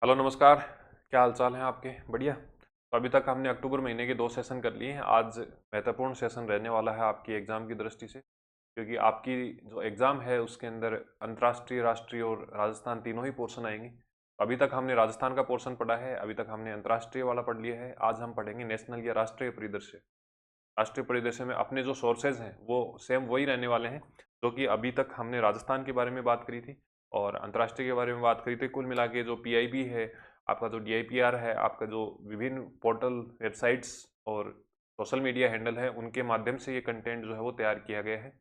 Hello नमस्कार। क्या हाल चाल है आपके? बढ़िया। तो अभी तक हमने अक्टूबर महीने के 2 सेशन कर लिए हैं। आज महत्वपूर्ण सेशन रहने वाला है आपकी एग्ज़ाम की दृष्टि से, क्योंकि आपकी जो एग्ज़ाम है उसके अंदर अंतर्राष्ट्रीय, राष्ट्रीय और राजस्थान तीनों ही पोर्शन आएंगे। अभी तक हमने राजस्थान का पोर्शन पढ़ा है, अभी तक हमने अंतर्राष्ट्रीय वाला पढ़ लिया है। आज हम पढ़ेंगे नेशनल या राष्ट्रीय परिदृश्य। राष्ट्रीय परिदृश्य में अपने जो सोर्सेज हैं वो सेम वही रहने वाले हैं, जो कि अभी तक हमने राजस्थान के बारे में बात करी थी और अंतर्राष्ट्रीय के बारे में बात करी थी। कुल मिला के जो पीआईबी है, आपका जो डीआईपीआर है, आपका जो विभिन्न पोर्टल, वेबसाइट्स और सोशल मीडिया हैंडल है, उनके माध्यम से ये कंटेंट जो है वो तैयार किया गया है।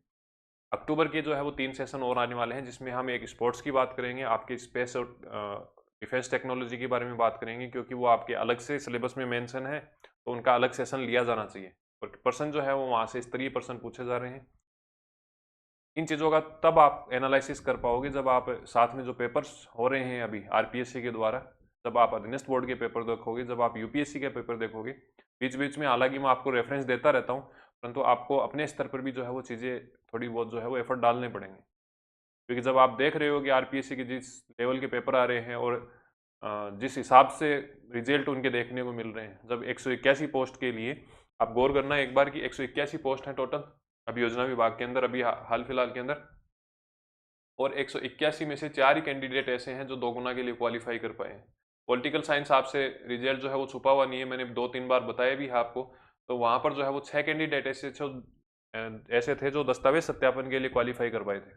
अक्टूबर के जो है वो 3 सेशन और आने वाले हैं, जिसमें हम एक स्पोर्ट्स की बात करेंगे, आपके स्पेस और डिफेंस टेक्नोलॉजी के बारे में बात करेंगे, क्योंकि वो आपके अलग से सिलेबस में मेंशन है, तो उनका अलग सेशन लिया जाना चाहिए। और प्रश्न जो है वो वहाँ से स्तरीय प्रश्न पूछे जा रहे हैं। इन चीज़ों का तब आप एनालिसिस कर पाओगे जब आप साथ में जो पेपर्स हो रहे हैं अभी आरपीएससी के द्वारा, जब आप अधीनस्थ बोर्ड के पेपर देखोगे, जब आप यूपीएससी के पेपर देखोगे। बीच बीच में हालांकि मैं आपको रेफरेंस देता रहता हूँ, परंतु आपको अपने स्तर पर भी जो है वो चीज़ें थोड़ी बहुत जो है वो एफर्ट डालने पड़ेंगे, क्योंकि जब आप देख रहे हो कि आरपीएससी के जिस लेवल के पेपर आ रहे हैं और जिस हिसाब से रिजल्ट उनके देखने को मिल रहे हैं, जब 181 पोस्ट के लिए आप गौर करना एक बार कि 181 पोस्ट हैं टोटल अभी योजना विभाग के अंदर, अभी हाल फिलहाल के अंदर। और 181 में से 4 ही कैंडिडेट ऐसे हैं जो 2 गुना के लिए क्वालिफाई कर पाए हैं। पॉलिटिकल साइंस आपसे रिजल्ट जो है वो छुपा हुआ नहीं है, मैंने 2-3 बार बताया भी है आपको। तो वहाँ पर जो है वो 6 कैंडिडेट ऐसे थे जो दस्तावेज सत्यापन के लिए क्वालिफाई कर पाए थे।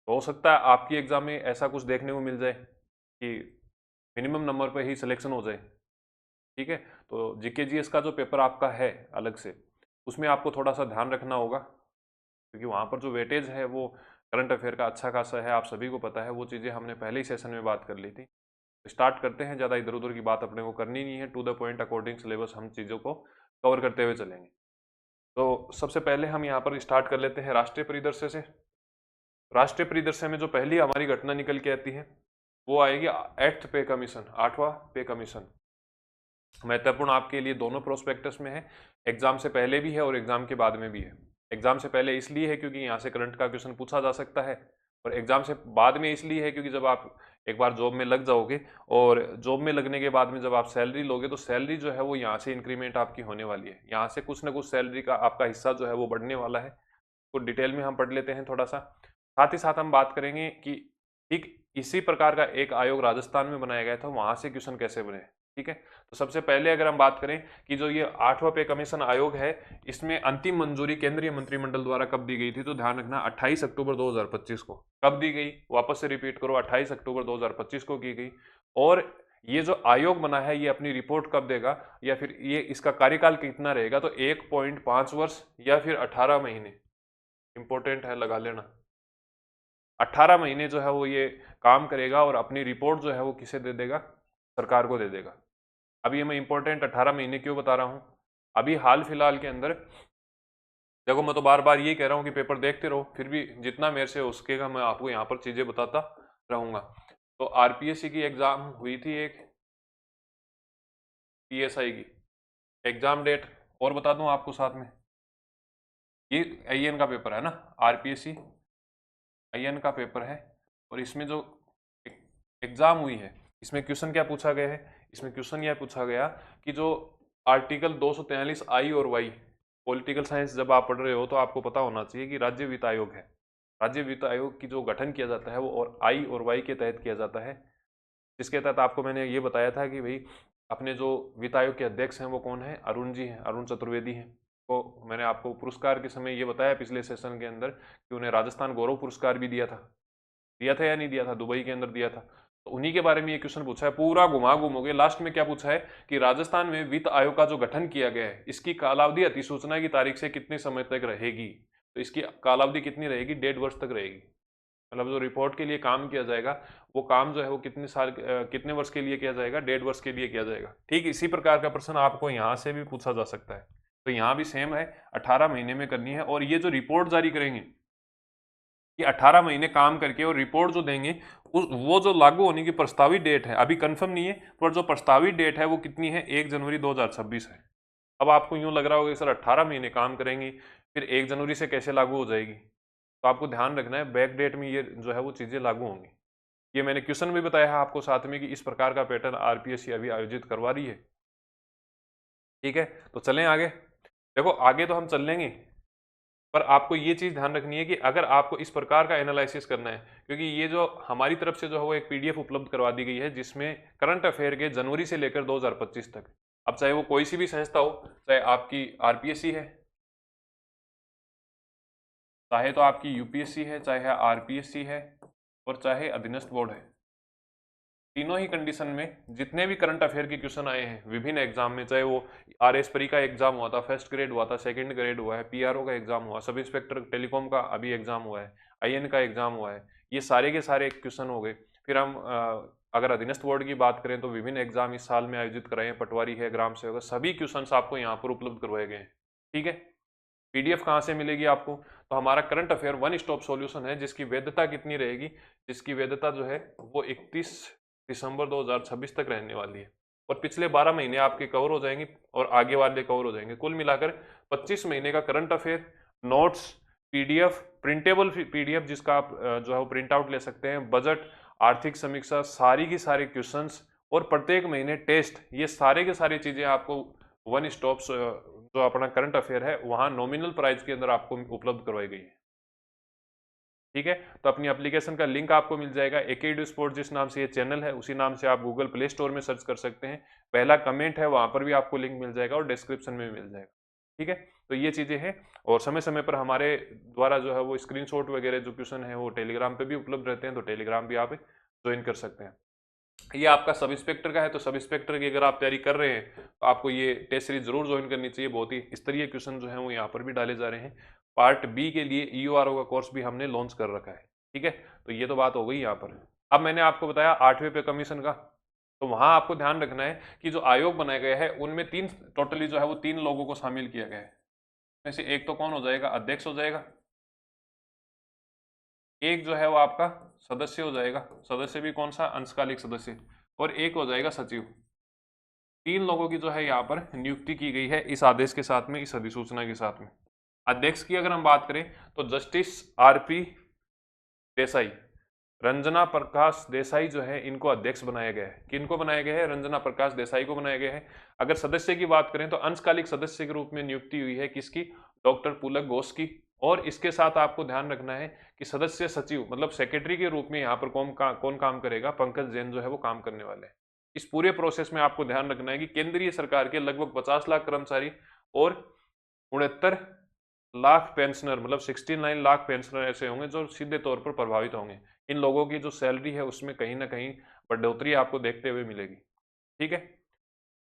तो हो सकता है आपकी एग्जाम में ऐसा कुछ देखने को मिल जाए कि मिनिमम नंबर पे ही सिलेक्शन हो जाए। ठीक है, तो जीके जीएस का जो पेपर आपका है अलग से, उसमें आपको थोड़ा सा ध्यान रखना होगा, क्योंकि वहाँ पर जो वेटेज है वो करंट अफेयर का अच्छा खासा है, आप सभी को पता है। वो चीज़ें हमने पहले ही सेशन में बात कर ली थी। स्टार्ट करते हैं, ज़्यादा इधर उधर की बात अपने को करनी नहीं है, to the point according syllabus हम चीज़ों को कवर करते हुए चलेंगे। तो सबसे पहले हम यहाँ पर स्टार्ट कर लेते हैं राष्ट्रीय परिदृश्य से। राष्ट्रीय परिदृश्य में जो पहली हमारी घटना निकल के आती है वो आएगी 8th पे कमीशन, 8वां पे कमीशन। महत्वपूर्ण आपके लिए दोनों प्रोस्पेक्टस में है, एग्जाम से पहले भी है और एग्जाम के बाद में भी है। एग्जाम से पहले इसलिए है क्योंकि यहाँ से करंट का क्वेश्चन पूछा जा सकता है, और एग्जाम से बाद में इसलिए है क्योंकि जब आप एक बार जॉब में लग जाओगे और जॉब में लगने के बाद में जब आप सैलरी लोगे, तो सैलरी जो है वो यहाँ से इंक्रीमेंट आपकी होने वाली है, यहाँ से कुछ ना कुछ सैलरी का आपका हिस्सा जो है वो बढ़ने वाला है। तो डिटेल में हम पढ़ लेते हैं थोड़ा सा। साथ ही साथ हम बात करेंगे कि ठीक इसी प्रकार का एक आयोग राजस्थान में बनाया गया था, वहां से क्वेश्चन कैसे बने। ठीक है, तो सबसे पहले अगर हम बात करें कि जो ये 8वां पे कमीशन आयोग है, इसमें अंतिम मंजूरी केंद्रीय मंत्रिमंडल द्वारा कब दी गई थी, तो ध्यान रखना 28 अक्टूबर 2025 को। कब दी गई, वापस से रिपीट करो, 28 अक्टूबर 2025 को की गई। और ये जो आयोग बना है ये अपनी रिपोर्ट कब देगा, या फिर ये इसका कार्यकाल कितना रहेगा, तो 1.5 वर्ष या फिर 18 महीने। इंपॉर्टेंट है, लगा लेना। 18 महीने जो है वो ये काम करेगा और अपनी रिपोर्ट जो है वो किसे दे देगा, सरकार को दे देगा। अब ये मैं इंपॉर्टेंट 18 महीने क्यों बता रहा हूँ, अभी हाल फिलहाल के अंदर देखो, मैं तो बार बार ये कह रहा हूँ कि पेपर देखते रहो, फिर भी जितना मेरे से हो सकेगा मैं आपको यहाँ पर चीजें बताता रहूंगा। तो आरपीएससी की एग्जाम हुई थी एक, पीएसआई की एग्जाम डेट और बता दूं आपको साथ में, ये आईएन का पेपर है ना, आरपीएससी आईएन का पेपर है। और इसमें जो एग्जाम हुई है, इसमें क्वेश्चन क्या पूछा गया है, इसमें क्वेश्चन यह पूछा गया कि जो आर्टिकल 243 आई और वाई, पॉलिटिकल साइंस जब आप पढ़ रहे हो तो आपको पता होना चाहिए कि राज्य वित्त आयोग है। राज्य वित्त आयोग की जो गठन किया जाता है वो और आई और वाई के तहत किया जाता है, जिसके तहत आपको मैंने ये बताया था कि भाई अपने जो वित्त आयोग के अध्यक्ष हैं वो कौन है, अरुण जी हैं, अरुण चतुर्वेदी हैं। तो मैंने आपको पुरस्कार के समय ये बताया पिछले सेशन के अंदर कि उन्हें राजस्थान गौरव पुरस्कार भी दिया था या नहीं दिया था, दुबई के अंदर दिया था। तो उन्हीं के बारे में ये क्वेश्चन पूछा है, पूरा घुमा घूमोगे। लास्ट में क्या पूछा है कि राजस्थान में वित्त आयोग का जो गठन किया गया है, इसकी कालावधि अधिसूचना की तारीख से कितने समय तक रहेगी, तो इसकी कालावधि कितनी रहेगी, 1.5 वर्ष तक रहेगी। मतलब जो रिपोर्ट के लिए काम किया जाएगा वो काम जो है वो कितने वर्ष के लिए किया जाएगा, 1.5 वर्ष के लिए किया जाएगा। ठीक इसी प्रकार का प्रश्न आपको यहाँ से भी पूछा जा सकता है। तो यहाँ भी सेम है, 18 महीने में करनी है। और ये जो रिपोर्ट जारी करेंगे, कि 18 महीने काम करके और रिपोर्ट जो देंगे, उस वो जो लागू होने की प्रस्तावित डेट है, अभी कंफर्म नहीं है, पर जो प्रस्तावित डेट है वो कितनी है, 1 जनवरी 2026 है। अब आपको यूं लग रहा होगा सर 18 महीने काम करेंगी फिर 1 जनवरी से कैसे लागू हो जाएगी, तो आपको ध्यान रखना है बैक डेट में ये जो है वो चीज़ें लागू होंगी। ये मैंने क्वेश्चन भी बताया है आपको साथ में कि इस प्रकार का पैटर्न आरपीएससी अभी आयोजित करवा रही है। ठीक है, तो चलें आगे। देखो आगे तो हम चल लेंगे, पर आपको ये चीज ध्यान रखनी है कि अगर आपको इस प्रकार का एनालिसिस करना है, क्योंकि ये जो हमारी तरफ से जो है वो एक पीडीएफ उपलब्ध करवा दी गई है जिसमें करंट अफेयर के जनवरी से लेकर 2025 तक, अब चाहे वो कोई सी भी संस्था हो, चाहे आपकी आरपीएससी है, चाहे तो आपकी यूपीएससी है, चाहे आरपीएससी है, और चाहे अधीनस्थ बोर्ड है, तीनों ही कंडीशन में जितने भी करंट अफेयर के क्वेश्चन आए हैं विभिन्न एग्जाम में, चाहे वो आरएस परी का एग्जाम हुआ था, फर्स्ट ग्रेड हुआ था, सेकंड ग्रेड हुआ है, पीआरओ का एग्जाम हुआ, सब इंस्पेक्टर टेलीकॉम का अभी एग्जाम हुआ है, आईएन का एग्जाम हुआ है, ये सारे के सारे क्वेश्चन हो गए। फिर हम अगर अधीनस्थ बोर्ड की बात करें तो विभिन्न एग्जाम इस साल में आयोजित कराए हैं, पटवारी है, ग्राम सेवक, सभी क्वेश्चन आपको यहाँ पर उपलब्ध करवाए गए हैं। ठीक है, पीडीएफ कहाँ से मिलेगी आपको, तो हमारा current affair one stop solution है, जिसकी वैधता कितनी रहेगी, जिसकी वैधता जो है वो 31 दिसंबर 2026 तक रहने वाली है, और पिछले 12 महीने आपके कवर हो जाएंगे और आगे वाले कवर हो जाएंगे। कुल मिलाकर 25 महीने का current affair, notes, PDF, printable PDF जिसका आप जो है वो प्रिंट आउट ले सकते हैं, बजट, आर्थिक समीक्षा, सारी की सारी क्वेश्चंस, और प्रत्येक महीने टेस्ट, ये सारे के सारी चीजें आपको वन स्टॉप जो अपना करंट अफेयर है वहां नॉमिनल प्राइस के अंदर आपको उपलब्ध करवाई गई है। ठीक है, तो अपनी एप्लीकेशन का लिंक आपको मिल जाएगा, एकेडू स्पोर्ट जिस नाम से ये चैनल है उसी नाम से आप गूगल प्ले स्टोर में सर्च कर सकते हैं, पहला कमेंट है वहां पर भी आपको लिंक मिल जाएगा और डिस्क्रिप्शन में भी मिल जाएगा। ठीक है, तो ये चीजें हैं, और समय समय पर हमारे द्वारा जो है वो स्क्रीनशॉट वगैरह जो क्वेश्चन है वो टेलीग्राम पे भी उपलब्ध रहते हैं, तो टेलीग्राम भी आप ज्वाइन कर सकते हैं। ये आपका सब इंस्पेक्टर का है, तो सब इंस्पेक्टर की अगर आप तैयारी कर रहे हैं तो आपको ये टेस्ट सीरीज जरूर ज्वाइन करनी चाहिए, बहुत ही स्तरीय क्वेश्चन जो है वो यहाँ पर भी डाले जा रहे हैं। पार्ट बी के लिए ईओआरओ का कोर्स भी हमने लॉन्च कर रखा है। ठीक है, तो ये तो बात हो गई यहाँ पर। अब मैंने आपको बताया 8वें पे कमीशन का, तो वहां आपको ध्यान रखना है कि जो आयोग बनाया गया है उनमें तीन, टोटली जो है वो 3 लोगों को शामिल किया गया है। जैसे एक तो कौन हो जाएगा, अध्यक्ष हो जाएगा, एक जो है वो आपका सदस्य हो जाएगा, सदस्य भी कौन सा, अंशकालिक सदस्य, और एक हो जाएगा सचिव। 3 लोगों की जो है यहाँ पर नियुक्ति की गई है इस आदेश के साथ में, इस अधिसूचना के साथ में। अध्यक्ष की अगर हम बात करें तो जस्टिस आरपी देसाई, रंजना प्रकाश देसाई जो है इनको अध्यक्ष बनाया गया है। किनको बनाया गया है, रंजना प्रकाश देसाई को बनाया गया है। अगर सदस्य की बात करें तो अंशकालिक सदस्य के रूप में नियुक्ति हुई है किसकी, डॉक्टर पुलक घोष की। और इसके साथ आपको ध्यान रखना है कि सदस्य सचिव मतलब सेक्रेटरी के रूप में यहाँ पर कौन काम करेगा, पंकज जैन जो है वो काम करने वाले हैं। इस पूरे प्रोसेस में आपको ध्यान रखना है कि केंद्रीय सरकार के लगभग 50 लाख कर्मचारी और 69 लाख पेंशनर, मतलब 69 लाख पेंशनर ऐसे होंगे जो सीधे तौर पर प्रभावित होंगे। इन लोगों की जो सैलरी है उसमें कहीं ना कहीं बढ़ोतरी आपको देखते हुए मिलेगी। ठीक है,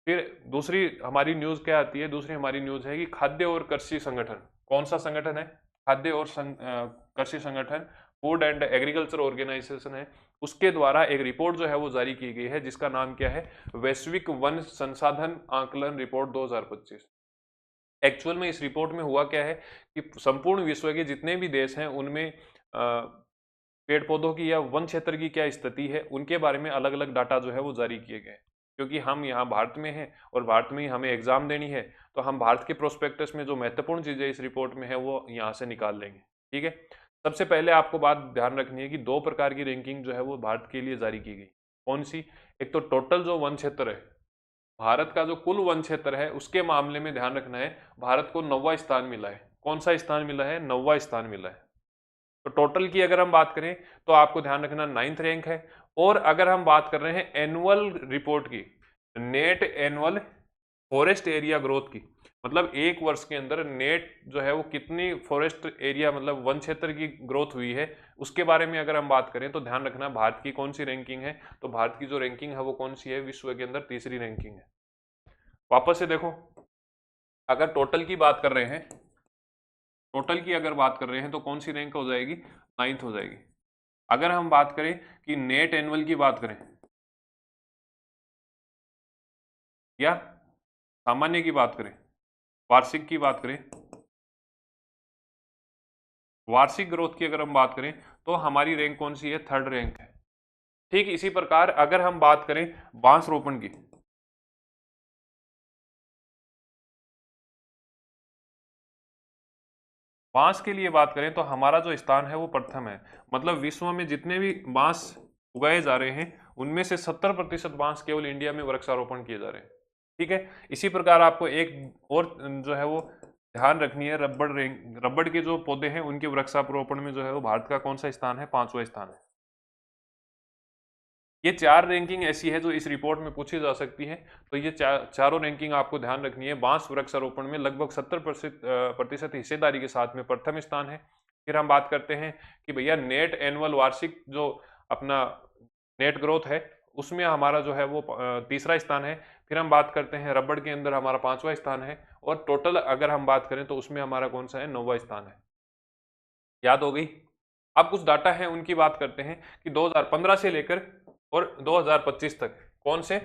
फिर दूसरी हमारी न्यूज क्या आती है, दूसरी हमारी न्यूज है कि खाद्य और कृषि संगठन, कौन सा संगठन है, खाद्य और कृषि संगठन, फूड एंड एग्रीकल्चर ऑर्गेनाइजेशन है, उसके द्वारा एक रिपोर्ट जो है वो जारी की गई है जिसका नाम क्या है, वैश्विक वन संसाधन आकलन रिपोर्ट 2025। एक्चुअल में इस रिपोर्ट में हुआ क्या है कि संपूर्ण विश्व के जितने भी देश हैं उनमें पेड़ पौधों की या वन क्षेत्र की क्या स्थिति है उनके बारे में अलग अलग डाटा जो है वो जारी किए गए। क्योंकि हम यहाँ भारत में हैं और भारत में ही हमें एग्जाम देनी है, तो हम भारत के प्रोस्पेक्टस में जो महत्वपूर्ण चीजें इस रिपोर्ट में है वो यहाँ से निकाल लेंगे। ठीक है, सबसे पहले आपको बात ध्यान रखनी है कि 2 प्रकार की रैंकिंग जो है वो भारत के लिए जारी की गई। कौन सी, एक तो टोटल जो वन क्षेत्र है, भारत का जो कुल वन क्षेत्र है उसके मामले में ध्यान रखना है, भारत को 9वां स्थान मिला है। कौन सा स्थान मिला है, 9वां स्थान मिला है। तो टोटल की अगर हम बात करें तो आपको ध्यान रखना 9th रैंक है। और अगर हम बात कर रहे हैं एनुअल रिपोर्ट की, net annual forest area growth की, मतलब एक वर्ष के अंदर नेट जो है वो कितनी फॉरेस्ट एरिया मतलब वन क्षेत्र की ग्रोथ हुई है, उसके बारे में अगर हम बात करें तो ध्यान रखना भारत की कौन सी रैंकिंग है, तो भारत की जो रैंकिंग है वो कौन सी है, विश्व के अंदर 3री रैंकिंग है। वापस से देखो, अगर टोटल की बात कर रहे हैं, टोटल की अगर बात कर रहे हैं तो कौन सी रैंक हो जाएगी, 9th हो जाएगी। अगर हम बात करें कि नेट एनुअल की बात करें या सामान्य की बात करें, वार्षिक की बात करें, वार्षिक ग्रोथ की अगर हम बात करें तो हमारी रैंक कौन सी है, 3rd रैंक है। ठीक इसी प्रकार अगर हम बात करें बांस रोपण की, बांस के लिए बात करें तो हमारा जो स्थान है वो प्रथम है। मतलब विश्व में जितने भी बांस उगाए जा रहे हैं उनमें से 70% बांस केवल इंडिया में वृक्षारोपण किए जा रहे हैं। ठीक है, इसी प्रकार आपको एक और जो है वो ध्यान रखनी है, रबड़ के जो पौधे हैं उनके वृक्षारोपण में जो है वो भारत का कौन सा स्थान है? 5वां स्थान है। ये 4 रैंकिंग ऐसी है जो इस रिपोर्ट में पूछी जा सकती है। तो ये चारों रैंकिंग आपको ध्यान रखनी है। बांस वृक्षारोपण में लगभग 70% हिस्सेदारी के साथ में प्रथम स्थान है। फिर हम बात करते हैं कि भैया नेट एनुअल वार्षिक जो अपना नेट ग्रोथ है उसमें हमारा जो है वो तीसरा स्थान है। फिर हम बात करते हैं रबड़ के अंदर हमारा 5वां स्थान है, और टोटल अगर हम बात करें तो उसमें हमारा कौन सा है? 9वां स्थान है। याद हो गई? अब कुछ डाटा है उनकी बात करते हैं कि 2015 से लेकर और 2025 तक, कौन से?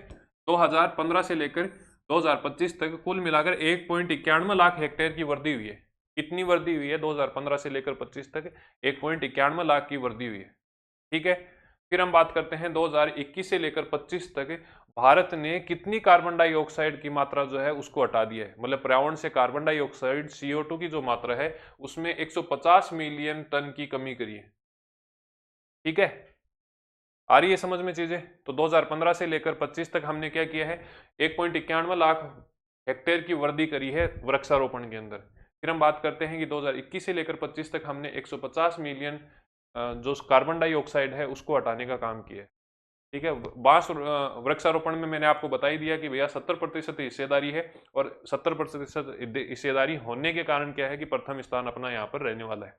2015 से लेकर 2025 तक कुल मिलाकर 1.91 लाख हेक्टेयर की वृद्धि हुई है। कितनी वृद्धि हुई है? 2015 से लेकर 25 तक 1.91 लाख की वृद्धि हुई है। ठीक है, फिर हम बात करते हैं 2021 से लेकर 25 तक भारत ने कितनी कार्बन डाइऑक्साइड की मात्रा जो है उसको हटा दिया है। मतलब पर्यावरण से कार्बन डाइऑक्साइड CO2 की जो मात्रा है उसमें 150 मिलियन टन की कमी करी है। ठीक है, आ रही है समझ में चीजें? तो 2015 से लेकर 25 तक हमने क्या किया है? 1.91 लाख हेक्टेयर की वृद्धि करी है वृक्षारोपण के अंदर। फिर हम बात करते हैं कि 2021 से लेकर 25 तक हमने 150 मिलियन जो कार्बन डाइऑक्साइड है उसको हटाने का काम किया है। ठीक है, बांस वृक्षारोपण में मैंने आपको बता ही दिया कि भैया 70% हिस्सेदारी है, और 70% हिस्सेदारी होने के कारण क्या है कि प्रथम स्थान अपना यहाँ पर रहने वाला है।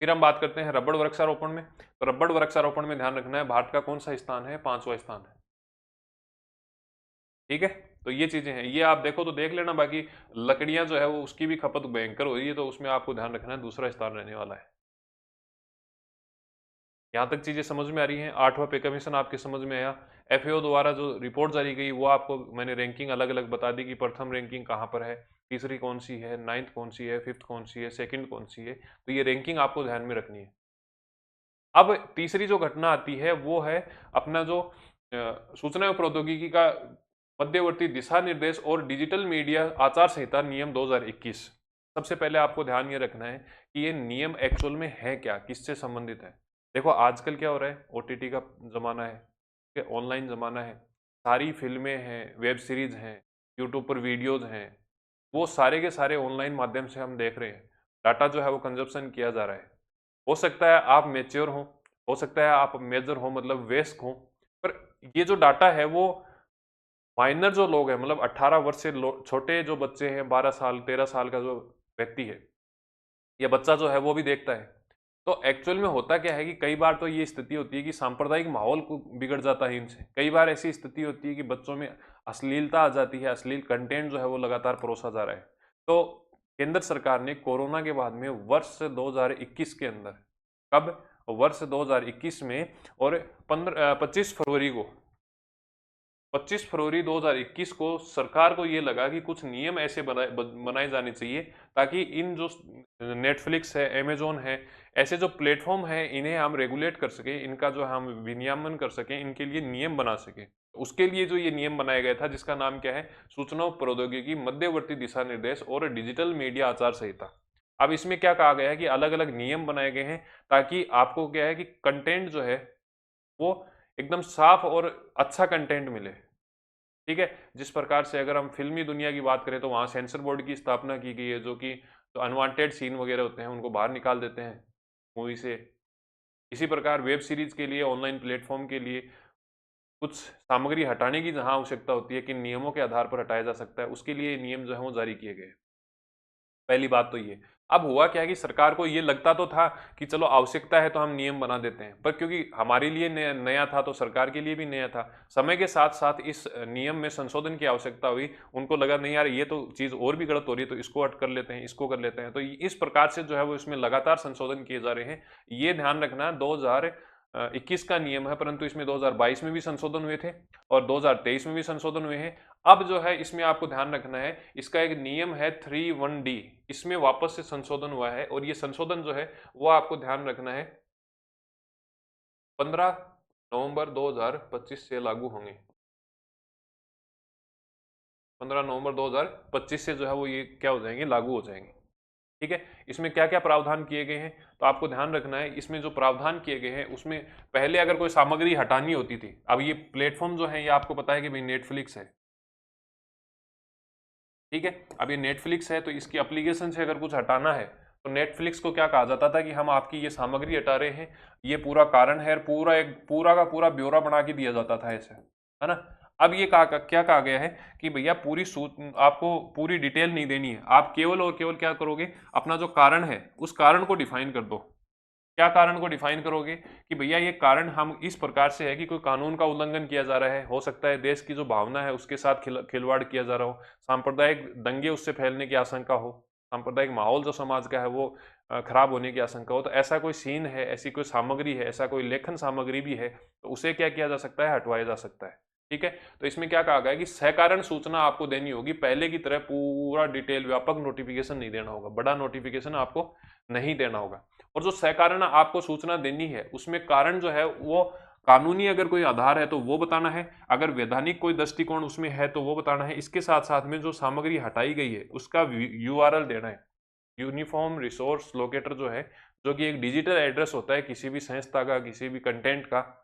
फिर हम बात करते हैं रबड़ वृक्षारोपण में। तो रबड़ वृक्षारोपण में ध्यान रखना है भारत का कौन सा स्थान है? 5वां स्थान है। ठीक है, तो ये चीजें हैं, ये आप देखो तो देख लेना। बाकी लकड़ियां जो है वो उसकी भी खपत भयंकर हो रही है, तो उसमें आपको ध्यान रखना है दूसरा स्थान रहने वाला है। यहाँ तक चीजें समझ में आ रही हैं? 8वां पे कमीशन आपके समझ में आया? FAO द्वारा जो रिपोर्ट जारी गई वो आपको मैंने रैंकिंग अलग अलग बता दी कि प्रथम रैंकिंग कहाँ पर है, तीसरी कौन सी है, 9th कौन सी है, 5th कौन सी है, 2nd कौन सी है। तो ये रैंकिंग आपको ध्यान में रखनी है। अब तीसरी जो घटना आती है वो है अपना जो सूचना एवं प्रौद्योगिकी का मध्यवर्ती दिशा निर्देश और डिजिटल मीडिया आचार संहिता नियम 2021। सबसे पहले आपको ध्यान ये रखना है कि ये नियम एक्चुअल में है क्या, किससे संबंधित है। देखो आजकल क्या हो रहा है, OTT का जमाना है, ऑनलाइन जमाना है, सारी फिल्में हैं, वेब सीरीज हैं, यूट्यूब पर वीडियोज हैं, वो सारे के सारे ऑनलाइन माध्यम से हम देख रहे हैं। डाटा जो है वो कंजप्शन किया जा रहा है। हो सकता है आप मैच्योर हो सकता है आप मेजर हो, मतलब वयस्क हो, पर ये जो डाटा है वो माइनर जो लोग हैं, मतलब 18 वर्ष से छोटे जो बच्चे हैं, 12 साल 13 साल का जो व्यक्ति है या बच्चा जो है वो भी देखता है। तो एक्चुअल में होता क्या है कि कई बार तो ये स्थिति होती है कि सांप्रदायिक माहौल को बिगड़ जाता है इनसे। कई बार ऐसी स्थिति होती है कि बच्चों में अश्लीलता आ जाती है, अश्लील कंटेंट जो है वो लगातार परोसा जा रहा है। तो केंद्र सरकार ने कोरोना के बाद में वर्ष 2021 के अंदर, कब? वर्ष 2021 में, और 25 फरवरी को, 25 फरवरी 2021 को सरकार को ये लगा कि कुछ नियम ऐसे बनाए जाने चाहिए ताकि इन जो नेटफ्लिक्स है, अमेजोन है, ऐसे जो प्लेटफॉर्म है इन्हें हम रेगुलेट कर सकें, इनका जो हम विनियमन कर सकें, इनके लिए नियम बना सकें। उसके लिए जो ये नियम बनाया गया था जिसका नाम क्या है? सूचना प्रौद्योगिकी मध्यवर्ती दिशा निर्देश और डिजिटल मीडिया आचार संहिता। अब इसमें क्या कहा गया है कि अलग अलग नियम बनाए गए हैं ताकि आपको क्या है कि कंटेंट जो है वो एकदम साफ और अच्छा कंटेंट मिले। ठीक है, जिस प्रकार से अगर हम फिल्मी दुनिया की बात करें तो वहाँ सेंसर बोर्ड की स्थापना की गई है, जो कि जो अनवांटेड सीन वगैरह होते हैं उनको बाहर निकाल देते हैं मूवी से। इसी प्रकार वेब सीरीज के लिए, ऑनलाइन प्लेटफॉर्म के लिए कुछ सामग्री हटाने की जहाँ आवश्यकता होती है, किन नियमों के आधार पर हटाया जा सकता है, उसके लिए नियम जो है वो जारी किए गए। पहली बात तो ये। अब हुआ क्या है कि सरकार को ये लगता तो था कि चलो आवश्यकता है तो हम नियम बना देते हैं, पर क्योंकि हमारे लिए नया था तो सरकार के लिए भी नया था। समय के साथ साथ इस नियम में संशोधन की आवश्यकता हुई। उनको लगा नहीं यार ये तो चीज़ और भी गलत हो रही है, तो इसको हट कर लेते हैं, इसको कर लेते हैं। तो इस प्रकार से जो है वो इसमें लगातार संशोधन किए जा रहे हैं। ये ध्यान रखना 2021 का नियम है, परंतु इसमें 2022 में भी संशोधन हुए थे और 2023 में भी संशोधन हुए हैं। अब जो है इसमें आपको ध्यान रखना है, इसका एक नियम है 31D, इसमें वापस से संशोधन हुआ है, और ये संशोधन जो है वो आपको ध्यान रखना है 15 नवंबर 2025 से लागू होंगे। 15 नवंबर 2025 से जो है वो ये क्या हो जाएंगे? लागू हो जाएंगे। ठीक है, इसमें क्या क्या प्रावधान किए गए हैं तो आपको ध्यान रखना है। इसमें जो प्रावधान किए गए हैं उसमें पहले अगर कोई सामग्री हटानी होती थी, अब ये प्लेटफॉर्म जो है ये आपको पता है कि भाई नेटफ्लिक्स है, ठीक है। अब ये नेटफ्लिक्स है तो इसकी एप्लीकेशन से अगर कुछ हटाना है तो नेटफ्लिक्स को क्या कहा जाता था कि हम आपकी ये सामग्री हटा रहे हैं, ये पूरा कारण है, पूरा का पूरा ब्यौरा बना के दिया जाता था ऐसे, है ना। अब ये क्या कहा गया है कि भैया आपको पूरी डिटेल नहीं देनी है, आप केवल और केवल क्या करोगे, अपना जो कारण है उस कारण को डिफाइन कर दो। क्या कारण को डिफाइन करोगे कि भैया ये कारण हम इस प्रकार से है कि कोई कानून का उल्लंघन किया जा रहा है, हो सकता है देश की जो भावना है उसके साथ खिलवाड़ किया जा रहा हो, सांप्रदायिक दंगे उससे फैलने की आशंका हो, सांप्रदायिक माहौल जो समाज का है वो खराब होने की आशंका हो, तो ऐसा कोई सीन है, ऐसी कोई सामग्री है, ऐसा कोई लेखन सामग्री भी है तो उसे क्या किया जा सकता है, हटवाया जा सकता है। ठीक है, तो इसमें क्या कहा गया है कि सहकारण सूचना आपको देनी होगी, पहले की तरह पूरा डिटेल व्यापक नोटिफिकेशन नहीं देना होगा, बड़ा नोटिफिकेशन आपको नहीं देना होगा। और जो सहकारण आपको सूचना देनी है उसमें कारण जो है वो कानूनी अगर कोई आधार है तो वो बताना है, अगर वैधानिक कोई दृष्टिकोण उसमें है तो वो बताना है। इसके साथ साथ में जो सामग्री हटाई गई है उसका यूआरएल देना है, यूनिफॉर्म रिसोर्स लोकेटर जो है, जो कि एक डिजिटल एड्रेस होता है किसी भी संस्था का, किसी भी कंटेंट का,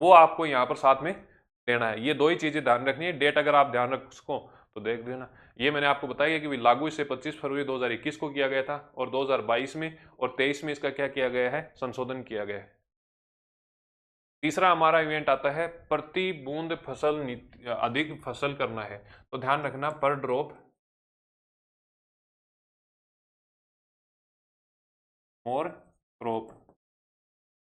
वो आपको यहाँ पर साथ में देना है। ये दो ही चीजें ध्यान रखनी है। डेट अगर आप ध्यान रख सको तो देख देना। ये मैंने आपको बताया कि लागू इसे 25 फरवरी 2021 को किया गया था और 2022 में और 23 में इसका क्या किया गया है, संशोधन किया गया है। तीसरा हमारा इवेंट आता है प्रति बूंद फसल नीति, अधिक फसल करना है तो ध्यान रखना पर drop more crop,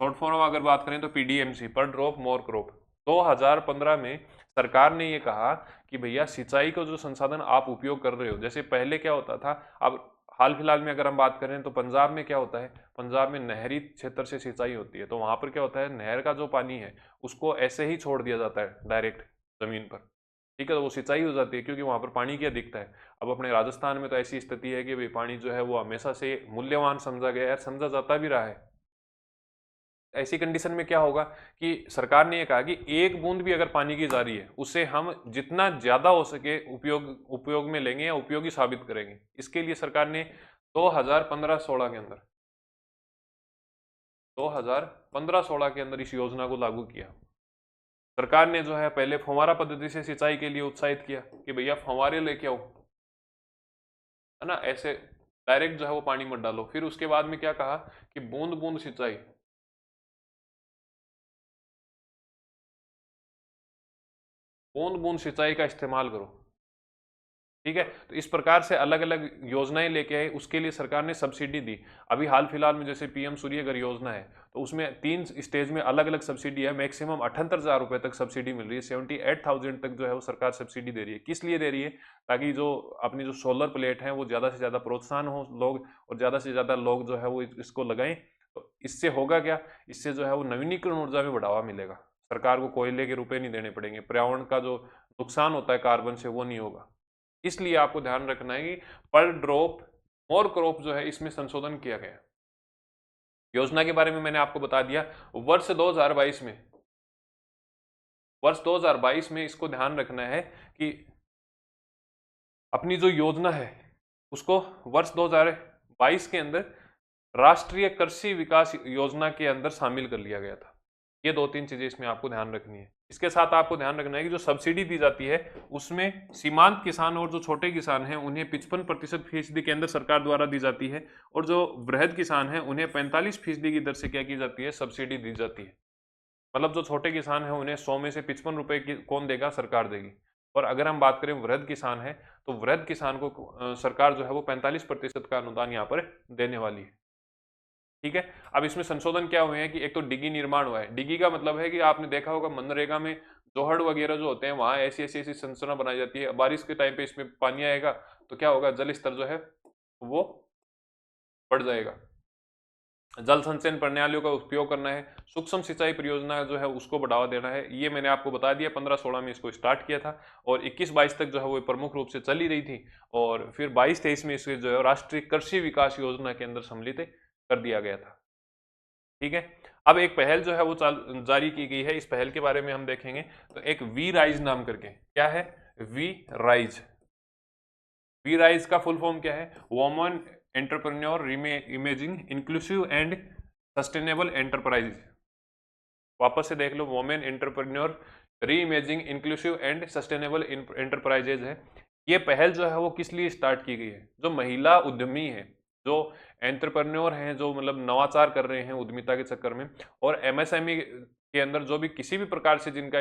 short form अगर बात करें तो पीडीएमसी, पर ड्रॉप मोर क्रॉप। 2015 में सरकार ने ये कहा कि भैया सिंचाई का जो संसाधन आप उपयोग कर रहे हो, जैसे पहले क्या होता था, अब हाल फिलहाल में अगर हम बात करें तो पंजाब में क्या होता है, पंजाब में नहरी क्षेत्र से सिंचाई होती है तो वहां पर क्या होता है, नहर का जो पानी है उसको ऐसे ही छोड़ दिया जाता है डायरेक्ट जमीन पर, ठीक है, तो वो सिंचाई हो जाती है क्योंकि वहां पर पानी की अधिकता है। अब अपने राजस्थान में तो ऐसी स्थिति है कि भाई पानी जो है वो हमेशा से मूल्यवान समझा गया है, समझा जाता भी रहा है। ऐसी कंडीशन में क्या होगा कि सरकार ने ये कहा कि एक बूंद भी अगर पानी की जा रही है उसे हम जितना ज्यादा हो सके उपयोग में लेंगे या उपयोगी साबित करेंगे। इसके लिए सरकार ने 2015-16 के अंदर 2015-16 के अंदर इस योजना को लागू किया। सरकार ने जो है पहले फव्वारा पद्धति से सिंचाई के लिए उत्साहित किया कि भैया फव्वारे लेके आओ, है ना, ऐसे डायरेक्ट जो है वो पानी मत डालो। फिर उसके बाद में क्या कहा कि बूंद बूंद सिंचाई, बूंद बूंद सिंचाई का इस्तेमाल करो, ठीक है। तो इस प्रकार से अलग अलग योजनाएं लेके आए, उसके लिए सरकार ने सब्सिडी दी। अभी हाल फिलहाल में जैसे पीएम सूर्यघर योजना है तो उसमें 3 स्टेज में अलग अलग सब्सिडी है, मैक्सिमम 78,000 रुपए तक सब्सिडी मिल रही है, 78,000 तक जो है वो सरकार सब्सिडी दे रही है। किस लिए दे रही है, ताकि जो अपनी जो सोलर प्लेट है वो ज़्यादा से ज़्यादा प्रोत्साहन हो लोग, और ज़्यादा से ज़्यादा लोग जो है वो इसको लगाएं। तो इससे होगा क्या, इससे जो है वो नवीनीकरण ऊर्जा में बढ़ावा मिलेगा, सरकार को कोयले के रुपए नहीं देने पड़ेंगे, पर्यावरण का जो नुकसान होता है कार्बन से वो नहीं होगा। इसलिए आपको ध्यान रखना है कि पर ड्रॉप मोर क्रॉप जो है इसमें संशोधन किया गया। योजना के बारे में मैंने आपको बता दिया। वर्ष 2022 में इसको ध्यान रखना है कि अपनी जो योजना है उसको वर्ष 2022 के अंदर राष्ट्रीय कृषि विकास योजना के अंदर शामिल कर लिया गया था। ये 2-3 चीजें इसमें आपको ध्यान रखनी है। इसके साथ आपको ध्यान रखना है कि जो सब्सिडी दी जाती है उसमें सीमांत किसान और जो छोटे किसान हैं उन्हें 55% फीसदी के अंदर सरकार द्वारा दी जाती है, और जो वृहद किसान हैं उन्हें 45% की दर से क्या की जाती है, सब्सिडी दी जाती है। मतलब जो छोटे किसान हैं उन्हें 100 में से 55 रुपए की कौन देगा, सरकार देगी। और अगर हम बात करें वृहद किसान है तो वृहद किसान को सरकार जो है वो 45% का अनुदान यहाँ पर देने वाली है, ठीक है। अब इसमें संशोधन क्या हुए हैं कि एक तो डिगी निर्माण हुआ है। डिगी का मतलब है कि आपने देखा होगा मनरेगा में जोहड़ वगैरह जो होते हैं वहां ऐसी संरचना बनाई जाती है, बारिश के टाइम पे इसमें पानी आएगा तो क्या होगा, जल स्तर जो है वो बढ़ जाएगा। जल संचयन प्रणालियों का उपयोग करना है, सूक्ष्म सिंचाई परियोजना जो है उसको बढ़ावा देना है। ये मैंने आपको बता दिया, 15-16 में इसको स्टार्ट किया था और 21-22 तक जो है वो प्रमुख रूप से चली रही थी, और फिर 22-23 में इसे जो है राष्ट्रीय कृषि विकास योजना के अंदर सम्मिलित कर दिया गया था, ठीक है। अब एक पहल जो है वो जारी की गई है, इस पहल के बारे में हम देखेंगे। तो एक वी राइज नाम करके, क्या है, वी राइज, वी राइज का फुल फॉर्म क्या है? Women entrepreneur imaging inclusive and sustainable enterprise. वापस से देख लो, वुमेन एंटरप्रेन्योर री imaging inclusive and sustainable enterprises है। ये पहल जो है वो किस लिए स्टार्ट की गई है? जो महिला उद्यमी है, जो एंटरप्रेन्योर हैं, जो मतलब नवाचार कर रहे हैं उद्यमिता के चक्कर में, और एमएसएमई के अंदर जो भी किसी भी प्रकार से जिनका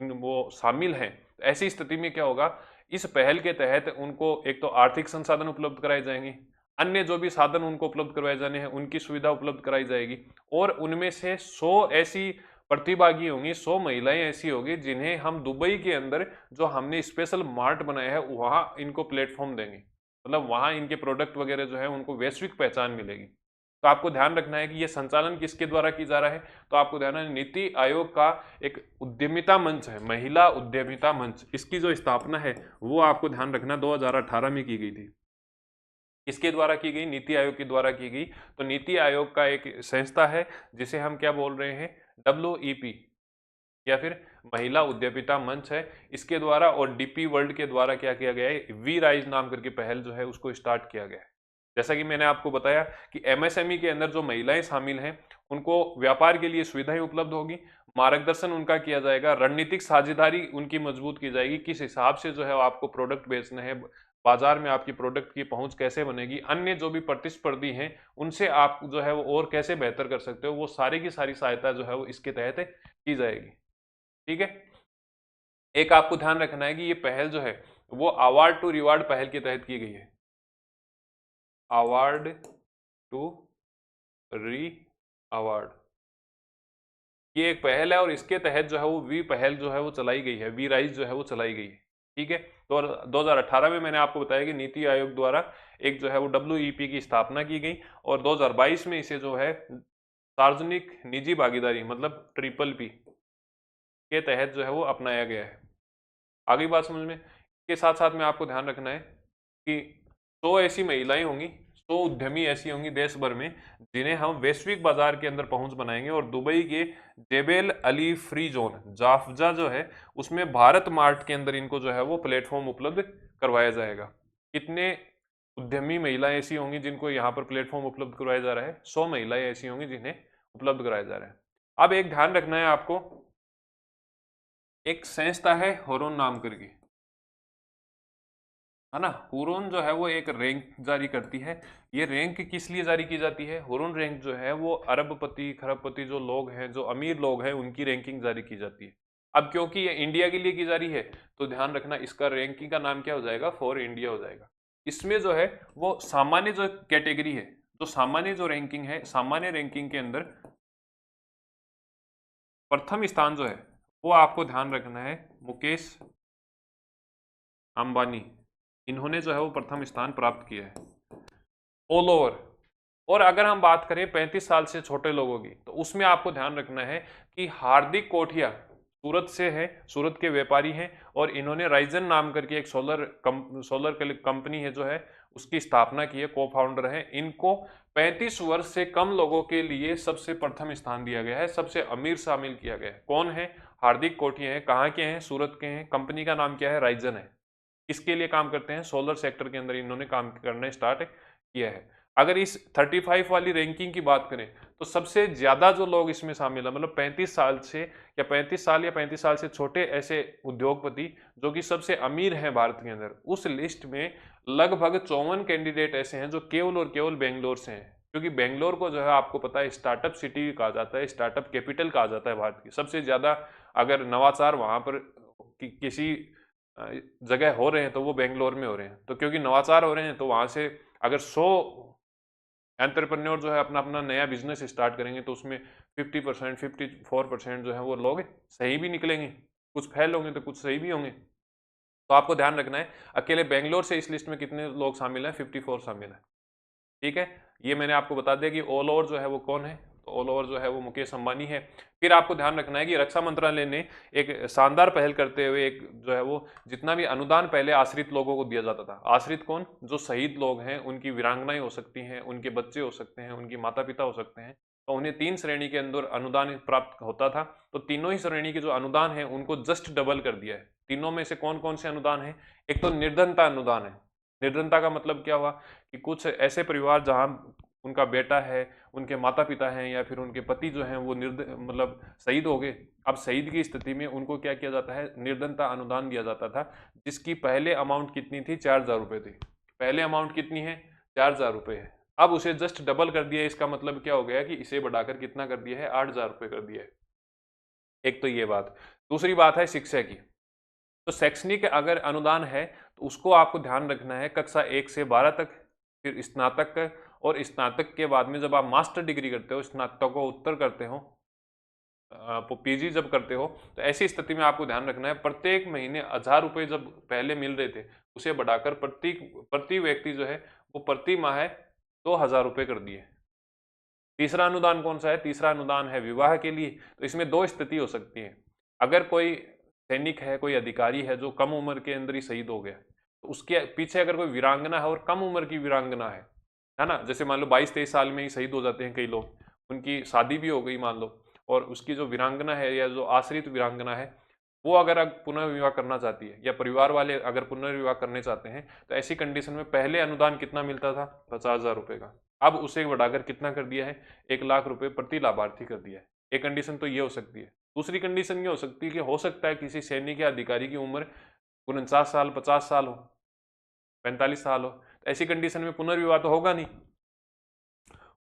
वो शामिल हैं, ऐसी स्थिति में क्या होगा, इस पहल के तहत उनको एक तो आर्थिक संसाधन उपलब्ध कराए जाएंगे, अन्य जो भी साधन उनको उपलब्ध करवाए जाने हैं उनकी सुविधा उपलब्ध कराई जाएगी, और उनमें से 100 ऐसी प्रतिभागी होंगी, 100 महिलाएं ऐसी होगी जिन्हें हम दुबई के अंदर जो हमने स्पेशल मार्ट बनाया है वहां इनको प्लेटफॉर्म देंगे, मतलब वहां इनके प्रोडक्ट वगैरह जो है उनको वैश्विक पहचान मिलेगी। तो आपको ध्यान रखना है कि ये संचालन किसके द्वारा की जा रहा है, तो आपको ध्यान है नीति आयोग का एक उद्यमिता मंच है, महिला उद्यमिता मंच, इसकी जो स्थापना है वो आपको ध्यान रखना 2018 में की गई थी। किसके द्वारा की गई? नीति आयोग के द्वारा की गई। तो नीति आयोग का एक संस्था है जिसे हम क्या बोल रहे हैं, WEP या फिर महिला उद्यमिता मंच है, इसके द्वारा और DP वर्ल्ड के द्वारा क्या किया गया है, वी राइज नाम करके पहल जो है उसको स्टार्ट किया गया है। जैसा कि मैंने आपको बताया कि MSME के अंदर जो महिलाएं शामिल हैं उनको व्यापार के लिए सुविधाएं उपलब्ध होगी, मार्गदर्शन उनका किया जाएगा, रणनीतिक साझेदारी उनकी मजबूत की जाएगी, किस हिसाब से जो है आपको प्रोडक्ट बेचना है, बाजार में आपकी प्रोडक्ट की पहुंच कैसे बनेगी, अन्य जो भी प्रतिस्पर्धी हैं उनसे आप जो है वो और कैसे बेहतर कर सकते हो, वो सारी की सारी सहायता जो है वो इसके तहत की जाएगी। ठीक है। एक आपको ध्यान रखना है कि ये पहल जो है वो अवार्ड टू रिवार्ड पहल के तहत की गई है, अवार्ड टू री अवार्ड, ये एक पहल है और इसके तहत जो है वो वी पहल जो है वो चलाई गई है, वी राइज जो है वो चलाई गई है। ठीक है। तो 2018 में मैंने आपको बताया कि नीति आयोग द्वारा एक जो है वो WEP की स्थापना की गई और 2022 में इसे जो है सार्वजनिक निजी भागीदारी मतलब PPP के तहत जो है वो अपनाया गया है। आगे बात समझ में। इसके साथ साथ में आपको ध्यान रखना है कि 100 ऐसी महिलाएं होंगी, 100 उद्यमी ऐसी होंगी देश भर में जिन्हें हम वैश्विक बाजार के अंदर पहुंच बनाएंगे, और दुबई के जेबेल अली फ्री जोन जाफजा जो है उसमें भारत मार्ट के अंदर इनको जो है वो प्लेटफॉर्म उपलब्ध करवाया जाएगा। कितने उद्यमी महिलाएं ऐसी होंगी जिनको यहाँ पर प्लेटफॉर्म उपलब्ध करवाया जा रहा है? 100 महिलाएं ऐसी होंगी जिन्हें उपलब्ध कराया जा रहा है। अब एक ध्यान रखना है आपको, एक संस्था है हुरोन नाम करके, है ना। हुरोन जो है वो एक रैंक जारी करती है। ये रैंक किस लिए जारी की जाती है? हुरोन रैंक जो है वो अरबपति खरबपति जो लोग हैं, जो अमीर लोग हैं, उनकी रैंकिंग जारी की जाती है। अब क्योंकि ये इंडिया के लिए की जा रही है तो ध्यान रखना इसका रैंकिंग का नाम क्या हो जाएगा? फॉर इंडिया हो जाएगा। इसमें जो है वो सामान्य जो कैटेगरी है, जो सामान्य जो रैंकिंग है, सामान्य रैंकिंग के अंदर प्रथम स्थान जो है वो आपको ध्यान रखना है मुकेश अंबानी, इन्होंने जो है वो प्रथम स्थान प्राप्त किया है ऑल ओवर। और अगर हम बात करें 35 साल से छोटे लोगों की तो उसमें आपको ध्यान रखना है कि हार्दिक कोठिया सूरत से है, सूरत के व्यापारी हैं, और इन्होंने राइजन नाम करके एक सोलर कंपनी है जो है उसकी स्थापना की है, को फाउंडर है। इनको 35 वर्ष से कम लोगों के लिए सबसे प्रथम स्थान दिया गया है, सबसे अमीर शामिल किया गया है। कौन है? हार्दिक कोठिया है। कहाँ के हैं? सूरत के हैं। कंपनी का नाम क्या है? राइजन है। किसके लिए काम करते हैं? सोलर सेक्टर के अंदर इन्होंने काम करना स्टार्ट किया है। अगर इस 35 वाली रैंकिंग की बात करें तो सबसे ज्यादा जो लोग इसमें शामिल है, मतलब 35 साल से या 35 साल या 35 साल से छोटे ऐसे उद्योगपति जो कि सबसे अमीर हैं भारत के अंदर, उस लिस्ट में लगभग 54 कैंडिडेट ऐसे हैं जो केवल और केवल बेंगलोर से हैं। क्योंकि बेंगलोर को जो है आपको पता है स्टार्टअप सिटी कहा जाता है, स्टार्टअप कैपिटल कहा जाता है भारत की। सबसे ज्यादा अगर नवाचार वहां पर किसी जगह हो रहे हैं तो वो बेंगलोर में हो रहे हैं। तो क्योंकि नवाचार हो रहे हैं तो वहां से अगर 100 एंटरप्रेन्योर जो है अपना अपना नया बिजनेस स्टार्ट करेंगे तो उसमें 50% 54% जो है वो लोग सही भी निकलेंगे, कुछ फेल होंगे तो कुछ सही भी होंगे। तो आपको ध्यान रखना है अकेले बेंगलोर से इस लिस्ट में कितने लोग शामिल हैं? 54 शामिल है। ठीक है। ये मैंने आपको बता दिया कि ऑल ओवर जो है वो कौन है, तो ऑल ओवर जो है वो मुकेश अंबानी है। फिर आपको ध्यान रखना है कि रक्षा मंत्रालय ने एक शानदार पहल करते हुए एक जो है वो जितना भी अनुदान पहले आश्रित लोगों को दिया जाता था, आश्रित कौन? जो शहीद लोग हैं, उनकी वीरांगनाएं हो सकती हैं, उनके बच्चे हो सकते हैं, उनके माता पिता हो सकते हैं, तो उन्हें 3 श्रेणी के अंदर अनुदान प्राप्त होता था। तो तीनों ही श्रेणी के जो अनुदान है उनको जस्ट डबल कर दिया है। तीनों में से कौन कौन से अनुदान है? एक तो निर्धनता अनुदान है, निर्धनता का मतलब क्या हुआ कि कुछ ऐसे परिवार जहाँ उनका बेटा है, उनके माता पिता हैं या फिर उनके पति जो हैं वो मतलब शहीद हो गए। अब शहीद की स्थिति में उनको क्या किया जाता है, निर्धनता अनुदान दिया जाता था, जिसकी पहले अमाउंट कितनी थी, 4,000 रुपये थी। पहले अमाउंट कितनी है, 4,000 रुपये है। अब उसे जस्ट डबल कर दिया है। इसका मतलब क्या हो गया कि इसे बढ़ाकर कितना कर दिया है, 8,000 रुपये कर दिया है। एक तो ये बात। दूसरी बात है शिक्षा की। तो शैक्षणिक अगर अनुदान है तो उसको आपको ध्यान रखना है कक्षा 1 से 12 तक, फिर स्नातक, और स्नातक के बाद में जब आप मास्टर डिग्री करते हो, स्नातकोत्तर करते हो, पीजी जब करते हो, तो ऐसी स्थिति में आपको ध्यान रखना है प्रत्येक महीने 1,000 रुपये जब पहले मिल रहे थे उसे बढ़ाकर प्रति व्यक्ति जो है वो प्रति माह 2,000 रुपये कर दिए। तीसरा अनुदान कौन सा है, तीसरा अनुदान है विवाह के लिए। तो इसमें दो स्थिति हो सकती है। अगर कोई सैनिक है, कोई अधिकारी है जो कम उम्र के अंदर ही शहीद हो गया, तो उसके पीछे अगर कोई वीरांगना है और कम उम्र की वीरांगना है ना, जैसे मान लो 22-23 साल में ही शहीद हो जाते हैं कई लोग, उनकी शादी भी हो गई मान लो, और उसकी जो वीरांगना है या जो आश्रित वीरांगना है वो अगर पुनर्विवाह करना चाहती है या परिवार वाले अगर पुनर्विवाह करने चाहते हैं, तो ऐसी कंडीशन में पहले अनुदान कितना मिलता था, 50,000 रुपये का। अब उसे बढ़ाकर कितना कर दिया है, 1,00,000 रुपये प्रति लाभार्थी कर दिया है। एक कंडीशन तो ये हो सकती है। दूसरी कंडीशन ये हो सकती है कि हो सकता है किसी सैनिक या अधिकारी की उम्र 49 साल, 50 साल हो, 45 साल हो, तो ऐसी कंडीशन में पुनर्विवाह तो होगा नहीं।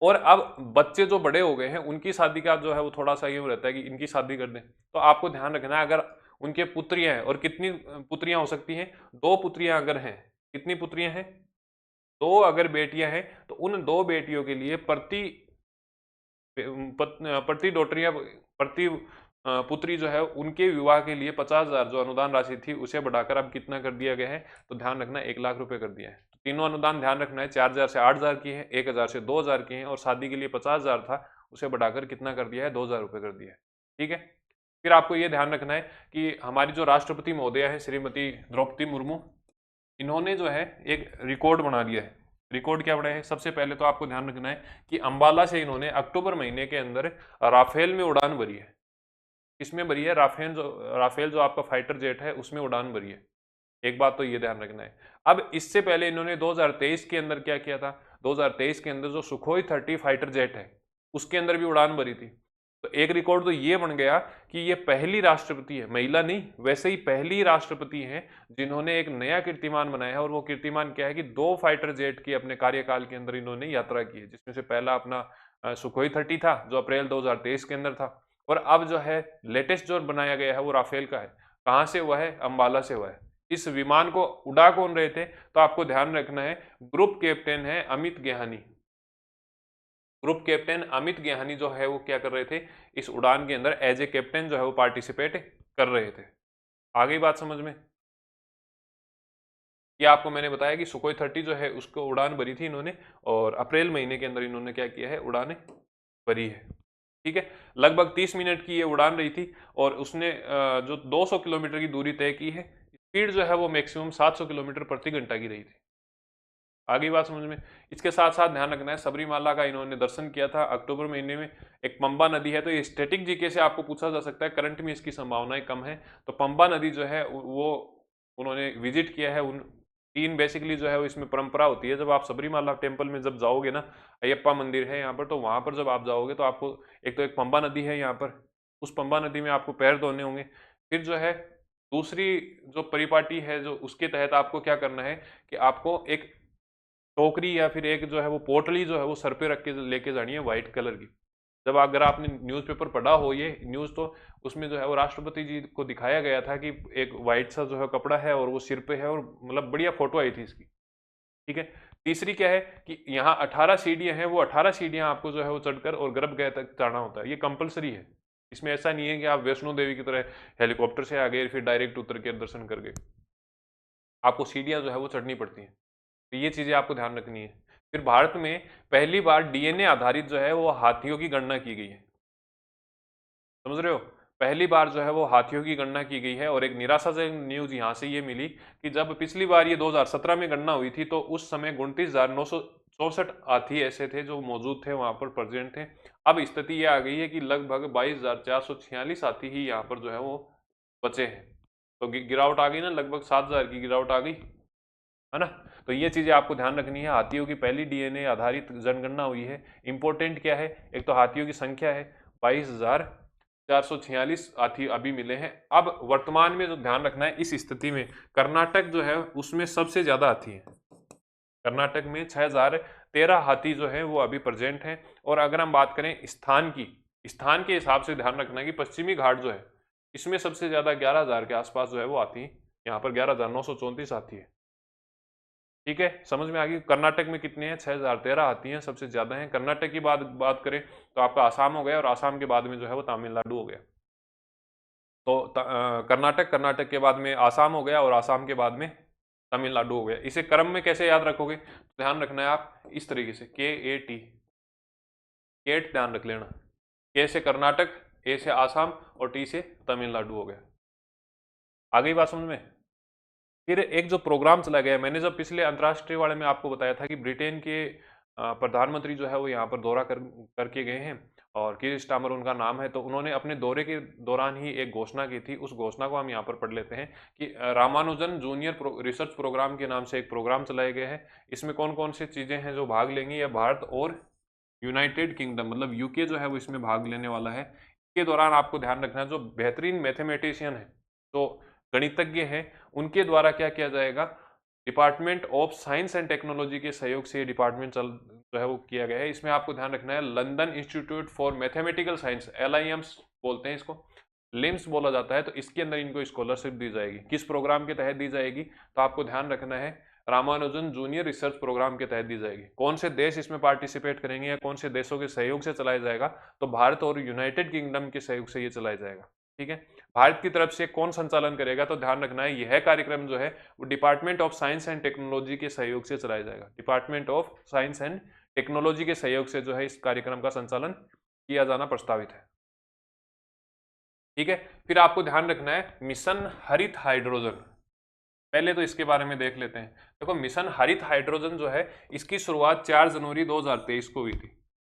और अब बच्चे जो बड़े हो गए हैं उनकी शादी का जो है वो थोड़ा सा ये रहता है कि इनकी शादी कर दें, तो आपको ध्यान रखना है अगर उनके पुत्रियां हैं, और कितनी पुत्रियां हो सकती हैं, 2 पुत्रियां अगर हैं, कितनी पुत्रियां हैं, 2 अगर बेटियां हैं, तो उन 2 बेटियों के लिए प्रति डोटरी या प्रति पुत्री जो है उनके विवाह के लिए 50,000 जो अनुदान राशि थी उसे बढ़ाकर अब कितना कर दिया गया है, तो ध्यान रखना 1,00,000 रुपये कर दिया है। तो तीनों अनुदान ध्यान रखना है, 4,000 से 8,000 की है, 1,000 से 2,000 की है, और शादी के लिए 50,000 था उसे बढ़ाकर कितना कर दिया है, 2,000 रुपये कर दिया है। ठीक है। फिर आपको ये ध्यान रखना है कि हमारी जो राष्ट्रपति महोदया है श्रीमती द्रौपदी मुर्मू, इन्होंने जो है एक रिकॉर्ड बना लिया है। रिकॉर्ड क्या बनाया है, सबसे पहले तो आपको ध्यान रखना है कि अंबाला से इन्होंने अक्टूबर महीने के अंदर राफेल में उड़ान भरी है। किसमें भरी है, राफेल जो आपका फाइटर जेट है उसमें उड़ान भरी है। एक बात तो ये ध्यान रखना है। अब इससे पहले इन्होंने 2023 के अंदर क्या किया था, 2023 के अंदर जो सुखोई 30 फाइटर जेट है उसके अंदर भी उड़ान भरी थी। तो एक रिकॉर्ड तो ये बन गया कि ये पहली राष्ट्रपति है, महिला नहीं वैसे ही पहली राष्ट्रपति है जिन्होंने एक नया कीर्तिमान बनाया है। और वो कीर्तिमान क्या है कि 2 फाइटर जेट की अपने कार्यकाल के अंदर इन्होंने यात्रा की है, जिसमें से पहला अपना सुखोई 30 था जो अप्रैल 2023 के अंदर था, और अब जो है लेटेस्ट जो बनाया गया है वो राफेल का है। कहाँ से हुआ है, अंबाला से हुआ है। इस विमान को उड़ा कौन रहे थे, तो आपको ध्यान रखना है ग्रुप कैप्टन है अमित गेहानी। ग्रुप कैप्टन अमित गेहानी जो है वो क्या कर रहे थे, इस उड़ान के अंदर एज ए कैप्टन जो है वो पार्टिसिपेट कर रहे थे। आ गई बात समझ में। ये आपको मैंने बताया कि सुखोई 30 जो है उसको उड़ान भरी थी इन्होंने, और अप्रैल महीने के अंदर इन्होंने क्या किया है, उड़ानें भरी है। ठीक है। लगभग 30 मिनट की ये उड़ान रही थी, और उसने जो 200 किलोमीटर की दूरी तय की है, स्पीड जो है वो मैक्सिमम 700 किलोमीटर प्रति घंटा की रही थी। आगे बात समझ में। इसके साथ साथ ध्यान रखना है सबरीमाला का इन्होंने दर्शन किया था अक्टूबर महीने में। एक पंबा नदी है, तो ये स्टैटिक जीके से आपको पूछा जा सकता है, करंट में इसकी संभावनाएं कम है। तो पंबा नदी जो है वो उन्होंने विजिट किया है। उन 3 बेसिकली जो है वो इसमें परंपरा होती है, जब आप सबरीमाला टेम्पल में जब जाओगे ना, अयप्पा मंदिर है यहाँ पर, तो वहाँ पर जब आप जाओगे तो आपको एक तो एक पंबा नदी है यहाँ पर, उस पंबा नदी में आपको पैर धोने होंगे। फिर जो है दूसरी जो परिपाटी है जो उसके तहत आपको क्या करना है कि आपको एक टोकरी या फिर एक जो है वो पोटली जो है वो सर पे रख के लेके जानी है व्हाइट कलर की। जब अगर आपने न्यूज़पेपर पढ़ा हो ये न्यूज़, तो उसमें जो है वो राष्ट्रपति जी को दिखाया गया था कि एक व्हाइट सा जो है कपड़ा है और वो सिर पे है, और मतलब बढ़िया फोटो आई थी इसकी। ठीक है। तीसरी क्या है कि यहाँ 18 सीढ़ियाँ हैं, वो 18 सीढ़ियाँ आपको जो है वो चढ़कर और गर्भगृह तक जाना होता है, ये कंपलसरी है। इसमें ऐसा नहीं है कि आप वैष्णो देवी की तरह हेलीकॉप्टर से आ गए फिर डायरेक्ट उतर के दर्शन कर गए। आपको सीढ़ियाँ जो है वो चढ़नी पड़ती हैं। तो ये चीज़ें आपको ध्यान रखनी है। फिर भारत में पहली बार डीएनए आधारित जो है वो हाथियों की गणना की गई है। समझ रहे हो, पहली बार जो है वो हाथियों की गणना की गई है। और एक निराशाजनक न्यूज यहाँ से ये मिली कि जब पिछली बार ये 2017 में गणना हुई थी, तो उस समय 29,964 हाथी ऐसे थे जो मौजूद थे, वहां पर प्रेजेंट थे। अब स्थिति ये आ गई है कि लगभग 22,446 हाथी ही यहाँ पर जो है वो बचे हैं। तो गिरावट आ गई ना, लगभग 7,000 की गिरावट आ गई है ना। तो ये चीज़ें आपको ध्यान रखनी है। हाथियों की पहली डीएनए आधारित जनगणना हुई है। इंपॉर्टेंट क्या है, एक तो हाथियों की संख्या है 22,446 हाथी अभी मिले हैं। अब वर्तमान में जो ध्यान रखना है, इस स्थिति में कर्नाटक जो है उसमें सबसे ज़्यादा हाथी हैं। कर्नाटक में 6013 हाथी जो है वो अभी प्रेजेंट हैं। और अगर हम बात करें स्थान की, स्थान के हिसाब से ध्यान रखना है कि पश्चिमी घाट जो है इसमें सबसे ज़्यादा 11,000 के आसपास जो है वो हाथी, यहाँ पर 11,934 हाथी है। ठीक है, समझ में आ गई। कर्नाटक में कितने हैं, 6013 हाथी हैं, सबसे ज़्यादा हैं। कर्नाटक की बात करें तो आपका आसाम हो गया, और आसाम के बाद में जो है वो तमिलनाडु हो गया। तो कर्नाटक के बाद में आसाम हो गया, और आसाम के बाद में तमिलनाडु हो गया। इसे क्रम में कैसे याद रखोगे, ध्यान रखना है आप इस तरीके से, KAT, केट ध्यान रख लेना। के से कर्नाटक, ए से आसाम, और टी से तमिलनाडु हो गया। आ गई बात समझ में। फिर एक जो प्रोग्राम चला गया, मैंने जब पिछले अंतर्राष्ट्रीय वाले में आपको बताया था कि ब्रिटेन के प्रधानमंत्री जो है वो यहाँ पर दौरा करके गए हैं, और कीर स्टारमर उनका नाम है। तो उन्होंने अपने दौरे के दौरान ही एक घोषणा की थी। उस घोषणा को हम यहाँ पर पढ़ लेते हैं कि रामानुजन जूनियर रिसर्च प्रोग्राम के नाम से एक प्रोग्राम चलाए गए हैं। इसमें कौन कौन सी चीज़ें हैं जो भाग लेंगी, या भारत और यूनाइटेड किंगडम मतलब यूके जो है वो इसमें भाग लेने वाला है। इसके दौरान आपको ध्यान रखना है, जो बेहतरीन मैथमेटिशियन है, जो गणितज्ञ हैं, उनके द्वारा क्या किया जाएगा, department of science and technology के सहयोग से ये डिपार्टमेंट जो है वो किया गया है। इसमें आपको ध्यान रखना है London institute for mathematical science, LIMS बोलते हैं इसको, लिम्स बोला जाता है। तो इसके अंदर इनको स्कॉलरशिप दी जाएगी। किस प्रोग्राम के तहत दी जाएगी, तो आपको ध्यान रखना है रामानुजन जूनियर रिसर्च प्रोग्राम के तहत दी जाएगी। कौन से देश इसमें पार्टिसिपेट करेंगे या कौन से देशों के सहयोग से चलाया जाएगा, तो भारत और यूनाइटेड किंगडम के सहयोग से ये चलाया जाएगा। ठीक है, भारत की तरफ से कौन संचालन करेगा, तो ध्यान रखना है यह कार्यक्रम जो है वो department of science and technology के सहयोग से चलाया जाएगा। Department of science and technology के सहयोग से जो है इस कार्यक्रम का संचालन किया जाना प्रस्तावित है। ठीक है, फिर आपको ध्यान रखना है मिशन हरित हाइड्रोजन। पहले तो इसके बारे में देख लेते हैं। देखो, मिशन हरित हाइड्रोजन जो है इसकी शुरुआत 4 जनवरी 2023 को हुई थी।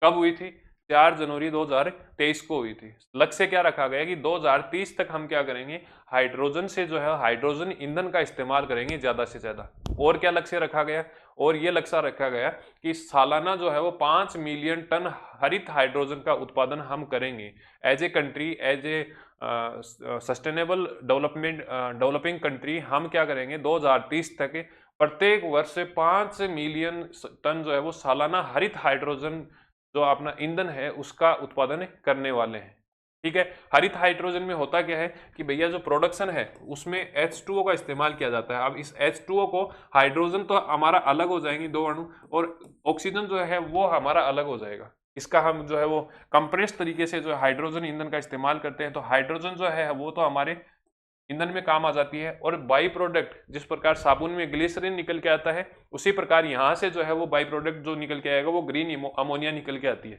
कब हुई थी, 4 जनवरी 2023 को हुई थी। लक्ष्य क्या रखा गया कि 2030 तक हम क्या करेंगे, हाइड्रोजन से जो है हाइड्रोजन ईंधन का इस्तेमाल करेंगे ज़्यादा से ज़्यादा। और क्या लक्ष्य रखा गया, और ये लक्ष्य रखा गया कि सालाना जो है वो 5 मिलियन टन हरित हाइड्रोजन का उत्पादन हम करेंगे as a country, as a sustainable developing country. हम क्या करेंगे 2030 तक प्रत्येक वर्ष 5 मिलियन टन जो है वो सालाना हरित हाइड्रोजन जो अपना ईंधन है उसका उत्पादन करने वाले हैं। ठीक है, हरित हाइड्रोजन में होता क्या है कि भैया जो प्रोडक्शन है उसमें H2O का इस्तेमाल किया जाता है। अब इस H2O को, हाइड्रोजन तो हमारा अलग हो जाएंगे 2 अणु, और ऑक्सीजन जो है वो हमारा अलग हो जाएगा। इसका हम जो है वो कंप्रेस तरीके से जो हाइड्रोजन ईंधन का इस्तेमाल करते हैं। तो हाइड्रोजन जो है वो तो हमारे ईंधन में काम आ जाती है। और बाई प्रोडक्ट, जिस प्रकार साबुन में ग्लिसरीन निकल के आता है, उसी प्रकार यहाँ से जो है वो बाई प्रोडक्ट जो निकल के आएगा वो ग्रीन अमोनिया निकल के आती है।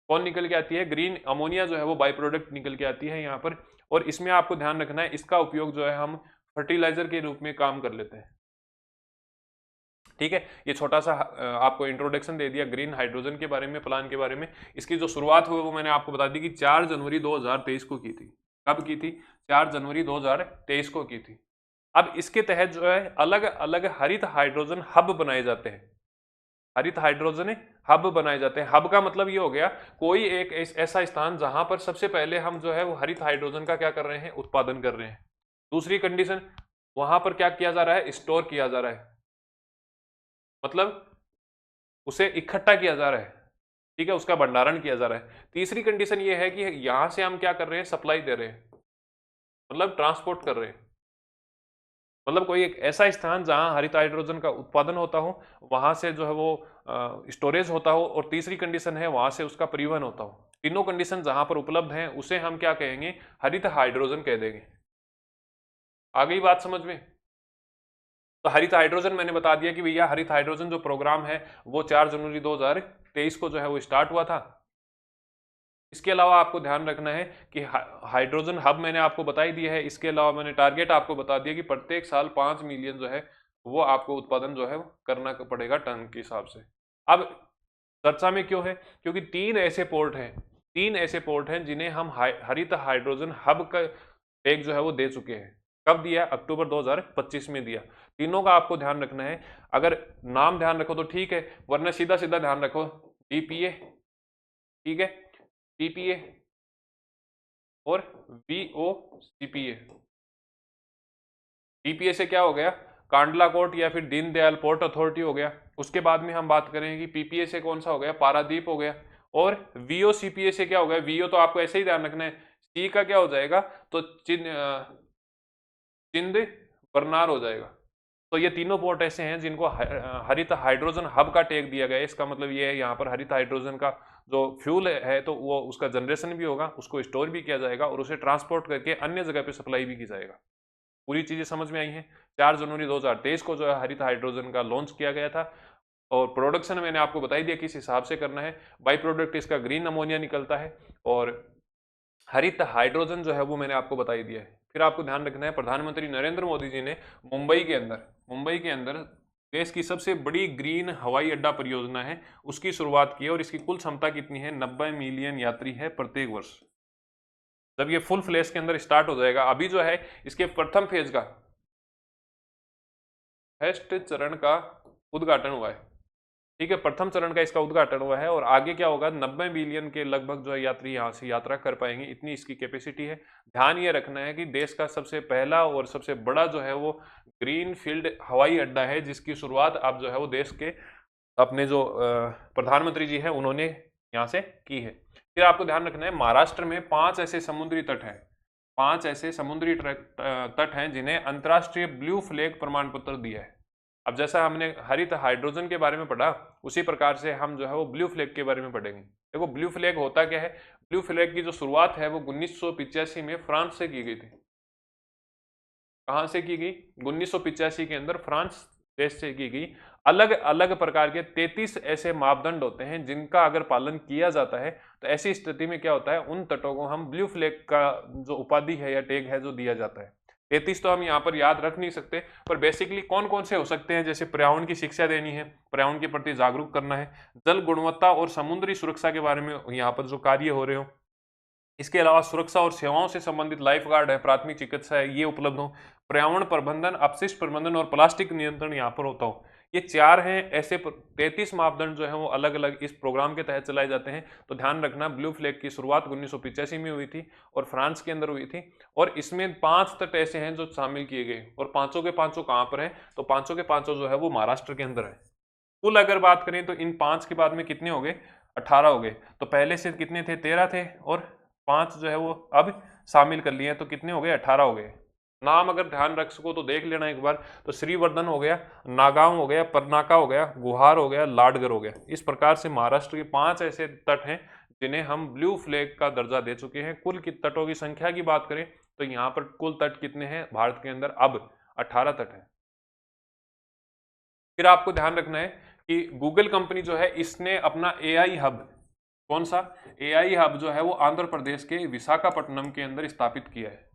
कौन निकल के आती है, ग्रीन अमोनिया जो है वो बाई प्रोडक्ट निकल के आती है यहाँ पर। और इसमें आपको ध्यान रखना है इसका उपयोग जो है हम फर्टिलाइजर के रूप में काम कर लेते हैं। ठीक है, ये छोटा सा आपको इंट्रोडक्शन दे दिया ग्रीन हाइड्रोजन के बारे में, प्लान के बारे में। इसकी जो शुरुआत हुई वो मैंने आपको बता दी कि 4 जनवरी 2023 को की थी। कब की थी, 4 जनवरी 2023 को की थी। अब इसके तहत जो है अलग अलग हरित हाइड्रोजन हब बनाए जाते हैं। हरित हाइड्रोजन हब बनाए जाते हैं। हब का मतलब ये हो गया कोई एक ऐसा स्थान जहां पर सबसे पहले हम जो है वो हरित हाइड्रोजन का क्या कर रहे हैं, उत्पादन कर रहे हैं। दूसरी कंडीशन, वहां पर क्या किया जा रहा है, स्टोर किया जा रहा है, मतलब उसे इकट्ठा किया जा रहा है। ठीक है, उसका भंडारण किया जा रहा है। तीसरी कंडीशन ये है कि यहां से हम क्या कर रहे हैं, सप्लाई दे रहे हैं, मतलब ट्रांसपोर्ट कर रहे हैं। मतलब कोई एक ऐसा स्थान जहां हरित हाइड्रोजन का उत्पादन होता हो, वहां से जो है वो स्टोरेज होता हो, और तीसरी कंडीशन है वहां से उसका परिवहन होता हो। तीनों कंडीशन जहां पर उपलब्ध हैं उसे हम क्या कहेंगे, हरित हाइड्रोजन कह देंगे। आ गई बात समझ में। तो हरित हाइड्रोजन मैंने बता दिया कि भैया हरित हाइड्रोजन जो प्रोग्राम है वो 4 जनवरी 2023 को जो है वो स्टार्ट हुआ था। इसके अलावा आपको ध्यान रखना है कि हाइड्रोजन हब मैंने आपको बता ही दिया है। इसके अलावा मैंने टारगेट आपको बता दिया कि प्रत्येक साल 5 मिलियन जो है वो आपको उत्पादन जो है वो करना पड़ेगा टन के हिसाब से। अब चर्चा में क्यों है, क्योंकि 3 ऐसे पोर्ट हैं जिन्हें हम हरित हाइड्रोजन हब का टैग जो है वो दे चुके हैं। कब दिया, अक्टूबर 2025 में दिया। तीनों का आपको ध्यान रखना है। अगर नाम ध्यान रखो तो ठीक है, वरना सीधा सीधा ध्यान रखो डीपीए, ठीक है, टीपीए और वीओसीपीए। डीपीए से क्या हो गया, कांडला पोर्ट या फिर दीनदयाल पोर्ट अथॉरिटी हो गया। उसके बाद में हम बात करें कि पीपीए से कौन सा हो गया, पारादीप हो गया। और वीओसीपीए से क्या हो गया, वीओ तो आपको ऐसे ही ध्यान रखना है, सी का क्या हो जाएगा, तो चिंद बरनार हो जाएगा। तो ये तीनों पोर्ट ऐसे हैं जिनको हरित हाइड्रोजन हब का टैग दिया गया है। इसका मतलब ये है यहाँ पर हरित हाइड्रोजन का जो फ्यूल है तो वो उसका जनरेशन भी होगा, उसको स्टोर भी किया जाएगा और उसे ट्रांसपोर्ट करके अन्य जगह पे सप्लाई भी की जाएगा। पूरी चीजें समझ में आई हैं। 4 जनवरी 2023 को जो है हरित हाइड्रोजन का लॉन्च किया गया था और प्रोडक्शन मैंने आपको बताई दिया किस हिसाब से करना है। बाई प्रोडक्ट इसका ग्रीन अमोनिया निकलता है और हरित हाइड्रोजन जो है वो मैंने आपको बताई दिया है। फिर आपको ध्यान रखना है, प्रधानमंत्री नरेंद्र मोदी जी ने मुंबई के अंदर देश की सबसे बड़ी ग्रीन हवाई अड्डा परियोजना है उसकी शुरुआत की है और इसकी कुल क्षमता कितनी है, 90 मिलियन यात्री है प्रत्येक वर्ष। जब ये फुल फ्लैश के अंदर स्टार्ट हो जाएगा, अभी जो है इसके प्रथम फेज का फर्स्ट चरण का उद्घाटन हुआ है, ठीक है, प्रथम चरण का इसका उद्घाटन हुआ है और आगे क्या होगा, 90 मिलियन के लगभग जो है यात्री यहाँ से यात्रा कर पाएंगे, इतनी इसकी कैपेसिटी है। ध्यान ये रखना है कि देश का सबसे पहला और सबसे बड़ा जो है वो ग्रीन फील्ड हवाई अड्डा है जिसकी शुरुआत अब जो है वो देश के अपने जो प्रधानमंत्री जी हैं उन्होंने यहाँ से की है। फिर आपको ध्यान रखना है, महाराष्ट्र में 5 ऐसे समुद्री तट हैं, 5 ऐसे समुद्री तट हैं जिन्हें अंतर्राष्ट्रीय ब्लू फ्लैग प्रमाण पत्र दिया है। अब जैसा हमने हरित हाइड्रोजन के बारे में पढ़ा उसी प्रकार से हम जो है वो ब्लू फ्लैग के बारे में पढ़ेंगे। देखो ब्लू फ्लैग होता क्या है, ब्लू फ्लैग की जो शुरुआत है वो 1985 में फ्रांस से की गई थी। कहाँ से की गई, 1985 के अंदर फ्रांस देश से की गई। अलग अलग प्रकार के 33 ऐसे मापदंड होते हैं जिनका अगर पालन किया जाता है तो ऐसी स्थिति में क्या होता है, उन तटों को हम ब्लू फ्लैग का जो उपाधि है या टैग है जो दिया जाता है। 33 तो हम यहाँ पर याद रख नहीं सकते, पर बेसिकली कौन कौन से हो सकते हैं, जैसे पर्यावरण की शिक्षा देनी है, पर्यावरण के प्रति जागरूक करना है, जल गुणवत्ता और समुद्री सुरक्षा के बारे में यहाँ पर जो कार्य हो रहे हो, इसके अलावा सुरक्षा और सेवाओं से संबंधित लाइफ गार्ड है, प्राथमिक चिकित्सा है, ये उपलब्ध हो, पर्यावरण प्रबंधन, अपशिष्ट प्रबंधन और प्लास्टिक नियंत्रण यहाँ पर होता हो। ये 4 हैं ऐसे 33 मापदंड जो है वो अलग अलग इस प्रोग्राम के तहत चलाए जाते हैं। तो ध्यान रखना, ब्लू फ्लैग की शुरुआत 1985 में हुई थी और फ्रांस के अंदर हुई थी और इसमें 5 तट ऐसे हैं जो शामिल किए गए और पांचों के पांचों कहाँ पर हैं, तो पांचों के पांचों जो है वो महाराष्ट्र के अंदर है। कुल अगर बात करें तो इन 5 के बाद में कितने हो गए, 18 हो गए। तो पहले से कितने थे, 13 थे और 5 जो है वो अब शामिल कर लिए हैं, तो कितने हो गए, 18 हो गए। नाम अगर ध्यान रख सको तो देख लेना एक बार, तो श्रीवर्धन हो गया, नागांव हो गया, परनाका हो गया, गुहार हो गया, लाडगर हो गया। इस प्रकार से महाराष्ट्र के 5 ऐसे तट हैं जिन्हें हम ब्लू फ्लैग का दर्जा दे चुके हैं। कुल की तटों की संख्या की बात करें तो यहाँ पर कुल तट कितने हैं भारत के अंदर, अब 18 तट हैं। फिर आपको ध्यान रखना है कि गूगल कंपनी जो है इसने अपना एआई हब, कौन सा एआई हब जो है वो आंध्र प्रदेश के विशाखापट्टनम के अंदर स्थापित किया है,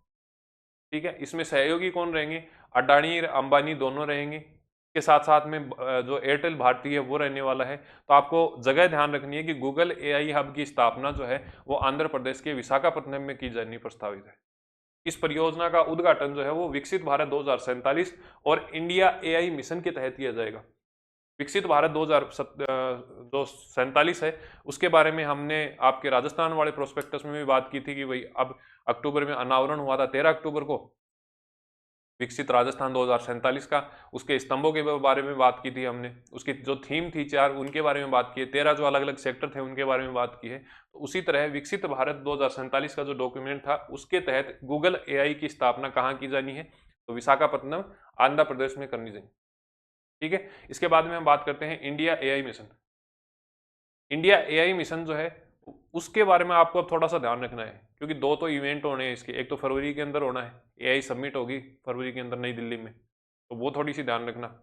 ठीक है। इसमें सहयोगी कौन रहेंगे, अडानी अंबानी दोनों रहेंगे, के साथ साथ में जो एयरटेल भारती है वो रहने वाला है। तो आपको जगह ध्यान रखनी है कि गूगल एआई हब की स्थापना जो है वो आंध्र प्रदेश के विशाखापट्टनम में की जानी प्रस्तावित है। इस परियोजना का उद्घाटन जो है वो विकसित भारत 2047 और इंडिया एआई मिशन के तहत किया जाएगा। विकसित भारत 2047 है, उसके बारे में हमने आपके राजस्थान वाले प्रोस्पेक्टस में भी बात की थी कि भाई अब अक्टूबर में अनावरण हुआ था, 13 अक्टूबर को, विकसित राजस्थान 2047 का। उसके स्तंभों के बारे में बात की थी हमने, उसकी जो थीम थी 4 उनके बारे में बात की है, 13 जो अलग अलग सेक्टर थे उनके बारे में बात की है। तो उसी तरह विकसित भारत 2047 का जो डॉक्यूमेंट था उसके तहत गूगल एआई की स्थापना कहाँ की जानी है, तो विशाखापट्टनम आंध्र प्रदेश में करनी चाहिए, ठीक है। इसके बाद में हम बात करते हैं India AI mission. India AI mission जो है उसके बारे में आपको अब थोड़ा सा ध्यान रखना है, क्योंकि 2 तो इवेंट होने हैं इसके, एक तो फरवरी के अंदर होना है, एआई समिट होगी फरवरी के अंदर नई दिल्ली में, तो वो थोड़ी सी ध्यान रखना।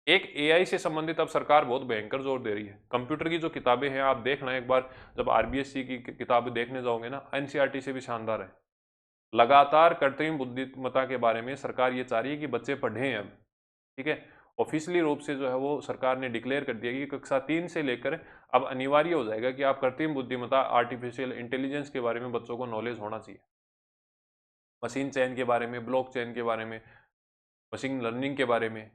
एक एआई से संबंधित अब सरकार बहुत भयंकर जोर दे रही है। कंप्यूटर की जो किताबें हैं आप देखना एक बार, जब आरबीएससी की किताबें देखने जाओगे ना, एनसीईआरटी से भी शानदार है। लगातार कृत्रिम बुद्धिमत्ता के बारे में सरकार ये चाह रही है कि बच्चे पढ़ें अब, ठीक है। ऑफिशियली रूप से जो है वो सरकार ने डिक्लेयर कर दिया कि कक्षा 3 से लेकर अब अनिवार्य हो जाएगा कि आप कृत्रिम बुद्धिमत्ता, आर्टिफिशियल इंटेलिजेंस के बारे में बच्चों को नॉलेज होना चाहिए, मशीन चैन के बारे में, ब्लॉक चैन के बारे में, मशीन लर्निंग के बारे में,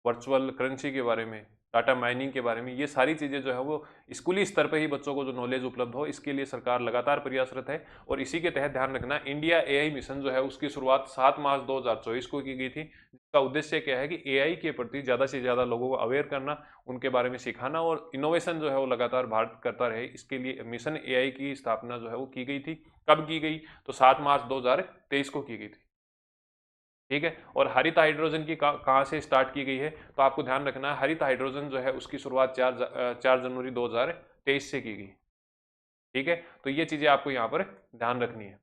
वर्चुअल करेंसी के बारे में, डाटा माइनिंग के बारे में, ये सारी चीज़ें जो है वो स्कूली स्तर पर ही बच्चों को जो नॉलेज उपलब्ध हो, इसके लिए सरकार लगातार प्रयासरत है। और इसी के तहत ध्यान रखना, इंडिया एआई मिशन जो है उसकी शुरुआत 7 मार्च 2024 को की गई थी, जिसका उद्देश्य क्या है कि एआई के प्रति ज़्यादा से ज़्यादा लोगों को अवेयर करना, उनके बारे में सिखाना और इनोवेशन जो है वो लगातार भारत करता रहे, इसके लिए मिशन एआई की स्थापना जो है वो की गई थी। कब की गई? तो 7 मार्च 2023 को की गई थी। ठीक है। और हरित हाइड्रोजन की कहाँ से स्टार्ट की गई है? तो आपको ध्यान रखना है, हरित हाइड्रोजन जो है उसकी शुरुआत 4 जनवरी 2023 से की गई। ठीक है, तो ये चीजें आपको यहाँ पर ध्यान रखनी है।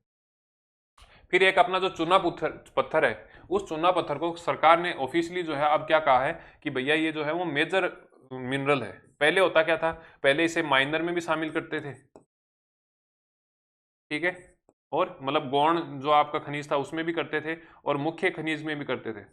फिर एक अपना जो चूना पत्थर है, उस चूना पत्थर को सरकार ने ऑफिशियली जो है अब क्या कहा है कि भैया ये जो है वो मेजर मिनरल है। पहले होता क्या था? पहले इसे माइनर में भी शामिल करते थे। ठीक है, और मतलब गौण जो आपका खनिज था उसमें भी करते थे और मुख्य खनिज में भी करते थे।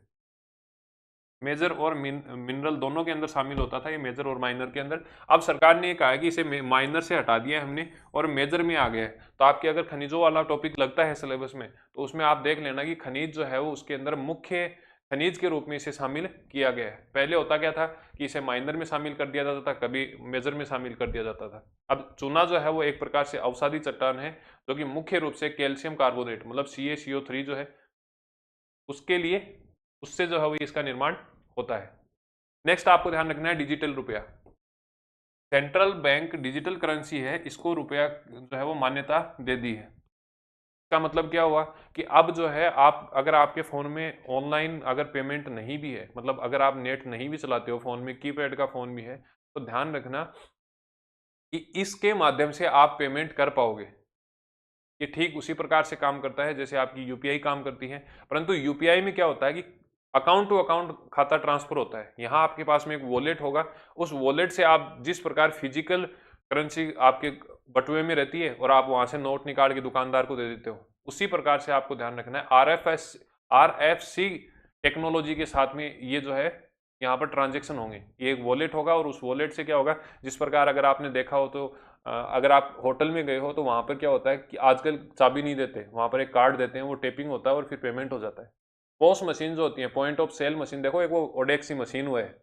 मेजर और मिनरल दोनों के अंदर शामिल होता था ये, मेजर और माइनर के अंदर। अब सरकार ने ये कहा है कि इसे माइनर से हटा दिया है हमने और मेजर में आ गया है। तो आपके अगर खनिजों वाला टॉपिक लगता है सिलेबस में, तो उसमें आप देख लेना कि खनिज जो है वो उसके अंदर मुख्य खनिज के रूप में इसे शामिल किया गया है। पहले होता क्या था कि इसे माइनर में शामिल कर दिया जाता था, कभी मेजर में शामिल कर दिया जाता था। अब चूना जो है वो एक प्रकार से अवसादी चट्टान है, जो कि मुख्य रूप से कैल्शियम कार्बोनेट मतलब CaCO3 जो है उसके लिए, उससे जो है वो इसका निर्माण होता है। नेक्स्ट आपको ध्यान रखना है डिजिटल रुपया। सेंट्रल बैंक डिजिटल करेंसी है, इसको रुपया जो है वो मान्यता दे दी है। इसका मतलब क्या हुआ कि अब जो है आप अगर आपके फ़ोन में ऑनलाइन अगर पेमेंट नहीं भी है, मतलब अगर आप नेट नहीं भी चलाते हो फ़ोन में, कीपैड का फ़ोन भी है, तो ध्यान रखना कि इसके माध्यम से आप पेमेंट कर पाओगे। ये ठीक उसी प्रकार से काम करता है जैसे आपकी यूपीआई काम करती है, परंतु यूपीआई में क्या होता है कि अकाउंट टू अकाउंट खाता ट्रांसफर होता है। यहाँ आपके पास में एक वॉलेट होगा, उस वॉलेट से आप जिस प्रकार फिजिकल करेंसी आपके बटुए में रहती है और आप वहाँ से नोट निकाल के दुकानदार को दे देते हो, उसी प्रकार से आपको ध्यान रखना है RFC टेक्नोलॉजी के साथ में ये जो है यहाँ पर ट्रांजेक्शन होंगे। ये एक वॉलेट होगा और उस वॉलेट से क्या होगा, जिस प्रकार अगर आपने देखा हो तो अगर आप होटल में गए हो तो वहाँ पर क्या होता है कि आजकल चाबी नहीं देते, वहाँ पर एक कार्ड देते हैं, वो टेपिंग होता है और फिर पेमेंट हो जाता है। पोस्ट मशीन जो होती है, पॉइंट ऑफ सेल मशीन, देखो एक वो ओडेक्सी मशीन हुआ है,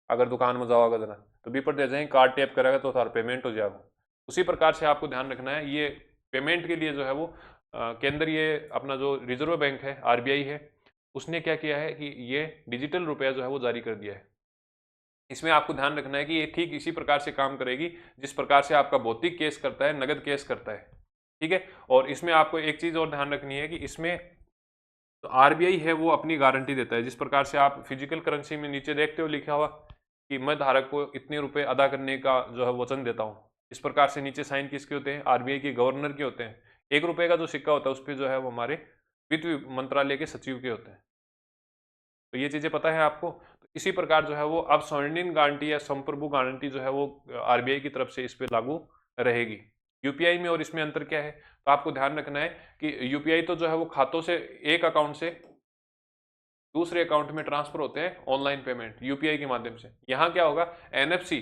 अगर दुकान में जाओगे जरा तो भी पर दे जाएंगे, कार्ड टैप करेगा तो सारा पेमेंट हो जाएगा। उसी प्रकार से आपको ध्यान रखना है, ये पेमेंट के लिए जो है वो केंद्र ये अपना जो रिजर्व बैंक है RBI है, उसने क्या किया है कि ये डिजिटल रुपया जो है वो जारी कर दिया है। इसमें आपको ध्यान रखना है कि ये ठीक इसी प्रकार से काम करेगी जिस प्रकार से आपका भौतिक केस करता है, नगद केस करता है। ठीक है, और इसमें आपको एक चीज़ और ध्यान रखनी है कि इसमें तो RBI है वो अपनी गारंटी देता है। जिस प्रकार से आप फिजिकल करेंसी में नीचे देखते हो लिखा हुआ कि मैं धारक को इतने रुपए अदा करने का जो है वचन देता हूँ, इस प्रकार से नीचे साइन किसके होते हैं? RBI के गवर्नर के होते हैं। 1 रुपए का जो सिक्का होता है उस पर जो है वो हमारे वित्त मंत्रालय के सचिव के होते हैं। तो ये चीज़ें पता है आपको। तो इसी प्रकार जो है वो अब स्वर्णिम गारंटी या संप्रभु गारंटी जो है वो RBI की तरफ से इस पे लागू रहेगी। यूपीआई में और इसमें अंतर क्या है? तो आपको ध्यान रखना है कि यूपीआई तो जो है वो खातों से एक अकाउंट से दूसरे अकाउंट में ट्रांसफर होते हैं, ऑनलाइन पेमेंट यूपीआई के माध्यम से। यहाँ क्या होगा, NFC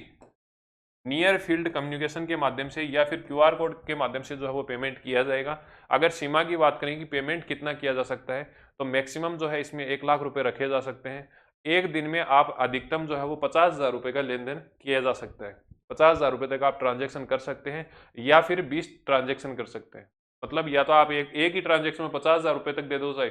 नियर फील्ड कम्युनिकेशन के माध्यम से या फिर QR कोड के माध्यम से जो है वो पेमेंट किया जाएगा। अगर सीमा की बात करें कि पेमेंट कितना किया जा सकता है, तो मैक्सिमम जो है इसमें 1 लाख रुपए रखे जा सकते हैं। एक दिन में आप अधिकतम जो है वो 50,000 रुपये का लेन देन किया जा सकता है। 50,000 रुपये तक आप ट्रांजेक्शन कर सकते हैं या फिर 20 ट्रांजेक्शन कर सकते हैं। मतलब या तो आप एक ही ट्रांजेक्शन में 50,000 रुपये तक दे दो चाहे,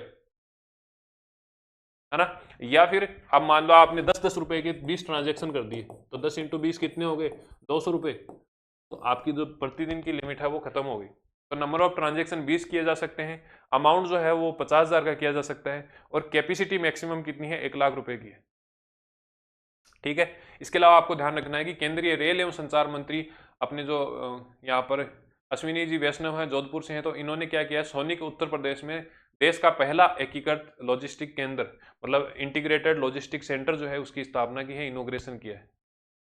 है ना, या फिर अब मान लो आपने 10-10 रुपए के 20 ट्रांजेक्शन कर दिए, तो 10 × 20 कितने हो गए? 200 रुपये। तो आपकी जो प्रतिदिन की लिमिट है वो खत्म हो गई। तो नंबर ऑफ ट्रांजेक्शन 20 किए जा सकते हैं, अमाउंट जो है वो 50,000 का किया जा सकता है और कैपेसिटी मैक्सिमम कितनी है? 1 लाख रुपए की है। ठीक है, इसके अलावा आपको ध्यान रखना है कि केंद्रीय रेल एवं संचार मंत्री अपने जो यहाँ पर अश्विनी जी वैष्णव हैं, जोधपुर से हैं, तो इन्होंने क्या किया, सोनिक उत्तर प्रदेश में देश का पहला एकीकृत लॉजिस्टिक केंद्र मतलब इंटीग्रेटेड लॉजिस्टिक सेंटर जो है उसकी स्थापना की है, इनोग्रेशन किया है।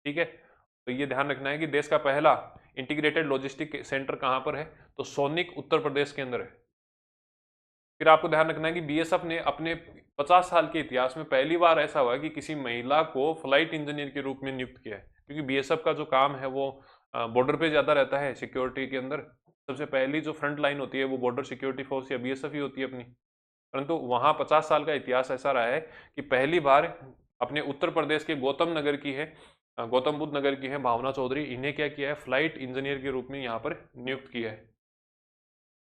ठीक है, तो ये ध्यान रखना है कि देश का पहला इंटीग्रेटेड लॉजिस्टिक सेंटर कहाँ पर है? तो सोनिक उत्तर प्रदेश के अंदर है। फिर आपको ध्यान रखना है कि BSF ने अपने 50 साल के इतिहास में पहली बार ऐसा हुआ कि किसी महिला को फ्लाइट इंजीनियर के रूप में नियुक्त किया है, क्योंकि BSF का जो काम है वो बॉर्डर पे ज़्यादा रहता है सिक्योरिटी के अंदर। सबसे पहली जो फ्रंट लाइन होती है वो बॉर्डर सिक्योरिटी फोर्स या BSF ही होती है अपनी। परंतु वहाँ 50 साल का इतिहास ऐसा रहा है कि पहली बार अपने उत्तर प्रदेश के गौतम नगर की है, गौतम बुद्ध नगर की है भावना चौधरी, इन्हें क्या किया है, फ्लाइट इंजीनियर के रूप में यहाँ पर नियुक्त किया है।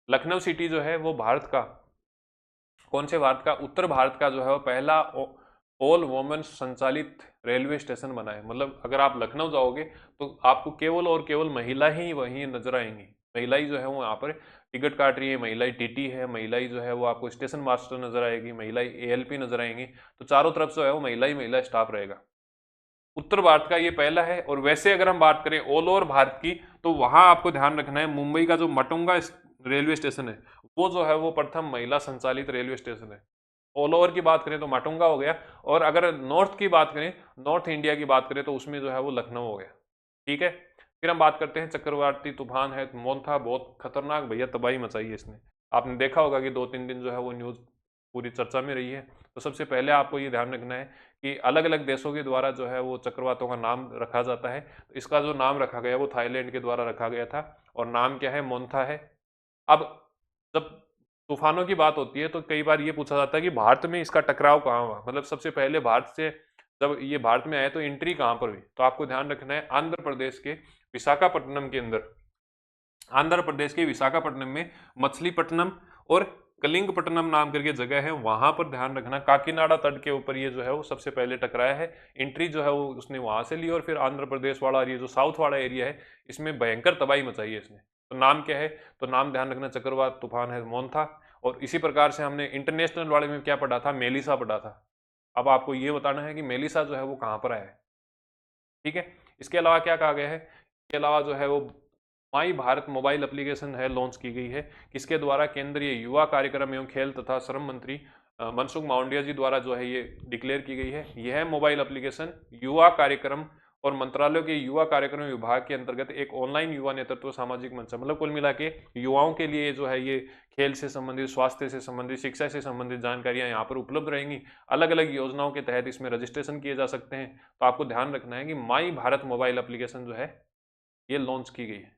लखनऊ सिटी जो है वो भारत का, कौन से भारत का, उत्तर भारत का जो है वो पहला ऑल वोमेन संचालित रेलवे स्टेशन बना है। मतलब अगर आप लखनऊ जाओगे तो आपको केवल और केवल महिला ही वहीं नजर आएंगी। महिला ही जो है वो यहाँ पर टिकट काट रही है, महिला टीटी है, महिला जो है वो आपको स्टेशन मास्टर नजर आएगी, महिला एएलपी नजर आएंगी। तो चारों तरफ जो है वो महिला ही महिला स्टाफ रहेगा। उत्तर भारत का ये पहला है। और वैसे अगर हम बात करें ऑल ओवर भारत की, तो वहां आपको ध्यान रखना है मुंबई का जो मटुंगा रेलवे स्टेशन है वो जो है वो प्रथम महिला संचालित रेलवे स्टेशन है। ऑल ओवर की बात करें तो माटुंगा हो गया, और अगर नॉर्थ की बात करें, नॉर्थ इंडिया की बात करें, तो उसमें जो है वो लखनऊ हो गया। ठीक है, फिर हम बात करते हैं चक्रवाती तूफान है मोन्था, बहुत खतरनाक भैया, तबाही मचाई है इसने। आपने देखा होगा कि 2-3 दिन जो है वो न्यूज़ पूरी चर्चा में रही है। तो सबसे पहले आपको ये ध्यान रखना है कि अलग अलग देशों के द्वारा जो है वो चक्रवातों का नाम रखा जाता है। तो इसका जो नाम रखा गया वो थाईलैंड के द्वारा रखा गया था, और नाम क्या है, मोन्था है। अब जब तूफानों की बात होती है तो कई बार ये पूछा जाता है कि भारत में इसका टकराव कहाँ हुआ, मतलब सबसे पहले भारत से जब ये भारत में आए तो एंट्री कहाँ पर हुई। तो आपको ध्यान रखना है आंध्र प्रदेश के विशाखापट्टनम के अंदर, आंध्र प्रदेश के विशाखापट्टनम में मछलीपट्टनम और कलिंगपट्टनम नाम करके जगह है, वहां पर ध्यान रखना काकीनाडा तट के ऊपर ये जो है वो सबसे पहले टकराया है। एंट्री जो है वो उसने वहां से ली, और फिर आंध्र प्रदेश वाला ये जो साउथ वाला एरिया है इसमें भयंकर तबाही मचाई है इसने। तो नाम क्या है, तो नाम ध्यान रखना चक्रवात तूफान है मोन्था। और इसी प्रकार से हमने इंटरनेशनल वाले में क्या पढ़ा था, मेलिसा पढ़ा था। अब आपको ये बताना है कि मेलिसा जो है वो कहाँ पर आया है। ठीक है, इसके अलावा क्या कहा गया है, इसके अलावा जो है वो माई भारत मोबाइल एप्लीकेशन है लॉन्च की गई है, किसके द्वारा, केंद्रीय युवा कार्यक्रम एवं खेल तथा श्रम मंत्री मनसुख मांडविया जी द्वारा जो है ये डिक्लेयर की गई है। यह मोबाइल एप्लीकेशन युवा कार्यक्रम और मंत्रालय के युवा कार्यक्रम विभाग के अंतर्गत एक ऑनलाइन युवा नेतृत्व सामाजिक मंच है। मतलब कुल मिला के युवाओं के लिए जो है ये खेल से संबंधित, स्वास्थ्य से संबंधित, शिक्षा से संबंधित जानकारियां यहाँ पर उपलब्ध रहेंगी। अलग अलग योजनाओं के तहत इसमें रजिस्ट्रेशन किए जा सकते हैं। तो आपको ध्यान रखना है कि माई भारत मोबाइल एप्लीकेशन जो है ये लॉन्च की गई है।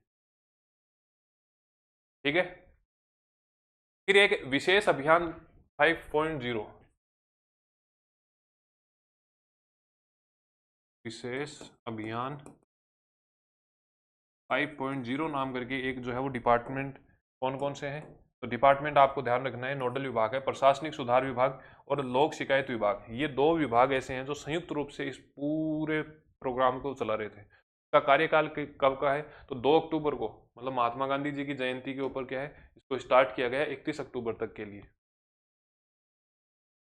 ठीक है, फिर एक विशेष अभियान 5.0, विशेष अभियान 5.0 नाम करके एक जो है वो डिपार्टमेंट, कौन कौन से हैं, तो डिपार्टमेंट आपको ध्यान रखना है, नोडल विभाग है प्रशासनिक सुधार विभाग और लोक शिकायत विभाग। ये दो विभाग ऐसे हैं जो संयुक्त रूप से इस पूरे प्रोग्राम को चला रहे थे। इसका कार्यकाल कब का है, तो 2 अक्टूबर को, मतलब महात्मा गांधी जी की जयंती के ऊपर क्या है, इसको स्टार्ट किया गया है 31 अक्टूबर तक के लिए।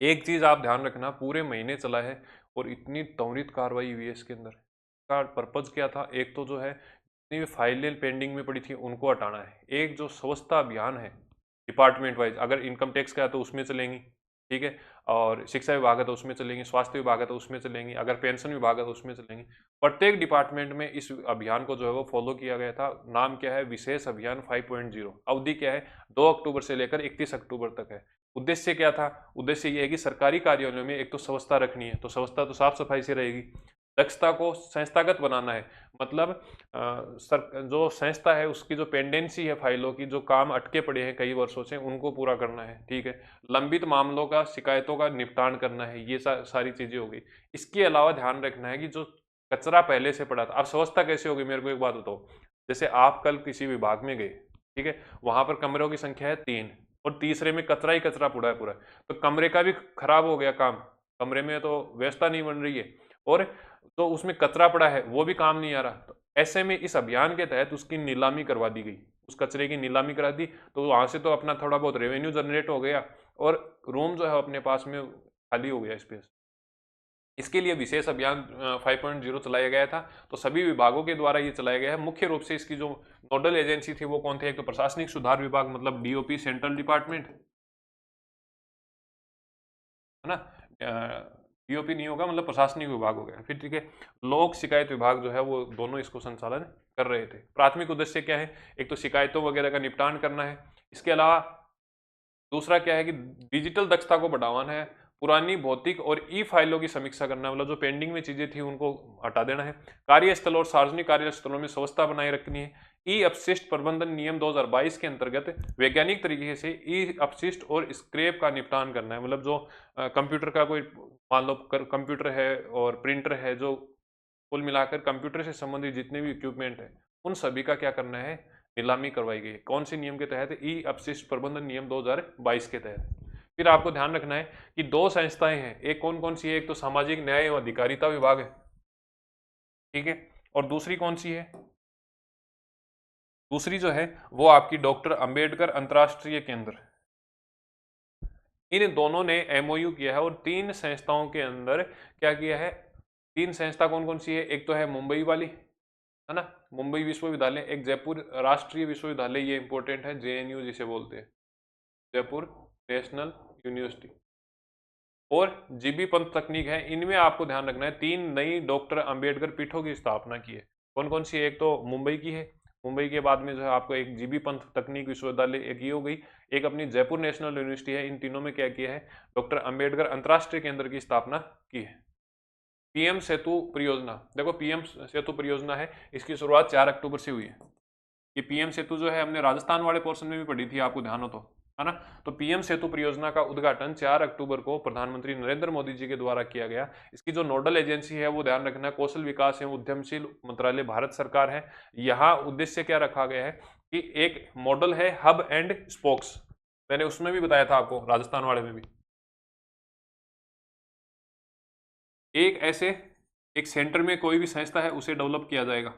एक चीज आप ध्यान रखना, पूरे महीने चला है और इतनी त्वरित कार्रवाई हुई है इसके अंदर। का पर्पज क्या था, एक तो जो है जितनी भी फाइलें पेंडिंग में पड़ी थी उनको हटाना है। एक जो स्वच्छता अभियान है डिपार्टमेंट वाइज, अगर इनकम टैक्स का है तो उसमें चलेंगी, ठीक है, और शिक्षा विभाग है तो उसमें चलेंगी, स्वास्थ्य विभाग है तो उसमें चलेंगी, अगर पेंशन विभाग है तो उसमें चलेंगी। प्रत्येक डिपार्टमेंट में इस अभियान को जो है वो फॉलो किया गया था। नाम क्या है, विशेष अभियान 5.0। अवधि क्या है, 2 अक्टूबर से लेकर 31 अक्टूबर तक है। उद्देश्य क्या था, उद्देश्य ये है कि सरकारी कार्यालयों में एक तो स्वच्छता रखनी है, तो स्वच्छता तो साफ सफाई से रहेगी। दक्षता को संस्थागत बनाना है, मतलब जो संस्था है उसकी जो पेंडेंसी है फाइलों की, जो काम अटके पड़े हैं कई वर्षों से, उनको पूरा करना है। ठीक है, लंबित मामलों का, शिकायतों का निपटान करना है, ये सारी चीजें हो गई। इसके अलावा ध्यान रखना है कि जो कचरा पहले से पड़ा था, अब स्वच्छता कैसे होगी, मेरे को एक बात बताओ। जैसे आप कल किसी विभाग में गए, ठीक है, वहां पर कमरों की संख्या है 3 और तीसरे में कचरा ही कचरा पड़ा है पूरा, तो कमरे का भी खराब हो गया काम, कमरे में तो व्यवस्था नहीं बन रही है, और तो उसमें कचरा पड़ा है वो भी काम नहीं आ रहा। तो ऐसे में इस अभियान के तहत उसकी नीलामी करवा दी गई, उस कचरे की नीलामी करा दी, तो वहां से तो अपना थोड़ा बहुत रेवेन्यू जनरेट हो गया, और रूम जो है अपने पास में खाली हो गया स्पेस। इसके लिए विशेष अभियान 5.0 चलाया गया था। तो सभी विभागों के द्वारा ये चलाया गया है। मुख्य रूप से इसकी जो नोडल एजेंसी थी वो कौन थे, एक तो प्रशासनिक सुधार विभाग, मतलब डीओपी, सेंट्रल डिपार्टमेंट है ना, डीओपी नहीं होगा, मतलब प्रशासनिक विभाग हो गया। फिर ठीक है, लोक शिकायत विभाग जो है वो दोनों इसको संचालन कर रहे थे। प्राथमिक उद्देश्य क्या है, एक तो शिकायतों वगैरह का निपटान करना है, इसके अलावा दूसरा क्या है कि डिजिटल दक्षता को बढ़ावाना है, पुरानी भौतिक और ई फाइलों की समीक्षा करना, मतलब जो पेंडिंग में चीजें थी उनको हटा देना है, कार्यस्थल और सार्वजनिक कार्यस्थलों में स्वच्छता बनाए रखनी है, ई अपशिष्ट प्रबंधन नियम 2022 के अंतर्गत वैज्ञानिक तरीके से ई अपशिष्ट और स्क्रैप का निपटान करना है। मतलब जो कंप्यूटर का कोई मान लो कंप्यूटर है और प्रिंटर है, जो कुल मिलाकर कंप्यूटर से संबंधित जितने भी इक्विपमेंट है, उन सभी का क्या करना है, नीलामी करवाई गई है। कौन से नियम के तहत? ई अपशिष्ट प्रबंधन नियम 2022 के तहत। फिर आपको ध्यान रखना है कि दो संस्थाएं हैं, एक कौन कौन सी है? एक तो सामाजिक न्याय एवं अधिकारिता विभाग है, ठीक है, और दूसरी कौन सी है? दूसरी जो है वो आपकी डॉक्टर अंबेडकर अंतर्राष्ट्रीय केंद्र। इन दोनों ने एमओयू किया है और तीन संस्थाओं के अंदर क्या किया है? तीन संस्था कौन कौन सी है? एक तो है मुंबई वाली, है ना, मुंबई विश्वविद्यालय, एक जयपुर राष्ट्रीय विश्वविद्यालय, ये इंपॉर्टेंट है, जेएनयू जिसे बोलते हैं, जयपुर नेशनल यूनिवर्सिटी, और जीबी पंत तकनीक है। इनमें आपको ध्यान रखना है तीन नई डॉक्टर अंबेडकर पीठों की स्थापना की है। कौन कौन सी है? एक तो मुंबई की है, मुंबई के बाद में जो है आपको एक जीबी पंत तकनीक विश्वविद्यालय एक ये हो गई, एक अपनी जयपुर नेशनल यूनिवर्सिटी है। इन तीनों में क्या किया है? डॉक्टर अंबेडकर अंतर्राष्ट्रीय केंद्र की स्थापना की है। पीएम सेतु परियोजना, देखो पीएम सेतु परियोजना है, इसकी शुरुआत 4 अक्टूबर से हुई है। ये पीएम सेतु जो है हमने राजस्थान वाले पोर्शन में भी पढ़ी थी, आपको ध्यान हो तो, है ना। तो पीएम सेतु परियोजना का उद्घाटन 4 अक्टूबर को प्रधानमंत्री नरेंद्र मोदी जी के द्वारा किया गया। इसकी जो नोडल एजेंसी है वो ध्यान रखना, कौशल विकास एवं उद्यमशील मंत्रालय भारत सरकार है। यहाँ उद्देश्य क्या रखा गया है कि एक मॉडल है हब एंड स्पोक्स, मैंने उसमें भी बताया था आपको, राजस्थान वाले में भी, एक ऐसे एक सेंटर में कोई भी संस्था है उसे डेवलप किया जाएगा,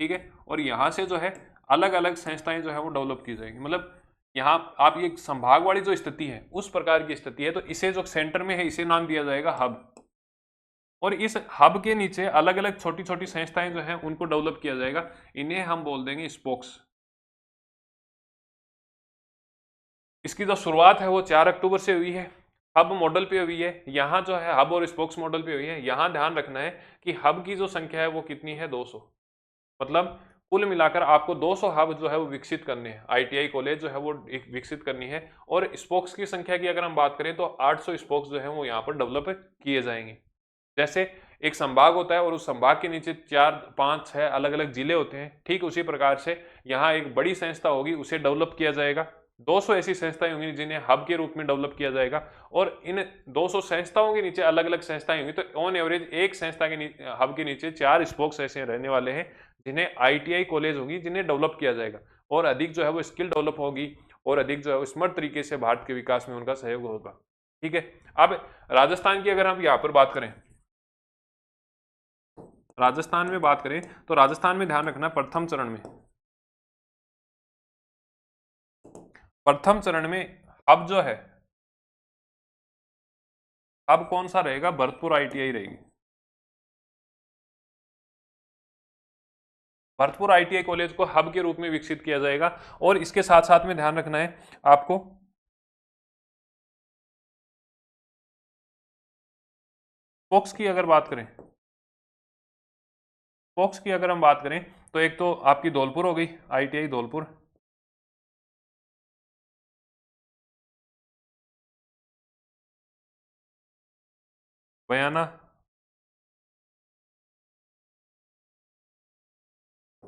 ठीक है, और यहाँ से जो है अलग अलग संस्थाएं जो है वो डेवलप की जाएगी। मतलब यहाँ आप ये संभाग वाली जो स्थिति है उस प्रकार की स्थिति है, तो इसे जो सेंटर में है इसे नाम दिया जाएगा हब, और इस हब के नीचे अलग अलग छोटी छोटी संस्थाएं जो है उनको डेवलप किया जाएगा, इन्हें हम बोल देंगे स्पोक्स। इसकी जो शुरुआत है वो 4 अक्टूबर से हुई है, हब मॉडल पे हुई है। यहाँ जो है हब और स्पोक्स मॉडल पे हुई है। यहाँ ध्यान रखना है कि हब की जो संख्या है वो कितनी है? 200, मतलब कुल मिलाकर आपको 200 हब जो है वो विकसित करने हैं, आईटीआई कॉलेज जो है वो विकसित करनी है। और स्पोक्स की संख्या की अगर हम बात करें तो 800 स्पोक्स जो है वो यहाँ पर डेवलप किए जाएंगे। जैसे एक संभाग होता है और उस संभाग के नीचे 4, 5, 6 अलग अलग जिले होते हैं, ठीक उसी प्रकार से यहाँ एक बड़ी संस्था होगी, उसे डेवलप किया जाएगा। 200 ऐसी संस्थाएं होंगी जिन्हें हब के रूप में डेवलप किया जाएगा, और इन 200 संस्थाओं के नीचे अलग अलग संस्थाएं होंगी, तो ऑन एवरेज एक संस्था के हब के नीचे 4 स्पोक्स ऐसे रहने वाले हैं जिन्हें आईटीआई कॉलेज होगी, जिन्हें डेवलप किया जाएगा, और अधिक जो है वो स्किल डेवलप होगी, और अधिक जो है स्मार्ट तरीके से भारत के विकास में उनका सहयोग होगा, ठीक है। अब राजस्थान की अगर हम यहाँ पर बात करें, राजस्थान में बात करें तो राजस्थान में ध्यान रखना प्रथम चरण में, प्रथम चरण में अब जो है, अब कौन सा रहेगा? भरतपुर आईटीआई रहेगी। भरतपुर आईटीआई कॉलेज को हब के रूप में विकसित किया जाएगा। और इसके साथ साथ में ध्यान रखना है आपको, स्पोक्स की अगर बात करें, स्पोक्स की अगर हम बात करें तो एक तो आपकी धौलपुर हो गई, आईटीआई धौलपुर, बयाना,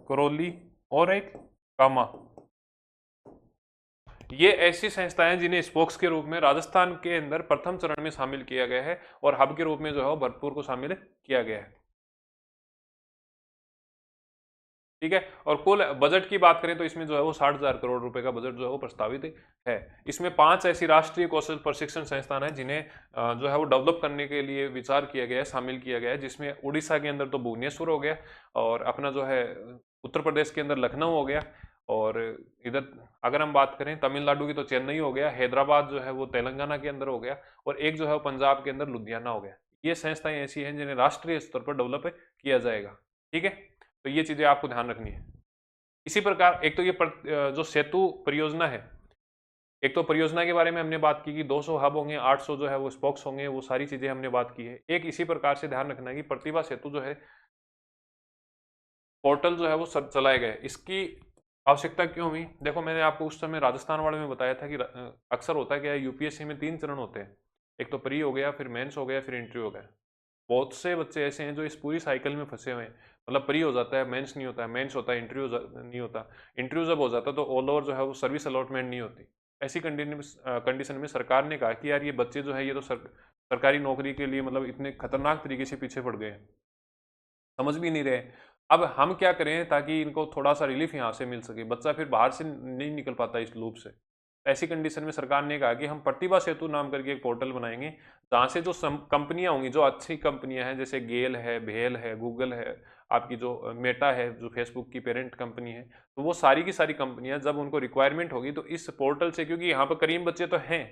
करौली, और एक कामा। ये ऐसी संस्थाएं जिन्हें स्पोक्स के रूप में राजस्थान के अंदर प्रथम चरण में शामिल किया गया है, और हब के रूप में जो है भरतपुर को शामिल किया गया है, ठीक है। और कुल बजट की बात करें तो इसमें जो है वो 60,000 करोड़ रुपए का बजट जो है वो प्रस्तावित है। इसमें 5 ऐसी राष्ट्रीय कौशल प्रशिक्षण संस्थान है जिन्हें जो है वो डेवलप करने के लिए विचार किया गया है, शामिल किया गया है, जिसमें उड़ीसा के अंदर तो भुवनेश्वर हो गया, और अपना जो है उत्तर प्रदेश के अंदर लखनऊ हो गया, और इधर अगर हम बात करें तमिलनाडु की तो चेन्नई हो गया, हैदराबाद जो है वो तेलंगाना के अंदर हो गया, और एक जो है वो पंजाब के अंदर लुधियाना हो गया। ये संस्थाएं ऐसी हैं जिन्हें राष्ट्रीय स्तर पर डेवलप किया जाएगा, ठीक है। तो ये चीजें आपको ध्यान रखनी है। इसी प्रकार एक तो ये जो सेतु परियोजना है, एक तो परियोजना के बारे में हमने बात की कि 200 हब होंगे, 800 जो है वो स्पोक्स होंगे, वो सारी चीजें हमने बात की है। एक इसी प्रकार से ध्यान रखना है कि प्रतिभा सेतु जो है पोर्टल जो है वो सब चलाए गए। इसकी आवश्यकता क्यों हुई? देखो मैंने आपको उस समय राजस्थान वाले में बताया था कि अक्सर होता है क्या है, यूपीएससी में 3 चरण होते हैं, एक तो प्री हो गया, फिर मेंस हो गया, फिर इंटरव्यू हो गया। बहुत से बच्चे ऐसे हैं जो इस पूरी साइकिल में फंसे हुए हैं, मतलब प्री हो जाता है, मेंस नहीं होता है, मेंस होता है, इंटरव्यू नहीं होता, इंटरव्यू जब हो जाता है तो ऑल ओवर जो है वो सर्विस अलॉटमेंट नहीं होती। ऐसी कंडीशन में सरकार ने कहा कि यार ये बच्चे जो है ये तो सरकारी नौकरी के लिए मतलब इतने खतरनाक तरीके से पीछे पड़ गए हैं, समझ भी नहीं रहे। अब हम क्या करें ताकि इनको थोड़ा सा रिलीफ यहाँ से मिल सके, बच्चा फिर बाहर से नहीं निकल पाता इस लूप से। ऐसी कंडीशन में सरकार ने कहा कि हम प्रतिभा सेतु नाम करके एक पोर्टल बनाएंगे, जहाँ से जो कंपनियां होंगी, जो अच्छी कंपनियां हैं जैसे गेल है, भेल है, गूगल है, आपकी जो मेटा है जो फेसबुक की पेरेंट कंपनी है, तो वो सारी की सारी कंपनियां जब उनको रिक्वायरमेंट होगी तो इस पोर्टल से, क्योंकि यहाँ पर करीम बच्चे तो हैं,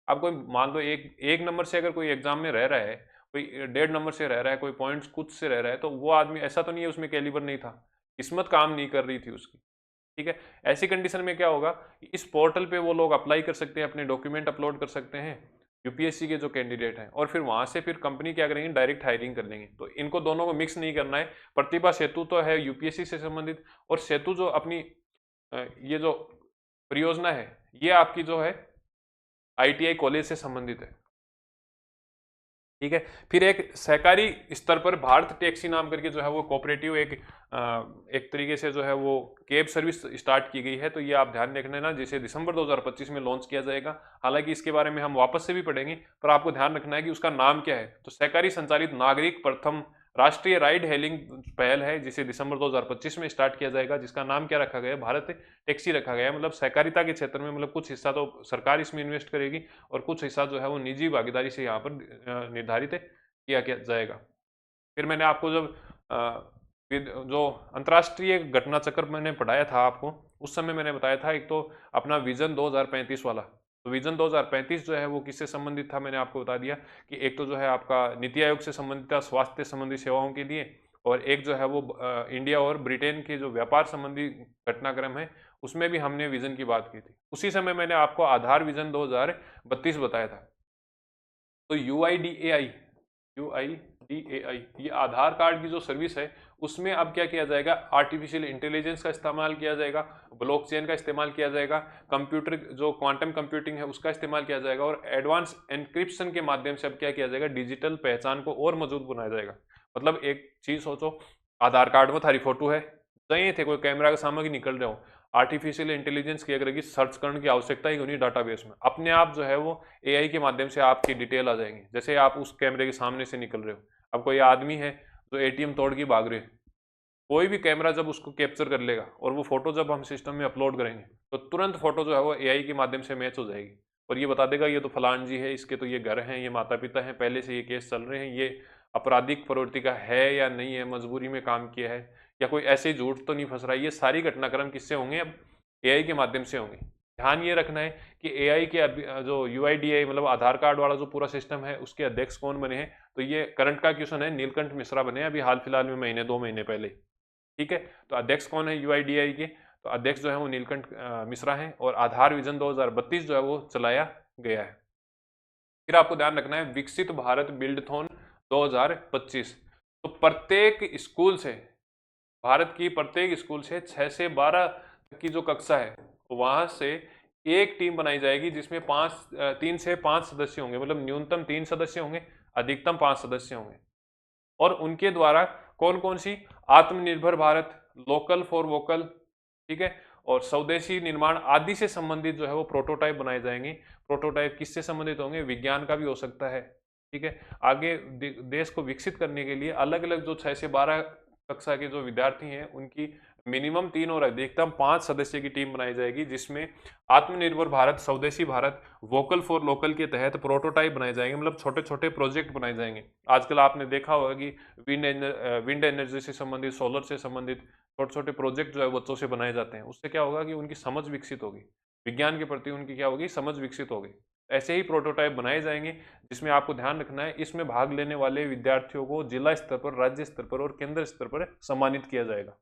अब कोई मान लो एक नंबर से अगर कोई एग्जाम में रह रहा है, कोई 1.5 नंबर से रह रहा है, कोई पॉइंट्स कुछ से रह रहा है, तो वो आदमी ऐसा तो नहीं है उसमें कैलिबर नहीं था, किस्मत काम नहीं कर रही थी उसकी, ठीक है। ऐसी कंडीशन में क्या होगा, इस पोर्टल पे वो लोग अप्लाई कर सकते हैं, अपने डॉक्यूमेंट अपलोड कर सकते हैं, यूपीएससी के जो कैंडिडेट हैं, और फिर वहां से फिर कंपनी क्या करेंगे, डायरेक्ट हायरिंग कर लेंगे। तो इनको दोनों को मिक्स नहीं करना है। प्रतिभा सेतु तो है यूपीएससी से संबंधित, और सेतु जो अपनी ये जो परियोजना है ये आपकी जो है आईटीआई कॉलेज से संबंधित है, ठीक है। फिर एक सहकारी स्तर पर भारत टैक्सी नाम करके जो है वो कोऑपरेटिव एक तरीके से जो है वो कैब सर्विस स्टार्ट की गई है। तो ये आप ध्यान रखना ना, जिसे दिसंबर 2025 में लॉन्च किया जाएगा। हालांकि इसके बारे में हम वापस से भी पढ़ेंगे, पर आपको ध्यान रखना है कि उसका नाम क्या है। तो सहकारी संचालित नागरिक प्रथम राष्ट्रीय राइड हेलिंग पहल है, जिसे दिसंबर 2025 में स्टार्ट किया जाएगा, जिसका नाम क्या रखा गया है, भारत टैक्सी रखा गया है। मतलब सहकारिता के क्षेत्र में मतलब कुछ हिस्सा तो सरकार इसमें इन्वेस्ट करेगी और कुछ हिस्सा जो है वो निजी भागीदारी से यहाँ पर निर्धारित किया जाएगा। फिर मैंने आपको जब जो अंतर्राष्ट्रीय घटना चक्र मैंने पढ़ाया था आपको, उस समय मैंने बताया था एक तो अपना विजन 2035 वाला। तो विजन 2035 जो है वो किससे संबंधित था, मैंने आपको बता दिया कि एक तो जो है आपका नीति आयोग से संबंधित था स्वास्थ्य संबंधी सेवाओं के लिए, और एक जो है वो इंडिया और ब्रिटेन के जो व्यापार संबंधी घटनाक्रम है उसमें भी हमने विजन की बात की थी। उसी समय मैंने आपको आधार विजन 2032 बताया था। तो यूआईडीएआई ये आधार कार्ड की जो सर्विस है उसमें अब क्या किया जाएगा, आर्टिफिशियल इंटेलिजेंस का इस्तेमाल किया जाएगा, ब्लॉकचेन का इस्तेमाल किया जाएगा, कंप्यूटर जो क्वांटम कंप्यूटिंग है उसका इस्तेमाल किया जाएगा, और एडवांस एनक्रिप्शन के माध्यम से अब क्या किया जाएगा, डिजिटल पहचान को और मजबूत बनाया जाएगा। मतलब एक चीज सोचो, आधार कार्ड में थारी फोटो है, सही थे, कोई कैमरा का सामग्री निकल रहे हो, आर्टिफिशियल इंटेलिजेंस की अगर सर्च करने की आवश्यकता ही नहीं डाटाबेस में, अपने आप जो है वो एआई के माध्यम से आपकी डिटेल आ जाएंगी। जैसे आप उस कैमरे के सामने से निकल रहे हो, अब कोई आदमी है जो एटीएम तोड़ के भाग रहे हो, कोई भी कैमरा जब उसको कैप्चर कर लेगा और वो फोटो जब हम सिस्टम में अपलोड करेंगे तो तुरंत फोटो जो है वो एआई के माध्यम से मैच हो जाएगी, और ये बता देगा ये तो फलान जी है, इसके तो ये घर हैं, ये माता पिता हैं, पहले से ये केस चल रहे हैं, ये आपराधिक प्रवृत्ति का है या नहीं है, मजबूरी में काम किया है, या कोई ऐसे झूठ तो नहीं फंस रहा है। ये सारी घटनाक्रम किससे होंगे, अब एआई के माध्यम से होंगे। ध्यान ये रखना है कि एआई के जो यूआईडीआई मतलब आधार कार्ड वाला जो पूरा सिस्टम है उसके अध्यक्ष कौन बने हैं, तो ये करंट का क्वेश्चन है, नीलकंठ मिश्रा बने अभी हाल फिलहाल में, महीने 2 महीने पहले, ठीक है। तो अध्यक्ष कौन है यूआईडीआई के, तो अध्यक्ष जो है वो नीलकंठ मिश्रा हैं, और आधार विजन 2032 जो है वो चलाया गया है। फिर आपको ध्यान रखना है विकसित भारत बिल्डथॉन 2025। तो प्रत्येक स्कूल से, भारत की प्रत्येक स्कूल से 6 से 12 की जो कक्षा है वहां से एक टीम बनाई जाएगी, जिसमें 3 से 5 सदस्य होंगे, मतलब न्यूनतम 3 सदस्य होंगे, अधिकतम 5 सदस्य होंगे, और उनके द्वारा कौन कौन सी, आत्मनिर्भर भारत, लोकल फॉर वोकल, ठीक है, और स्वदेशी निर्माण आदि से संबंधित जो है वो प्रोटोटाइप बनाए जाएंगे। प्रोटोटाइप किससे संबंधित होंगे, विज्ञान का भी हो सकता है, ठीक है। आगे देश को विकसित करने के लिए अलग अलग जो 6 से 12 कक्षा के जो विद्यार्थी हैं उनकी मिनिमम 3 और अधिकतम 5 सदस्य की टीम बनाई जाएगी, जिसमें आत्मनिर्भर भारत, स्वदेशी भारत, वोकल फॉर लोकल के तहत प्रोटोटाइप बनाए जाएंगे, मतलब छोटे छोटे प्रोजेक्ट बनाए जाएंगे। आजकल आपने देखा होगा कि विंड एनर्जी से संबंधित, सोलर से संबंधित छोटे छोटे प्रोजेक्ट जो है बच्चों से बनाए जाते हैं, उससे क्या होगा कि उनकी समझ विकसित होगी, विज्ञान के प्रति उनकी क्या होगी, समझ विकसित होगी। ऐसे ही प्रोटोटाइप बनाए जाएंगे, जिसमें आपको ध्यान रखना है इसमें भाग लेने वाले विद्यार्थियों को जिला स्तर पर, राज्य स्तर पर और केंद्र स्तर पर सम्मानित किया जाएगा।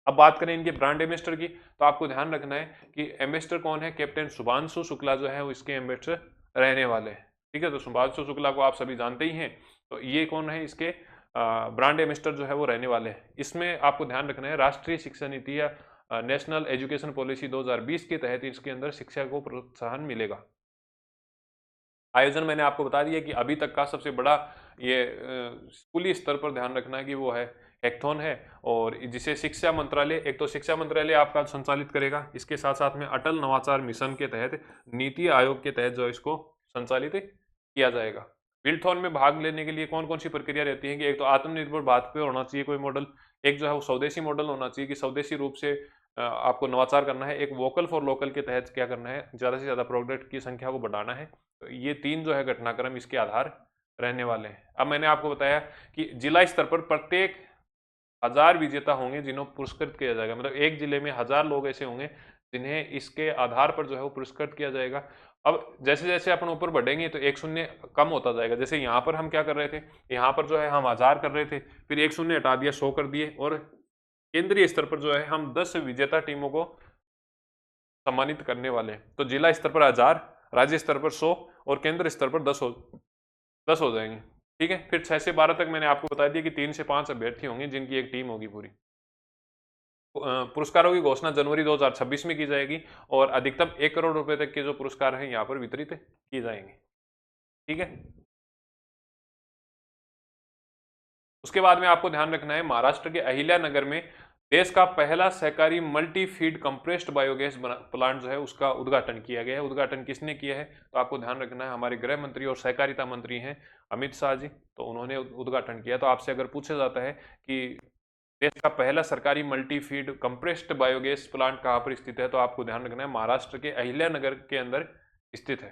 अब बात करें इनके ब्रांड एम्बेसडर की, तो आपको ध्यान रखना है कि एम्बेसडर कौन है, कैप्टन शुभांशु शुक्ला जो है वो इसके एम्बेसडर रहने वाले हैं, ठीक है। तो शुभांशु शुक्ला को आप सभी जानते ही हैं, तो ये कौन है, इसके ब्रांड एम्बेसडर जो है वो रहने वाले हैं। इसमें आपको ध्यान रखना है राष्ट्रीय शिक्षा नीति या नेशनल एजुकेशन पॉलिसी 2020 के तहत इसके अंदर शिक्षा को प्रोत्साहन मिलेगा। आयोजन मैंने आपको बता दिया कि अभी तक का सबसे बड़ा ये स्कूली स्तर पर ध्यान रखना है कि वो है हैकाथॉन है, और जिसे शिक्षा मंत्रालय, एक तो शिक्षा मंत्रालय आपका संचालित करेगा, इसके साथ साथ में अटल नवाचार मिशन के तहत, नीति आयोग के तहत जो इसको संचालित किया जाएगा। बिल्थॉन में भाग लेने के लिए कौन कौन सी प्रक्रिया रहती है कि एक तो आत्मनिर्भर भारत पे होना चाहिए कोई मॉडल, एक जो है वो स्वदेशी मॉडल होना चाहिए कि स्वदेशी रूप से आपको नवाचार करना है, एक वोकल फॉर लोकल के तहत क्या करना है, ज़्यादा से ज़्यादा प्रोडक्ट की संख्या को बढ़ाना है। तो ये तीन जो है घटनाक्रम इसके आधार रहने वाले हैं। अब मैंने आपको बताया कि जिला स्तर पर प्रत्येक 1000 विजेता होंगे जिन्हें पुरस्कृत किया जाएगा, मतलब एक जिले में 1000 लोग ऐसे होंगे जिन्हें इसके आधार पर जो है वो पुरस्कृत किया जाएगा। अब जैसे जैसे अपन ऊपर बढ़ेंगे तो एक शून्य कम होता जाएगा। जैसे यहाँ पर हम क्या कर रहे थे, यहाँ पर जो है हम 1000 कर रहे थे, फिर एक शून्य हटा दिया, 100 कर दिए, और केंद्रीय स्तर पर जो है हम 10 विजेता टीमों को सम्मानित करने वाले हैं। तो जिला स्तर पर 1000, राज्य स्तर पर 100 और केंद्र स्तर पर 10 हो जाएंगे। ठीक है, फिर 6 से 12 तक मैंने आपको बता दिया कि 3 से 5 अभ्यर्थी होंगे जिनकी एक टीम होगी पूरी। पुरस्कारों की घोषणा जनवरी 2026 में की जाएगी और अधिकतम 1 करोड़ रुपए तक के जो पुरस्कार हैं यहाँ पर वितरित किए जाएंगे। ठीक है, उसके बाद में आपको ध्यान रखना है महाराष्ट्र के अहिल्यानगर में देश का पहला सहकारी multi feed compressed biogas plant जो है उसका उद्घाटन किया गया है। उद्घाटन किसने किया है, तो आपको ध्यान रखना है हमारे गृह मंत्री और सहकारिता मंत्री हैं अमित शाह जी, तो उन्होंने उद्घाटन किया। तो आपसे अगर पूछा जाता है कि देश का पहला सरकारी multi feed compressed biogas plant कहाँ पर स्थित है, तो आपको ध्यान रखना है महाराष्ट्र के अहिल्यानगर के अंदर स्थित है।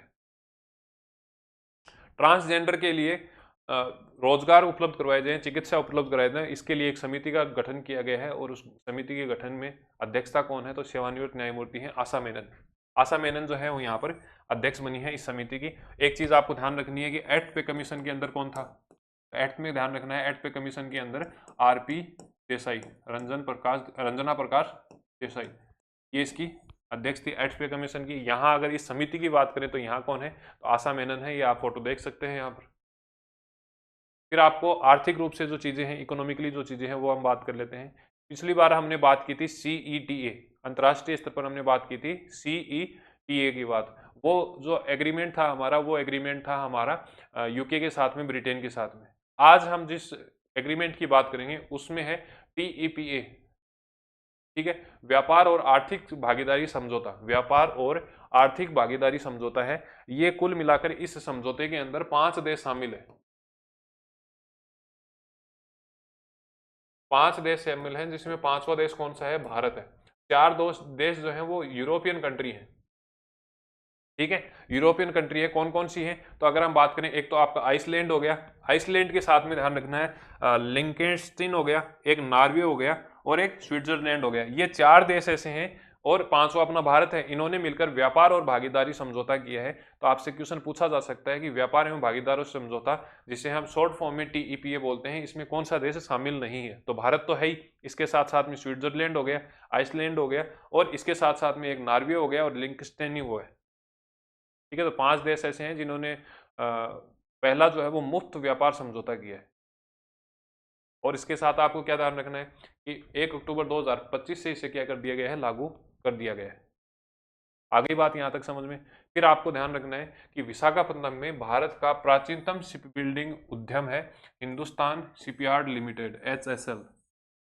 ट्रांसजेंडर के लिए रोजगार उपलब्ध करवाए जाए, चिकित्सा उपलब्ध कराए जाए, इसके लिए एक समिति का गठन किया गया है और उस समिति के गठन में अध्यक्षता कौन है, तो सेवानिवृत्त न्यायमूर्ति हैं आशा मेनन। आशा मेनन जो है वो यहाँ पर अध्यक्ष बनी है इस समिति की। एक चीज आपको ध्यान रखनी है कि एक्ट पे कमीशन के अंदर कौन था, एक्ट में ध्यान रखना है एक्ट पे कमीशन के अंदर आरपी देसाई, रंजना प्रकाश देसाई, ये इसकी अध्यक्ष थी एक्ट पे कमीशन की। यहाँ अगर इस समिति की बात करें तो यहाँ कौन है, तो आशा मेनन है, ये आप फोटो देख सकते हैं यहाँ पर। फिर आपको आर्थिक रूप से जो चीजें हैं, इकोनॉमिकली जो चीजें हैं वो हम बात कर लेते हैं। पिछली बार हमने बात की थी CETA, अंतर्राष्ट्रीय स्तर पर हमने बात की थी CETA की बात। वो जो एग्रीमेंट था हमारा, वो एग्रीमेंट था हमारा यूके के साथ में, ब्रिटेन के साथ में। आज हम जिस एग्रीमेंट की बात करेंगे उसमें है TEPA। ठीक है, व्यापार और आर्थिक भागीदारी समझौता, व्यापार और आर्थिक भागीदारी समझौता है। ये कुल मिलाकर इस समझौते के अंदर 5 देश शामिल है, 5 देश शामिल हैं, जिसमें 5वां देश कौन सा है, भारत है। 4 देश जो हैं वो यूरोपियन कंट्री हैं। ठीक है, यूरोपियन कंट्री है, कौन कौन सी है, तो अगर हम बात करें, एक तो आपका आइसलैंड हो गया, आइसलैंड के साथ में ध्यान रखना है लिंकेनस्टीन हो गया, एक नॉर्वे हो गया और एक स्विट्जरलैंड हो गया। ये 4 देश ऐसे हैं और 5वां अपना भारत है। इन्होंने मिलकर व्यापार और भागीदारी समझौता किया है। तो आपसे क्वेश्चन पूछा जा सकता है कि व्यापार एवं भागीदारी समझौता, जिसे हम शॉर्ट फॉर्म में TEPA बोलते हैं, इसमें कौन सा देश शामिल नहीं है, तो भारत तो है ही, इसके साथ साथ में स्विट्जरलैंड हो गया, आइसलैंड हो गया और इसके साथ साथ में एक नॉर्वे हो गया और लिंकस्टेन हुआ है। ठीक है, तो 5 देश ऐसे हैं जिन्होंने पहला जो है वो मुफ्त व्यापार समझौता किया है। और इसके साथ आपको क्या ध्यान रखना है कि 1 अक्टूबर 2025 से इसे क्या कर दिया गया है, लागू कर दिया गया है। आगे बात यहाँ तक समझ में। फिर आपको ध्यान रखना है कि विशाखापट्टनम में भारत का प्राचीनतम शिप बिल्डिंग उद्यम है हिंदुस्तान शिपयार्ड लिमिटेड,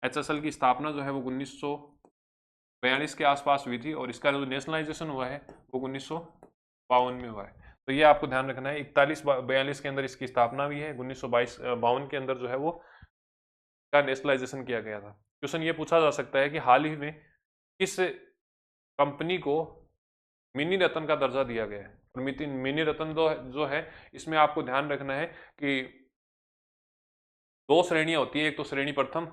HSL की स्थापना जो है वो 1942 के आसपास हुई थी और इसका जो नेशनलाइजेशन हुआ है वो 1952 में हुआ है। तो ये आपको ध्यान रखना है, 41-42 के अंदर इसकी स्थापना हुई है, 1952 के अंदर जो है वो का नेशनलाइजेशन किया गया था। क्वेश्चन ये पूछा जा सकता है कि हाल ही में किस कंपनी को मिनी रत्न का दर्जा दिया गया है, और मिनी रत्न जो है इसमें आपको ध्यान रखना है कि 2 श्रेणियां होती है, एक तो श्रेणी प्रथम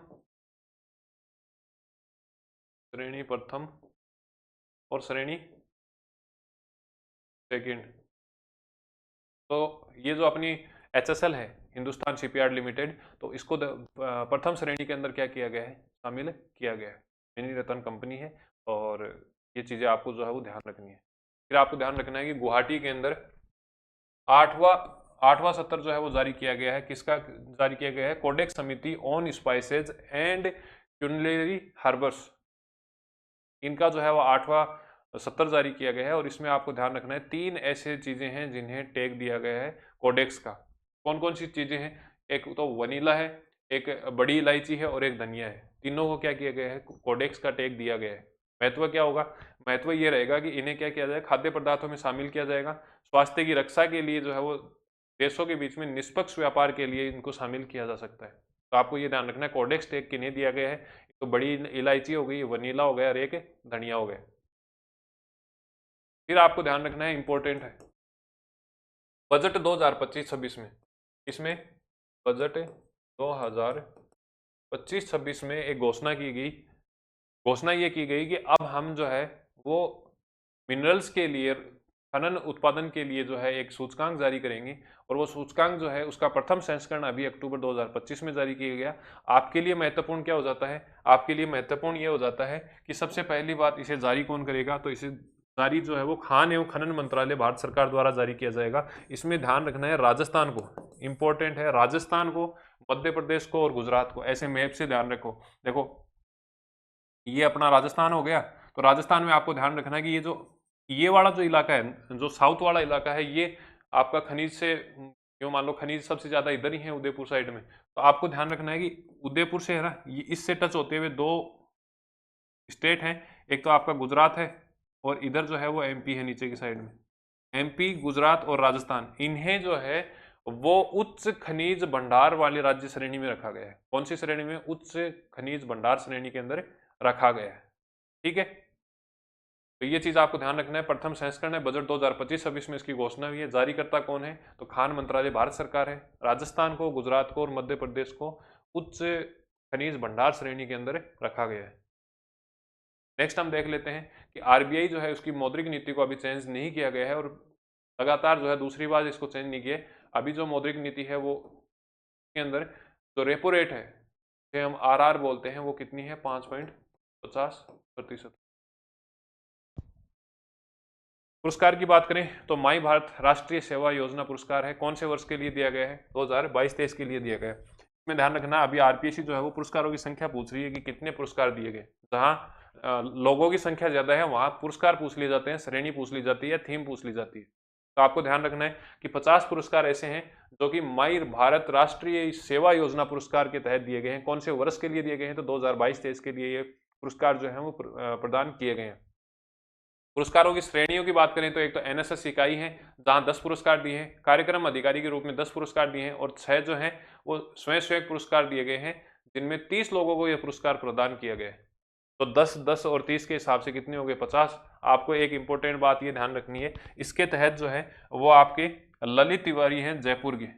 और श्रेणी सेकंड। तो ये जो अपनी HSL है, हिंदुस्तान शिपयार्ड लिमिटेड, तो इसको प्रथम श्रेणी के अंदर क्या किया गया है, शामिल किया गया है, मिनी रत्न कंपनी है। और ये चीज़ें आपको जो है वो ध्यान रखनी है। फिर आपको ध्यान रखना है कि गुवाहाटी के अंदर आठवां सत्र जो है वो जारी किया गया है, किसका जारी किया गया है, कोडेक्स समिति ऑन स्पाइसेज एंड क्यूलिनरी हर्बर्स, इनका जो है वो 8वां सत्र जारी किया गया है। और इसमें आपको ध्यान रखना है 3 ऐसे चीजें हैं जिन्हें टैग दिया गया है कोडेक्स का। कौन कौन सी चीज़ें हैं, एक तो वनीला है, एक बड़ी इलायची है और एक धनिया है। तीनों को क्या किया गया है, कोडेक्स का टैग दिया गया है। महत्व क्या होगा, महत्व ये रहेगा कि इन्हें क्या किया जाएगा, खाद्य पदार्थों में शामिल किया जाएगा। स्वास्थ्य की रक्षा के लिए जो है वो देशों के बीच में निष्पक्ष व्यापार के लिए इनको शामिल किया जा सकता है। तो आपको ये ध्यान रखना है कोडेक्स टैग किन्हें दिया गया है, तो बड़ी इलायची हो गई, वनीला हो गया और एक धनिया हो गया। फिर आपको ध्यान रखना है, इंपॉर्टेंट है, बजट 2025-26 में, इसमें बजट 2025-26 में एक घोषणा की गई, घोषणा ये की गई कि अब हम जो है वो मिनरल्स के लिए, खनन उत्पादन के लिए जो है एक सूचकांक जारी करेंगे, और वो सूचकांक जो है उसका प्रथम संस्करण अभी अक्टूबर 2025 में जारी किया गया। आपके लिए महत्वपूर्ण क्या हो जाता है, आपके लिए महत्वपूर्ण ये हो जाता है कि सबसे पहली बात, इसे जारी कौन करेगा, तो इसे जारी जो है वो खान एवं खनन मंत्रालय भारत सरकार द्वारा जारी किया जाएगा। इसमें ध्यान रखना है राजस्थान को, इंपॉर्टेंट है, राजस्थान को, मध्य प्रदेश को और गुजरात को, ऐसे मैप से ध्यान रखो। देखो ये अपना राजस्थान हो गया, तो राजस्थान में आपको ध्यान रखना है कि ये वाला जो इलाका है, जो साउथ वाला इलाका है, ये आपका खनिज से, क्यों मान लो खनिज सबसे ज्यादा इधर ही है उदयपुर साइड में, तो आपको ध्यान रखना है कि उदयपुर से है ना, ये इससे टच होते हुए दो स्टेट हैं, एक तो आपका गुजरात है और इधर जो है वो एमपी है नीचे की साइड में। एमपी, गुजरात और राजस्थान, इन्हें जो है वो उच्च खनिज भंडार वाली राज्य श्रेणी में रखा गया है। कौन सी श्रेणी में, उच्च खनिज भंडार श्रेणी के अंदर रखा गया है। ठीक है, तो ये चीज आपको ध्यान रखना है। प्रथम संस्करण है, बजट 2025-26 में इसकी घोषणा हुई है। जारीकर्ता कौन है, तो खान मंत्रालय भारत सरकार है। राजस्थान को, गुजरात को और मध्य प्रदेश को उच्च खनिज भंडार श्रेणी के अंदर रखा गया है। नेक्स्ट हम देख लेते हैं कि आरबीआई जो है उसकी मौद्रिक नीति को अभी चेंज नहीं किया गया है, और लगातार जो है दूसरी बार इसको चेंज नहीं किया। अभी जो मौद्रिक नीति है वो के अंदर जो रेपो रेट है, जिसे हम आरआर बोलते हैं, वो कितनी है, 5.50%। पुरस्कार की बात करें तो माई भारत राष्ट्रीय सेवा योजना पुरस्कार है, कौन से वर्ष के लिए दिया गया है, 2022-23 के लिए दिया गया है। इसमें ध्यान रखना, अभी आरपीएससी जो है वो पुरस्कारों की संख्या पूछ रही है कि कितने पुरस्कार दिए गए। जहां लोगों की संख्या ज्यादा है वहां पुरस्कार पूछ लिए जाते हैं, श्रेणी पूछ ली जाती है, थीम पूछ ली जाती है। तो आपको ध्यान रखना है कि 50 पुरस्कार ऐसे हैं जो कि माई भारत राष्ट्रीय सेवा योजना पुरस्कार के तहत दिए गए हैं। कौन से वर्ष के लिए दिए गए हैं, तो 2022-23 के लिए ये पुरस्कार जो है वो प्रदान किए गए हैं। पुरस्कारों की श्रेणियों की बात करें तो एक तो एनएसएस इकाई है, जहां 10 पुरस्कार दिए हैं, कार्यक्रम अधिकारी के रूप में 10 पुरस्कार दिए हैं, और 6 जो हैं वो स्वयं पुरस्कार दिए गए हैं, जिनमें 30 लोगों को यह पुरस्कार प्रदान किया गया है। तो 10, 10 और 30 के हिसाब से कितने हो गए, 50। आपको एक इंपॉर्टेंट बात ये ध्यान रखनी है, इसके तहत जो है वो आपके ललित तिवारी हैं जयपुर के।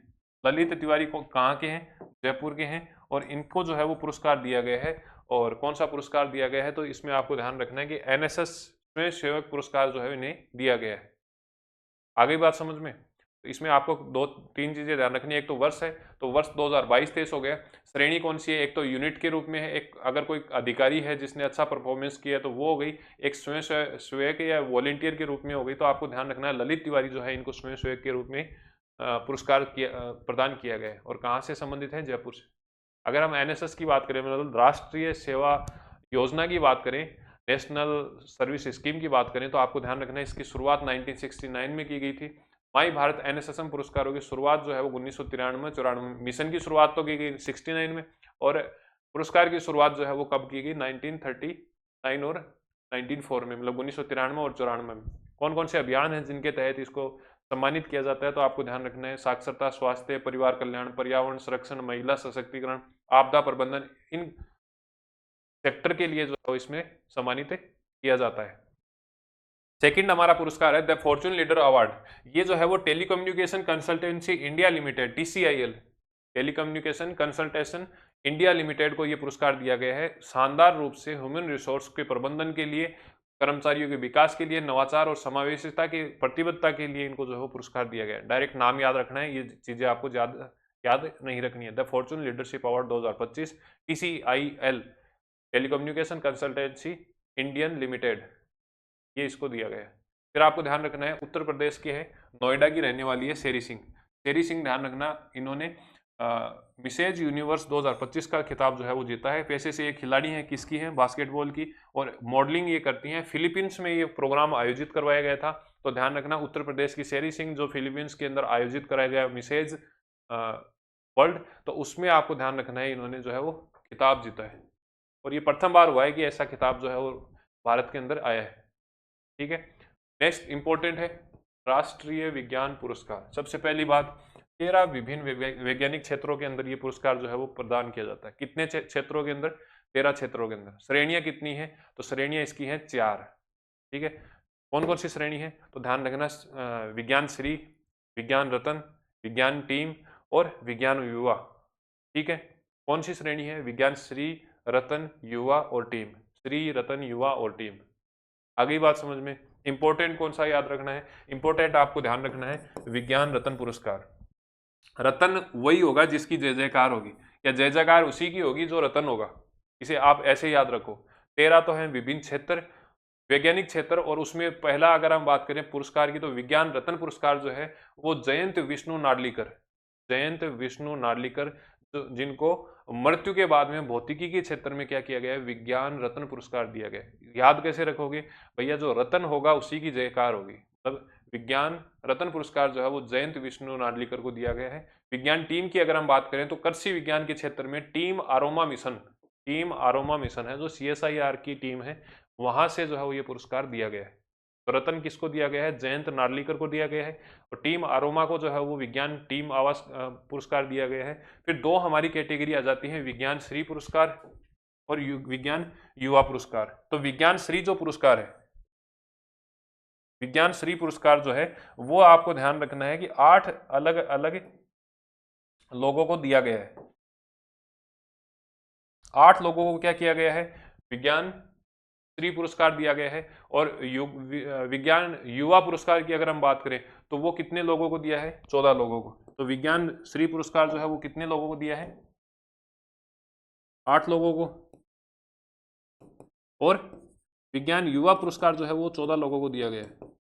ललित तिवारी को कहाँ के हैं, जयपुर के हैं, और इनको जो है वो पुरस्कार दिया गया है। और कौन सा पुरस्कार दिया गया है, तो इसमें आपको ध्यान रखना है कि एनएसएस में सेवक पुरस्कार जो है इन्हें दिया गया है। आगे बात समझ में, तो इसमें आपको 2-3 चीजें ध्यान रखनी है। एक तो वर्ष है, तो वर्ष 2022-23 हो गया। श्रेणी कौन सी है, एक तो यूनिट के रूप में है, एक अगर कोई अधिकारी है जिसने अच्छा परफॉर्मेंस किया तो वो हो गई, एक स्वयं सेवक या वॉलेंटियर के रूप में हो गई। तो आपको ध्यान रखना है ललित तिवारी जो है इनको स्वयं सेवक के रूप में पुरस्कार प्रदान किया गया है। और कहाँ से संबंधित है, जयपुर से। अगर हम एनएसएस की बात करें, मतलब राष्ट्रीय सेवा योजना की बात करें, नेशनल सर्विस स्कीम की बात करें, तो आपको ध्यान रखना है इसकी शुरुआत 1969 में की गई थी। माई भारत एनएसएसएम पुरस्कारों की शुरुआत जो है वो 1993-94, मिशन की शुरुआत तो की गई 69 में, और पुरस्कार की शुरुआत जो है वो कब की गई, 1939 और 1994 में, मतलब 1993 और 94 में। कौन कौन से अभियान हैं जिनके तहत इसको सम्मानित किया जाता है, तो आपको ध्यान रखना है साक्षरता, स्वास्थ्य, परिवार कल्याण, पर्यावरण संरक्षण, महिला सशक्तिकरण, आपदा प्रबंधन, इन सेक्टर के लिए जो इसमें सम्मानित किया जाता है। सेकंड हमारा पुरस्कार है द फॉर्चून लीडर अवार्ड। ये जो है वो telecommunication consultancy India Limited, TCIL, telecommunication consultation India Limited को ये पुरस्कार दिया गया है। शानदार रूप से ह्यूमन रिसोर्स के प्रबंधन के लिए, कर्मचारियों के विकास के लिए, नवाचार और समावेशिता की प्रतिबद्धता के लिए इनको जो है पुरस्कार दिया गया है। डायरेक्ट नाम याद रखना है, ये चीजें आपको याद नहीं रखनी है। The Fortune leadership award 2025 TCIL, telecommunication consultancy Indian Limited, ये इसको दिया गया है। फिर आपको ध्यान रखना है उत्तर प्रदेश की है, नोएडा की रहने वाली है शेरी सिंह। शेरी सिंह ध्यान रखना, इन्होंने मिसेज यूनिवर्स 2025 का खिताब जो है वो जीता है। पैसे से ये खिलाड़ी हैं, किसकी हैं, बास्केटबॉल की, और मॉडलिंग ये करती हैं। फिलीपींस में ये प्रोग्राम आयोजित करवाया गया था। तो ध्यान रखना उत्तर प्रदेश की शेरी सिंह जो फिलीपींस के अंदर आयोजित कराया गया मिसेज वर्ल्ड, तो उसमें आपको ध्यान रखना है इन्होंने जो है वो खिताब जीता है, और ये प्रथम बार हुआ है कि ऐसा खिताब जो है वो भारत के अंदर आया है। ठीक है, नेक्स्ट इंपॉर्टेंट है राष्ट्रीय विज्ञान पुरस्कार। सबसे पहली बात, 13 विभिन्न वैज्ञानिक क्षेत्रों के अंदर ये पुरस्कार जो है वो प्रदान किया जाता है। कितने क्षेत्रों के अंदर? 13 क्षेत्रों के अंदर। श्रेणियां कितनी है? तो श्रेणियां इसकी हैं 4। ठीक है, कौन कौन सी श्रेणी है? तो ध्यान रखना, विज्ञान श्री, विज्ञान रत्न, विज्ञान टीम और विज्ञान युवा। ठीक है, कौन सी श्रेणी है? विज्ञान श्री, रत्न, युवा और टीम। श्री, रत्न, युवा और टीम। आ गई बात समझ में? इंपॉर्टेंट कौन सा याद रखना है? इंपॉर्टेंट आपको ध्यान रखना है विज्ञान रत्न पुरस्कार। रत्न वही होगा जिसकी जय जयकार होगी, या जय जयकार उसी की होगी जो रत्न होगा। इसे आप ऐसे याद रखो। 13 तो हैं विभिन्न क्षेत्र, वैज्ञानिक क्षेत्र, और उसमें पहला अगर हम बात करें पुरस्कार की, तो विज्ञान रत्न पुरस्कार जो है वो जयंत विष्णु नाडलीकर, जयंत विष्णु नाडलीकर, जिनको मृत्यु के बाद में भौतिकी के क्षेत्र में क्या किया गया है? विज्ञान रत्न पुरस्कार दिया गया है। याद कैसे रखोगे भैया? जो रत्न होगा उसी की जयकार होगी, मतलब विज्ञान रत्न पुरस्कार जो है वो जयंत विष्णु नाडलीकर को दिया गया है। विज्ञान टीम की अगर हम बात करें तो कृषि विज्ञान के क्षेत्र में टीम आरोमा मिशन, टीम आरोमा मिशन है जो CSIR की टीम है, वहां से जो है वो ये पुरस्कार दिया गया है। तो रत्न किसको दिया गया है? जयंत नाडलीकर को दिया गया है, और टीम आरोमा को जो है वो विज्ञान टीम आवास पुरस्कार दिया गया है। फिर 2 हमारी कैटेगरी आ जाती है, विज्ञान श्री पुरस्कार और विज्ञान युवा पुरस्कार। तो विज्ञान श्री जो पुरस्कार है, विज्ञान श्री पुरस्कार जो है वो आपको ध्यान रखना है कि 8 अलग अलग लोगों को दिया गया है। 8 लोगों को क्या किया गया है? विज्ञान श्री पुरस्कार दिया गया है। और विज्ञान युवा पुरस्कार की अगर हम बात करें तो वो कितने लोगों को दिया है? 14 लोगों को। तो विज्ञान श्री पुरस्कार जो है वो कितने लोगों को दिया है? 8 लोगों को। और विज्ञान युवा पुरस्कार जो है वो 14 लोगों को दिया गया है।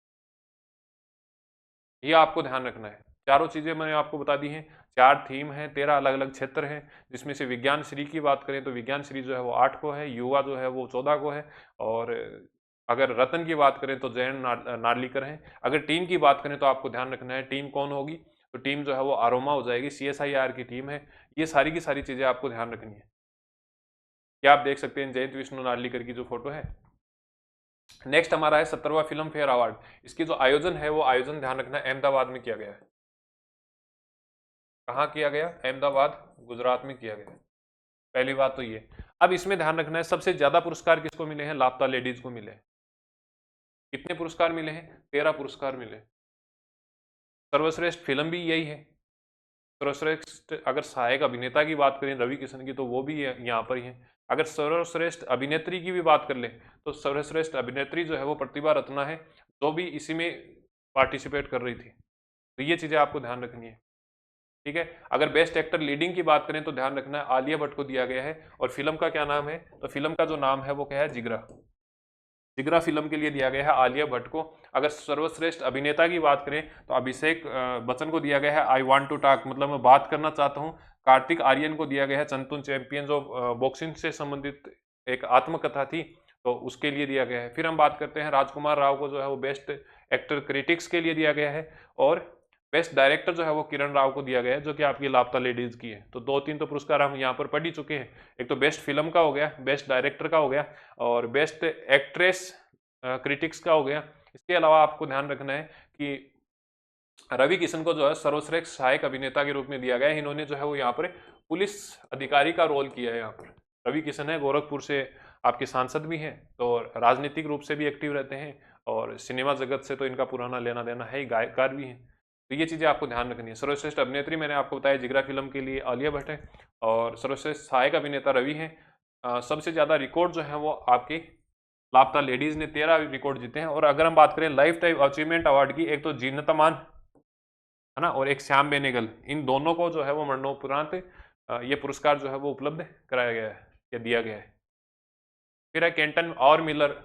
ये आपको ध्यान रखना है। चारों चीजें मैंने आपको बता दी हैं। 4 थीम हैं, 13 अलग अलग क्षेत्र हैं, जिसमें से विज्ञान श्री की बात करें तो विज्ञान श्री जो है वो 8 को है, युवा जो है वो 14 को है, और अगर रत्न की बात करें तो जयंत नाडलीकर हैं। अगर टीम की बात करें तो आपको ध्यान रखना है टीम कौन होगी? तो टीम जो है वो आरोमा हो जाएगी, CSIR की टीम है। ये सारी की सारी चीजें आपको ध्यान रखनी है। क्या आप देख सकते हैं जयंत विष्णु नाडलीकर की जो फोटो है। नेक्स्ट हमारा है 17वां फिल्म फेयर अवार्ड। इसकी जो आयोजन है वो आयोजन ध्यान रखना अहमदाबाद में किया गया है। कहाँ किया गया? अहमदाबाद, गुजरात में किया गया। पहली बात तो ये। अब इसमें ध्यान रखना है सबसे ज्यादा पुरस्कार किसको मिले हैं? लापता लेडीज को मिले। कितने पुरस्कार मिले हैं? 13 पुरस्कार मिले। सर्वश्रेष्ठ फिल्म भी यही है। सर्वश्रेष्ठ अगर सहायक अभिनेता की बात करें रवि किशन की, तो वो भी यहाँ पर ही है। अगर सर्वश्रेष्ठ अभिनेत्री की भी बात कर ले तो सर्वश्रेष्ठ अभिनेत्री जो है वो प्रतिभा रत्ना है, जो भी इसी में पार्टिसिपेट कर रही थी। तो ये चीजें आपको ध्यान रखनी है। ठीक है, अगर बेस्ट एक्टर लीडिंग की बात करें तो ध्यान रखना है आलिया भट्ट को दिया गया है। और फिल्म का क्या नाम है? तो फिल्म का जो नाम है वो क्या है? जिगरा। जिगरा फिल्म के लिए दिया गया है आलिया भट्ट को। अगर सर्वश्रेष्ठ अभिनेता की बात करें तो अभिषेक बच्चन को दिया गया है आई वांट टू टॉक, मतलब मैं बात करना चाहता हूं। कार्तिक आर्यन को दिया गया है चंतुन चैंपियन, जो बॉक्सिंग से संबंधित एक आत्मकथा थी, तो उसके लिए दिया गया है। फिर हम बात करते हैं राजकुमार राव को, जो है वो बेस्ट एक्टर क्रिटिक्स के लिए दिया गया है। और बेस्ट डायरेक्टर जो है वो किरण राव को दिया गया है, जो कि आपकी लापता लेडीज की है। तो 2-3 तो पुरस्कार हम यहाँ पर पढ़ ही चुके हैं। एक तो बेस्ट फिल्म का हो गया, बेस्ट डायरेक्टर का हो गया, और बेस्ट एक्ट्रेस क्रिटिक्स का हो गया। इसके अलावा आपको ध्यान रखना है कि रवि किशन को जो है सर्वश्रेष्ठ सहायक अभिनेता के रूप में दिया गया है। इन्होंने जो है वो यहाँ पर पुलिस अधिकारी का रोल किया है। यहाँ पर रवि किशन है, गोरखपुर से आपके सांसद भी हैं, तो राजनीतिक रूप से भी एक्टिव रहते हैं, और सिनेमा जगत से तो इनका पुराना लेना देना है ही, गायकार भी हैं। तो ये चीज़ें आपको ध्यान रखनी है। सर्वश्रेष्ठ अभिनेत्री मैंने आपको बताया जिगरा फिल्म के लिए आलिया भट्ट है, और सर्वश्रेष्ठ सहायक अभिनेता रवि है। सबसे ज़्यादा रिकॉर्ड जो है वो आपकी लापता लेडीज ने 13 रिकॉर्ड जीते हैं। और अगर हम बात करें लाइफ टाइम अचीवमेंट अवार्ड की, एक तो जीनत अमान है ना, और एक श्याम बेनेगल, इन दोनों को जो है वो मरणोपरांत ये पुरस्कार जो है वो उपलब्ध कराया गया है या दिया गया है। फिर है केंटन और मिलर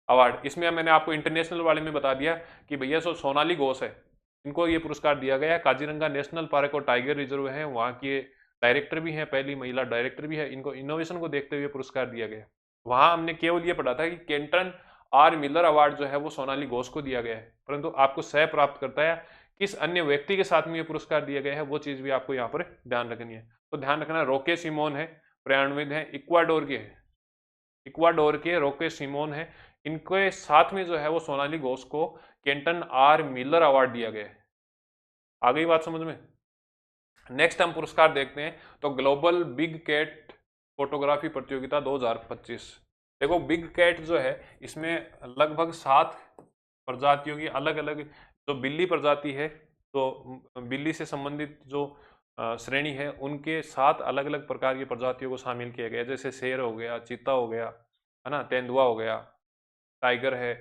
अवार्ड। इसमें मैंने आपको इंटरनेशनल वाले में बता दिया कि भैया सोनाली घोष है, इनको ये पुरस्कार दिया गया है। काजीरंगा नेशनल पार्क और टाइगर रिजर्व है, वहाँ के डायरेक्टर भी हैं, पहली महिला डायरेक्टर भी है। इनको इनोवेशन को देखते हुए पुरस्कार दिया गया। वहाँ हमने केवल ये पढ़ा था कि केंटन आर मिलर अवार्ड जो है वो सोनाली घोष को दिया गया है, परंतु आपको सह प्राप्त करता है किस अन्य व्यक्ति के साथ में ये पुरस्कार दिया गया है वो चीज भी आपको यहाँ पर ध्यान रखनी है। तो ध्यान रखना, रोके सिमोन है, प्रयाणविद है, इक्वाडोर के रोके सिमोन है, इनके साथ में जो है वो सोनाली घोष को केंटन आर मिलर अवार्ड दिया गया है। आ गई बात समझ में। नेक्स्ट हम पुरस्कार देखते हैं, तो ग्लोबल बिग कैट फोटोग्राफी प्रतियोगिता 2025। देखो बिग कैट जो है इसमें लगभग 7 प्रजातियों की अलग अलग जो बिल्ली प्रजाति है, तो बिल्ली से संबंधित जो श्रेणी है उनके 7 अलग अलग प्रकार की प्रजातियों को शामिल किया गया, जैसे शेर हो गया, चीता हो गया, है ना, तेंदुआ हो गया, टाइगर है,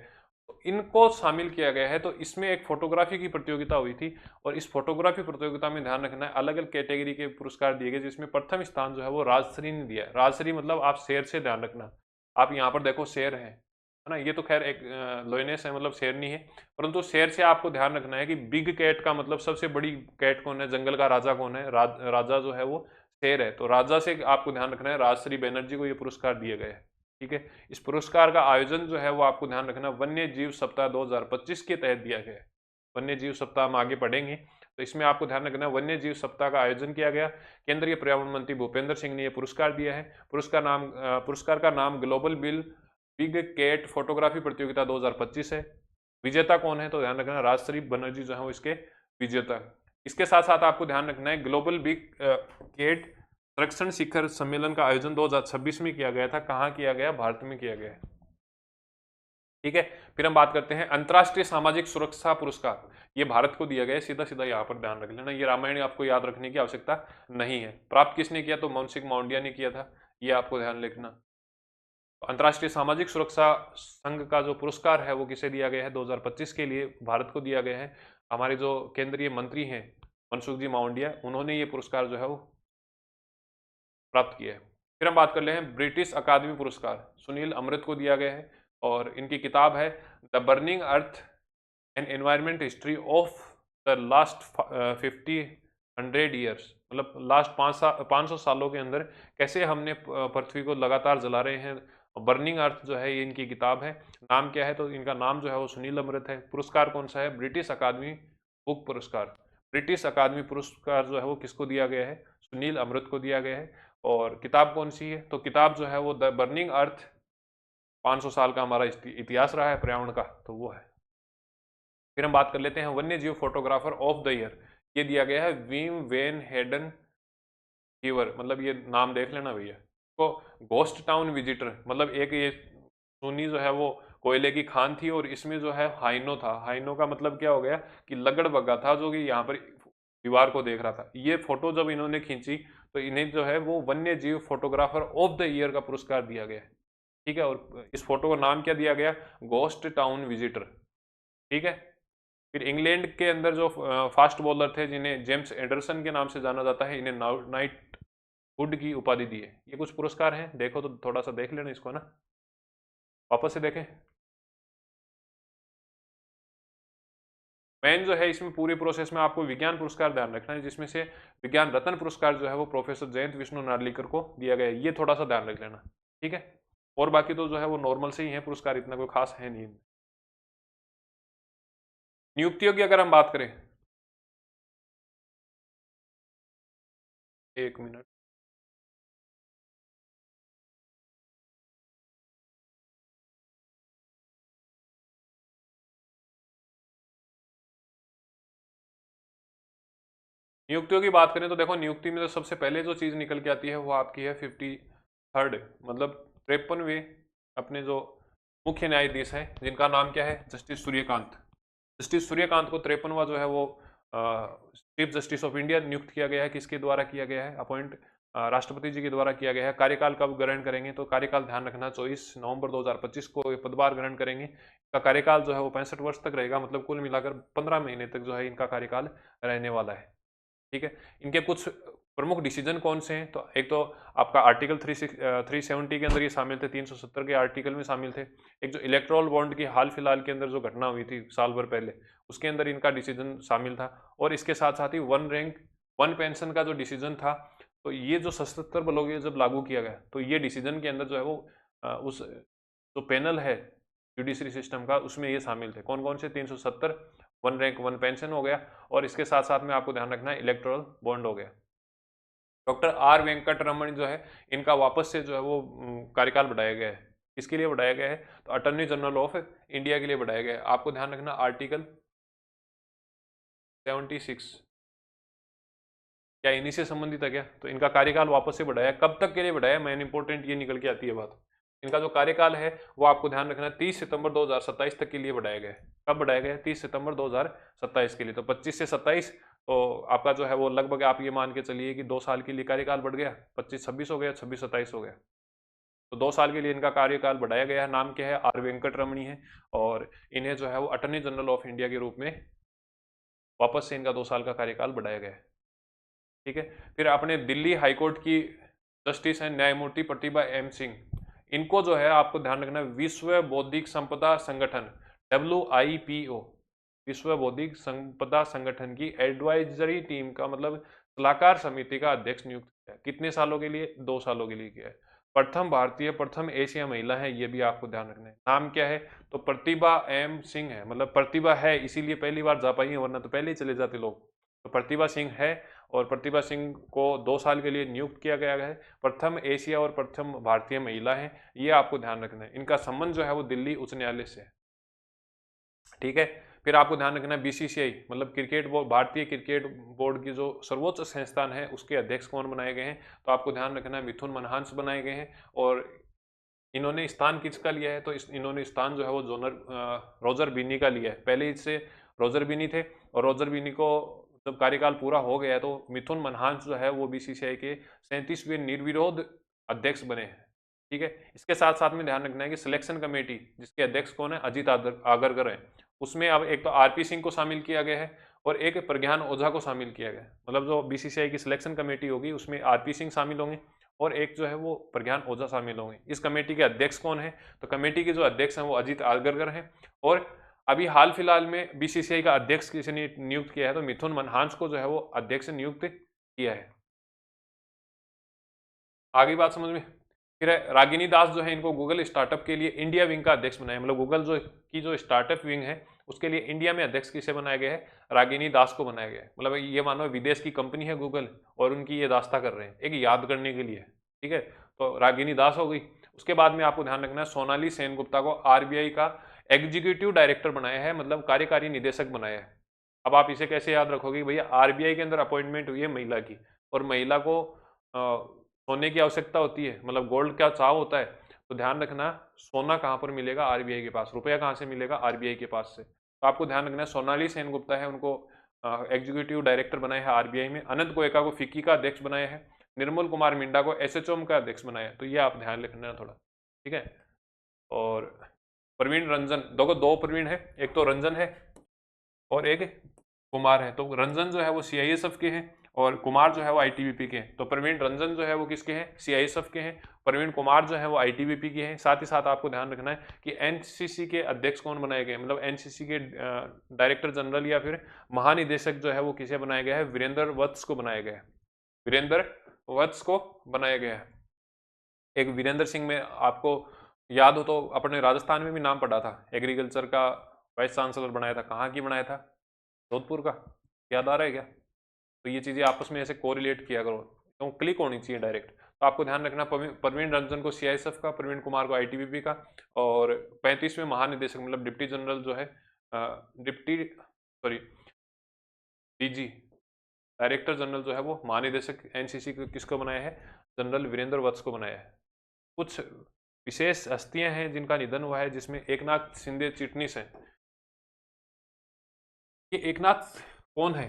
तो इनको शामिल किया गया है। तो इसमें एक फोटोग्राफी की प्रतियोगिता हुई थी, और इस फोटोग्राफी प्रतियोगिता में ध्यान रखना है अलग अलग कैटेगरी के पुरस्कार दिए गए, जिसमें प्रथम स्थान जो है वो राजश्री ने दिया है। राजश्री मतलब आप शेर से ध्यान रखना, आप यहाँ पर देखो शेर है ना, ये तो खैर एक लोइनेस है, मतलब शेरनी है, परंतु शेर से आपको ध्यान रखना है कि बिग कैट का मतलब सबसे बड़ी कैट कौन है, जंगल का राजा कौन है, राजा जो है वो शेर है। तो राजा से आपको ध्यान रखना है, राजश्री बनर्जी को ये पुरस्कार दिए गए हैं। ठीक है, इस पुरस्कार का आयोजन जो है वो आपको ध्यान रखना वन्य जीव सप्ताह 2025 के तहत दिया गया है। वन्य जीव सप्ताह हम आगे पढ़ेंगे, तो इसमें आपको ध्यान रखना वन्य जीव सप्ताह का आयोजन किया गया। केंद्रीय पर्यावरण मंत्री भूपेंद्र सिंह ने यह पुरस्कार दिया है। पुरस्कार का नाम ग्लोबल बिग कैट फोटोग्राफी प्रतियोगिता 2025 है। विजेता कौन है, तो ध्यान रखना राजश्री बनर्जी जो है वो इसके विजेता। इसके साथ साथ आपको ध्यान रखना है ग्लोबल बिग कैट संरक्षण शिखर सम्मेलन का आयोजन 2026 में किया गया था। कहाँ किया गया, भारत में किया गया। ठीक है, फिर हम बात करते हैं अंतर्राष्ट्रीय सामाजिक सुरक्षा पुरस्कार। ये भारत को दिया गया है, सीधा सीधा यहाँ पर ध्यान रख लेना, ये रामायण आपको याद रखने की आवश्यकता नहीं है। प्राप्त किसने किया, तो मनसुख मांडविया ने किया था, ये आपको ध्यान रखना। अंतर्राष्ट्रीय सामाजिक सुरक्षा संघ का जो पुरस्कार है वो किसे दिया गया है, 2025 के लिए भारत को दिया गया है। हमारे जो केंद्रीय मंत्री हैं मनसुख जी मांडविया, उन्होंने ये पुरस्कार जो है वो प्राप्त किया है। फिर हम बात कर ले हैं ब्रिटिश अकादमी पुरस्कार, सुनील अमृत को दिया गया है, और इनकी किताब है the burning earth and environment history of the last 100 years, मतलब लास्ट 500 सालों के अंदर कैसे हमने पृथ्वी को लगातार जला रहे हैं। बर्निंग अर्थ जो है ये इनकी किताब है। नाम क्या है, तो इनका नाम जो है वो सुनील अमृत है। पुरस्कार कौन सा है, ब्रिटिश अकादमी बुक पुरस्कार। ब्रिटिश अकादमी पुरस्कार जो है वो किसको दिया गया है, सुनील अमृत को दिया गया है। और किताब कौन सी है, तो किताब जो है वो द बर्निंग अर्थ, 500 साल का हमारा इतिहास रहा है पर्यावरण का, तो वो है। फिर हम बात कर लेते हैं वन्य जीव फोटोग्राफर ऑफ द ईयर, ये दिया गया है वीम वेन हेडन हीवर, मतलब ये नाम देख लेना भैया। तो गोस्ट टाउन विजिटर, मतलब एक ये सोनी जो है वो कोयले की खान थी, और इसमें जो है हाइनो था। हाइनो का मतलब क्या हो गया कि लगड़ बग्गा था जो कि यहाँ पर दीवार को देख रहा था। ये फोटो जब इन्होंने खींची तो इन्हें जो है वो वन्य जीव फोटोग्राफर ऑफ द ईयर का पुरस्कार दिया गया। ठीक है, और इस फोटो को नाम क्या दिया गया, गोस्ट टाउन विजिटर। ठीक है, फिर इंग्लैंड के अंदर जो फास्ट बॉलर थे जिन्हें जेम्स एंडरसन के नाम से जाना जाता है, इन्हें नाइट हुड की उपाधि दी है। ये कुछ पुरस्कार हैं, देखो तो थोड़ा सा देख लेना इसको ना, वापस से देखें। मेन जो है इसमें पूरी प्रोसेस में आपको विज्ञान पुरस्कार ध्यान रखना है, जिसमें से विज्ञान रत्न पुरस्कार जो है वो प्रोफेसर जयंत विष्णु नार्लिकर को दिया गया है। ये थोड़ा सा ध्यान रख लेना। ठीक है, और बाकी तो जो है वो नॉर्मल से ही है पुरस्कार, इतना कोई खास है नहीं। नियुक्तियों की अगर हम बात करें, एक मिनट, नियुक्तियों की बात करें तो देखो नियुक्ति में तो सबसे पहले जो चीज निकल के आती है वो आपकी है 53rd, मतलब 53वें अपने जो मुख्य न्यायाधीश हैं, जिनका नाम क्या है, जस्टिस सूर्यकांत। जस्टिस सूर्यकांत को 53वां जो है वो चीफ जस्टिस ऑफ इंडिया नियुक्त किया गया है। किसके द्वारा किया गया है, अपॉइंट राष्ट्रपति जी के द्वारा किया गया है। कार्यकाल कब ग्रहण करेंगे, तो कार्यकाल ध्यान रखना 24 नवंबर 2025 को ये पदभार ग्रहण करेंगे। इनका कार्यकाल जो है वो 65 वर्ष तक रहेगा, मतलब कुल मिलाकर 15 महीने तक जो है इनका कार्यकाल रहने वाला है। ठीक है, इनके कुछ प्रमुख डिसीजन कौन से हैं, तो एक तो आपका आर्टिकल 370 के अंदर ये शामिल थे, 370 के आर्टिकल में शामिल थे। एक जो इलेक्ट्रोल बॉन्ड की हाल फिलहाल के अंदर जो घटना हुई थी साल भर पहले, उसके अंदर इनका डिसीजन शामिल था। और इसके साथ साथ ही वन रैंक वन पेंशन का जो डिसीजन था, तो ये जो सशस्त्र बलों के जब लागू किया गया, तो ये डिसीजन के अंदर जो है वो उस जो पैनल है जुडिशरी सिस्टम का, उसमें ये शामिल थे। कौन कौन से? 370, 1 रैंक 1 पेंशन हो गया, और इसके साथ साथ में आपको ध्यान रखना है इलेक्टोरल बॉन्ड हो गया। डॉक्टर आर वेंकट रमन जो है, इनका वापस से जो है वो कार्यकाल बढ़ाया गया है। किसके लिए बढ़ाया गया है? तो अटॉर्नी जनरल ऑफ इंडिया के लिए बढ़ाया गया है। आपको ध्यान रखना आर्टिकल 76 क्या इन्हीं से संबंधित है क्या? तो इनका कार्यकाल वापस से बढ़ाया। कब तक के लिए बढ़ाया? मेन इंपॉर्टेंट ये निकल के आती है बात। इनका जो कार्यकाल है वो आपको ध्यान रखना है 30 सितंबर 2027 तक के लिए बढ़ाया गया है। कब बढ़ाया गया है? 30 सितंबर 2027 के लिए। तो 25 से 27, तो आपका जो है वो लगभग आप ये मान के चलिए कि 2 साल के लिए कार्यकाल बढ़ गया। 25-26 हो गया, 26-27 हो गया, तो 2 साल के लिए इनका कार्यकाल बढ़ाया गया है। नाम क्या है? आर वेंकट रमणी है, और इन्हें जो है वो अटॉर्नी जनरल ऑफ इंडिया के रूप में वापस से इनका 2 साल का कार्यकाल बढ़ाया गया है। ठीक है। फिर आपने दिल्ली हाईकोर्ट की जस्टिस है न्यायमूर्ति प्रतिभा एम सिंह, इनको जो है आपको ध्यान रखना विश्व बौद्धिक संपदा संगठन WIPO, विश्व बौद्धिक संपदा संगठन की एडवाइजरी टीम का मतलब सलाहकार समिति का अध्यक्ष नियुक्त किया। कितने सालों के लिए? 2 सालों के लिए किया है। प्रथम भारतीय, प्रथम एशिया महिला है, ये भी आपको ध्यान रखना है। नाम क्या है? तो प्रतिभा एम सिंह है, मतलब प्रतिभा है इसीलिए पहली बार जा पाई है, वरना तो पहले ही चले जाते लोग। तो प्रतिभा सिंह है, और प्रतिभा सिंह को 2 साल के लिए नियुक्त किया गया है। प्रथम एशिया और प्रथम भारतीय महिला है, ये आपको ध्यान रखना है। इनका संबंध जो है वो दिल्ली उच्च न्यायालय से है। ठीक है। फिर आपको ध्यान रखना है BCCI मतलब क्रिकेट बोर्ड, भारतीय क्रिकेट बोर्ड की जो सर्वोच्च संस्थान है, उसके अध्यक्ष कौन बनाए गए हैं? तो आपको ध्यान रखना है मिथुन मनहांस बनाए गए हैं। और इन्होंने स्थान किसका लिया है? तो इन्होंने स्थान जो है वो रोजर बिनी का लिया है। पहले इससे रोजर बिनी थे, और रोजर बिनी को जब कार्यकाल पूरा हो गया तो मिथुन मनहांस जो है वो BCCI के 37वें निर्विरोध अध्यक्ष बने हैं। ठीक है। इसके साथ साथ में ध्यान रखना है कि सिलेक्शन कमेटी जिसके अध्यक्ष कौन है? अजीत आगरकर है। उसमें अब एक तो RP सिंह को शामिल किया गया है, और एक प्रज्ञान ओझा को शामिल किया गया है। मतलब जो BCCI की सिलेक्शन कमेटी होगी उसमें RP सिंह शामिल होंगे, और एक जो है वो प्रज्ञान ओझा शामिल होंगे। इस कमेटी के अध्यक्ष कौन है? तो कमेटी के जो अध्यक्ष हैं वो अजीत आगरकर हैं। और अभी हाल फिलहाल में BCCI का अध्यक्ष किसी ने नियुक्त किया है? तो मिथुन मनहांस को जो है वो अध्यक्ष नियुक्त किया है। आगे बात समझ में? फिर रागिनी दास जो है, इनको गूगल स्टार्टअप के लिए इंडिया विंग का अध्यक्ष बनाया। मतलब गूगल जो स्टार्टअप विंग है उसके लिए इंडिया में अध्यक्ष किसे बनाया गया है? रागिनी दास को बनाया गया है। मतलब ये मानो विदेश की कंपनी है गूगल, और उनकी ये दास्ता कर रहे हैं एक याद करने के लिए। ठीक है। तो रागिनी दास हो गई। उसके बाद में आपको ध्यान रखना है सोनाली सेनगुप्ता को RBI का एग्जीक्यूटिव डायरेक्टर बनाया है, मतलब कार्यकारी निदेशक बनाया है। अब आप इसे कैसे याद रखोगे? भैया RBI के अंदर अपॉइंटमेंट हुई है महिला की, और महिला को सोने की आवश्यकता होती है, मतलब गोल्ड का चाव होता है। तो ध्यान रखना सोना कहाँ पर मिलेगा? RBI के पास। रुपया कहाँ से मिलेगा? RBI के पास से। तो आपको ध्यान रखना है सोनाली सेनगुप्ता है, उनको एग्जीक्यूटिव डायरेक्टर बनाया है RBI में। अनंत गोयका को फिक्की का अध्यक्ष बनाया है। निर्मल कुमार मिंडा को SHOM का अध्यक्ष बनाया है। तो ये आप ध्यान रखना है थोड़ा। ठीक है। और प्रवीण रंजन, देखो 2 प्रवीण है, एक तो रंजन है और एक कुमार है। तो रंजन जो है वो CISF के हैं, और कुमार जो है वो ITBP के हैं। तो प्रवीण रंजन जो है वो किसके हैं? CISF के हैं। प्रवीण कुमार जो है वो ITBP के हैं। साथ ही साथ आपको ध्यान रखना है कि NCC के अध्यक्ष कौन बनाए गए? मतलब NCC के डायरेक्टर जनरल या फिर महानिदेशक जो है वो किसे बनाया गया है? वीरेंद्र वत्स को बनाया गया है। वीरेंद्र वत्स को बनाया गया है। एक वीरेंद्र सिंह में आपको याद हो तो अपने राजस्थान में भी नाम पढ़ा था, एग्रीकल्चर का वाइस चांसलर बनाया था। कहाँ की बनाया था? जोधपुर का। याद आ रहा है क्या? तो ये चीज़ें आपस में ऐसे कोरिलेट किया करो, तो क्लिक होनी चाहिए डायरेक्ट। तो आपको ध्यान रखना प्रवीण रंजन को CISF का, प्रवीण कुमार को ITBP का, और 35वें महानिदेशक मतलब डिप्टी जनरल जो है DG डायरेक्टर जनरल जो है वो महानिदेशक NCC किसको बनाया है? जनरल वीरेंद्र वत्स को बनाया है। कुछ विशेष हस्तियां हैं जिनका निधन हुआ है, जिसमें एकनाथ शिंदे चिटनीस है। ये एकनाथ कौन है?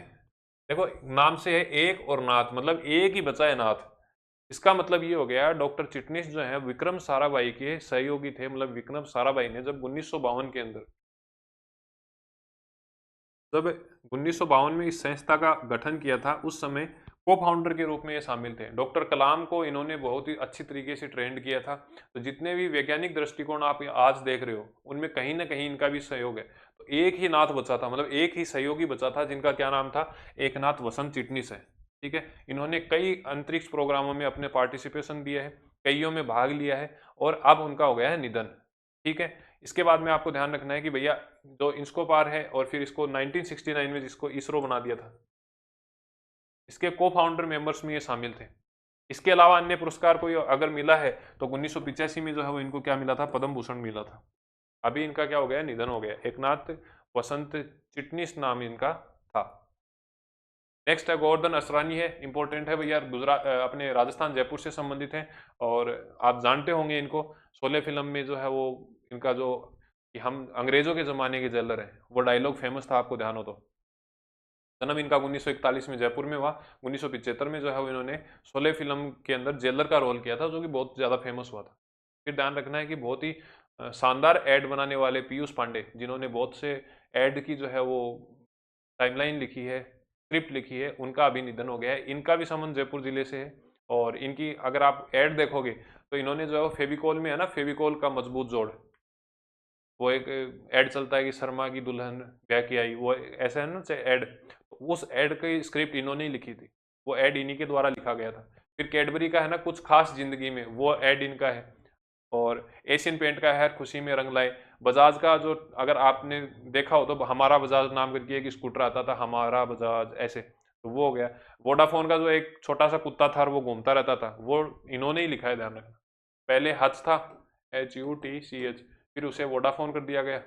देखो नाम से है एक और नाथ, मतलब एक ही बचा है नाथ। इसका मतलब ये हो गया डॉक्टर चिटनीस जो है विक्रम साराभाई के सहयोगी थे। मतलब विक्रम साराभाई ने जब 1952 के अंदर, जब 1952 में इस संस्था का गठन किया था, उस समय को फाउंडर के रूप में ये शामिल थे। डॉक्टर कलाम को इन्होंने बहुत ही अच्छी तरीके से ट्रेंड किया था। तो जितने भी वैज्ञानिक दृष्टिकोण आप आज देख रहे हो उनमें कहीं ना कहीं इनका भी सहयोग है। तो एक ही नाथ बचा था, मतलब एक ही सहयोगी बचा था, जिनका क्या नाम था? एकनाथ वसंत चिटनीस है। ठीक है। इन्होंने कई अंतरिक्ष प्रोग्रामों में अपने पार्टिसिपेशन दिया है, कईयों में भाग लिया है, और अब उनका हो गया है निधन। ठीक है। इसके बाद में आपको ध्यान रखना है कि भैया जो इंस्कोपार है और फिर इसको 1969 में जिसको इसरो बना दिया था, इसके को फाउंडर मेंबर्स में ये शामिल थे। इसके अलावा अन्य पुरस्कार कोई अगर मिला है तो 1985 में जो है वो इनको क्या मिला था, पद्म भूषण मिला था। अभी इनका क्या हो गया, निधन हो गया। एकनाथ वसंत चिटनीस नाम इनका था। नेक्स्ट है गोवर्धन असरानी है, इंपॉर्टेंट है भैया, गुजरात अपने राजस्थान जयपुर से संबंधित है और आप जानते होंगे इनको। शोले फिल्म में जो है वो इनका जो कि हम अंग्रेजों के ज़माने के जेलर हैं, वो डायलॉग फेमस था, आपको ध्यान हो तो। जन्म इनका 1941 में जयपुर में हुआ। 1975 में जो है वो इन्होंने शोले फिल्म के अंदर जेलर का रोल किया था, जो कि बहुत ज़्यादा फेमस हुआ था। फिर ध्यान रखना है कि बहुत ही शानदार एड बनाने वाले पीयूष पांडे, जिन्होंने बहुत से एड की जो है वो टाइमलाइन लिखी है, स्क्रिप्ट लिखी है, उनका अभी निधन हो गया है। इनका भी संबंध जयपुर जिले से है और इनकी अगर आप ऐड देखोगे तो इन्होंने जो है फेविकोल में है ना, फेविकोल का मजबूत जोड़, वो एक ऐड चलता है कि शर्मा की दुल्हन ब्याह की आई, वो ऐसा है ना ऐड, उस ऐड की स्क्रिप्ट इन्होंने ही लिखी थी, वो ऐड इन्हीं के द्वारा लिखा गया था। फिर कैडबरी का है ना कुछ खास जिंदगी में, वो ऐड इनका है। और एशियन पेंट का है खुशी में रंग लाए। बजाज का जो अगर आपने देखा हो तो हमारा बजाज नाम करके एक स्कूटर आता था, हमारा बजाज ऐसे, तो वो हो गया। वोडाफोन का जो एक छोटा सा कुत्ता था और वो घूमता रहता था, वो इन्होंने ही लिखा है, ध्यान रखना। पहले हच था, HUTCH, फिर उसे वोडाफोन कर दिया गया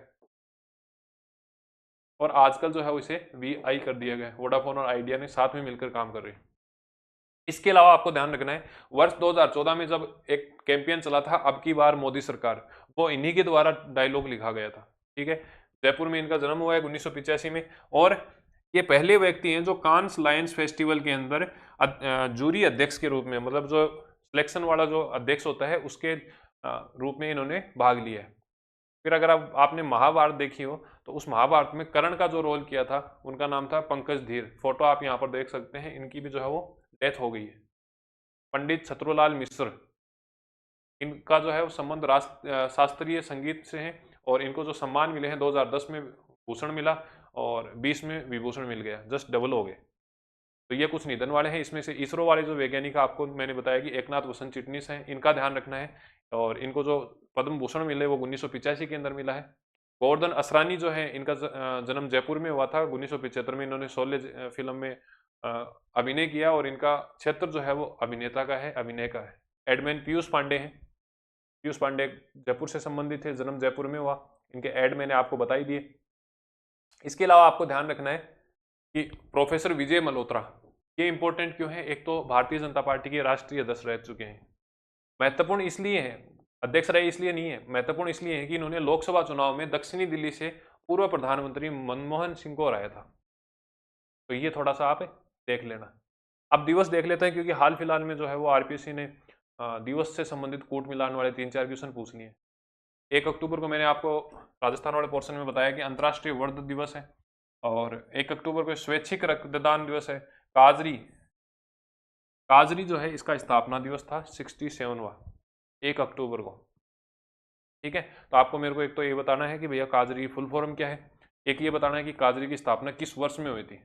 और आजकल जो है उसे VI कर दिया गया। वोडाफोन और आइडिया ने साथ में मिलकर काम कर रहे हैं। इसके अलावा आपको ध्यान रखना है, वर्ष 2014 में जब एक कैंपेन चला था अब की बार मोदी सरकार, वो इन्हीं के द्वारा डायलॉग लिखा गया था। ठीक है, जयपुर में इनका जन्म हुआ है 1985 में और ये पहले व्यक्ति हैं जो कांस लायंस फेस्टिवल के अंदर जूरी अध्यक्ष के रूप में, मतलब जो सिलेक्शन वाला जो अध्यक्ष होता है उसके रूप में इन्होंने भाग लिया है। फिर अगर आपने महाभारत देखी हो तो उस महाभारत में कर्ण का जो रोल किया था उनका नाम था पंकज धीर। फोटो आप यहाँ पर देख सकते हैं, इनकी भी जो है वो डेथ हो गई है। पंडित छतरुलाल मिश्र, इनका जो है वो संबंध शास्त्रीय संगीत से है और इनको जो सम्मान मिले हैं 2010 में भूषण मिला और 20 में विभूषण मिल गया, जस्ट डबल हो गए। तो ये कुछ निधन वाले हैं। इसमें से इसरो वाले जो वैज्ञानिक आपको मैंने बताया कि एकनाथ वसंत चिटनीस हैं, इनका ध्यान रखना है और इनको जो पद्म भूषण मिले वो 1985 के अंदर मिला है। गोवर्धन असरानी जो है इनका जन्म जयपुर में हुआ था 1975 में। इन्होंने शोले फिल्म में अभिनय किया और इनका क्षेत्र जो है वो अभिनेता का है, अभिनय का है। एडमैन पीयूष पांडे हैं। पीयूष पांडे जयपुर से संबंधित है, जन्म जयपुर में हुआ। इनके ऐड मैंने आपको बताई दिए। इसके अलावा आपको ध्यान रखना है कि प्रोफेसर विजय मल्होत्रा, ये इंपॉर्टेंट क्यों है, एक तो भारतीय जनता पार्टी के राष्ट्रीय अध्यक्ष रह चुके हैं। महत्वपूर्ण इसलिए है, अध्यक्ष रहे इसलिए नहीं है, महत्वपूर्ण इसलिए है कि इन्होंने लोकसभा चुनाव में दक्षिणी दिल्ली से पूर्व प्रधानमंत्री मनमोहन सिंह को हराया था। तो ये थोड़ा सा आप देख लेना। अब दिवस देख लेते हैं क्योंकि हाल फिलहाल में जो है वो RPSC ने दिवस से संबंधित कूट मिलान वाले 3-4 क्वेश्चन पूछ लिए। 1 अक्टूबर को मैंने आपको राजस्थान वाले पोर्शन में बताया कि अंतर्राष्ट्रीय वर्द दिवस है और 1 अक्टूबर को स्वैच्छिक रक्तदान दिवस है। काजरी, काजरी जो है इसका स्थापना दिवस था 67वां 1 अक्टूबर को। ठीक है, तो आपको मेरे को एक तो ये बताना है कि भैया काजरी की फुल फॉर्म क्या है, एक ये बताना है कि काजरी की स्थापना किस वर्ष में हुई थी।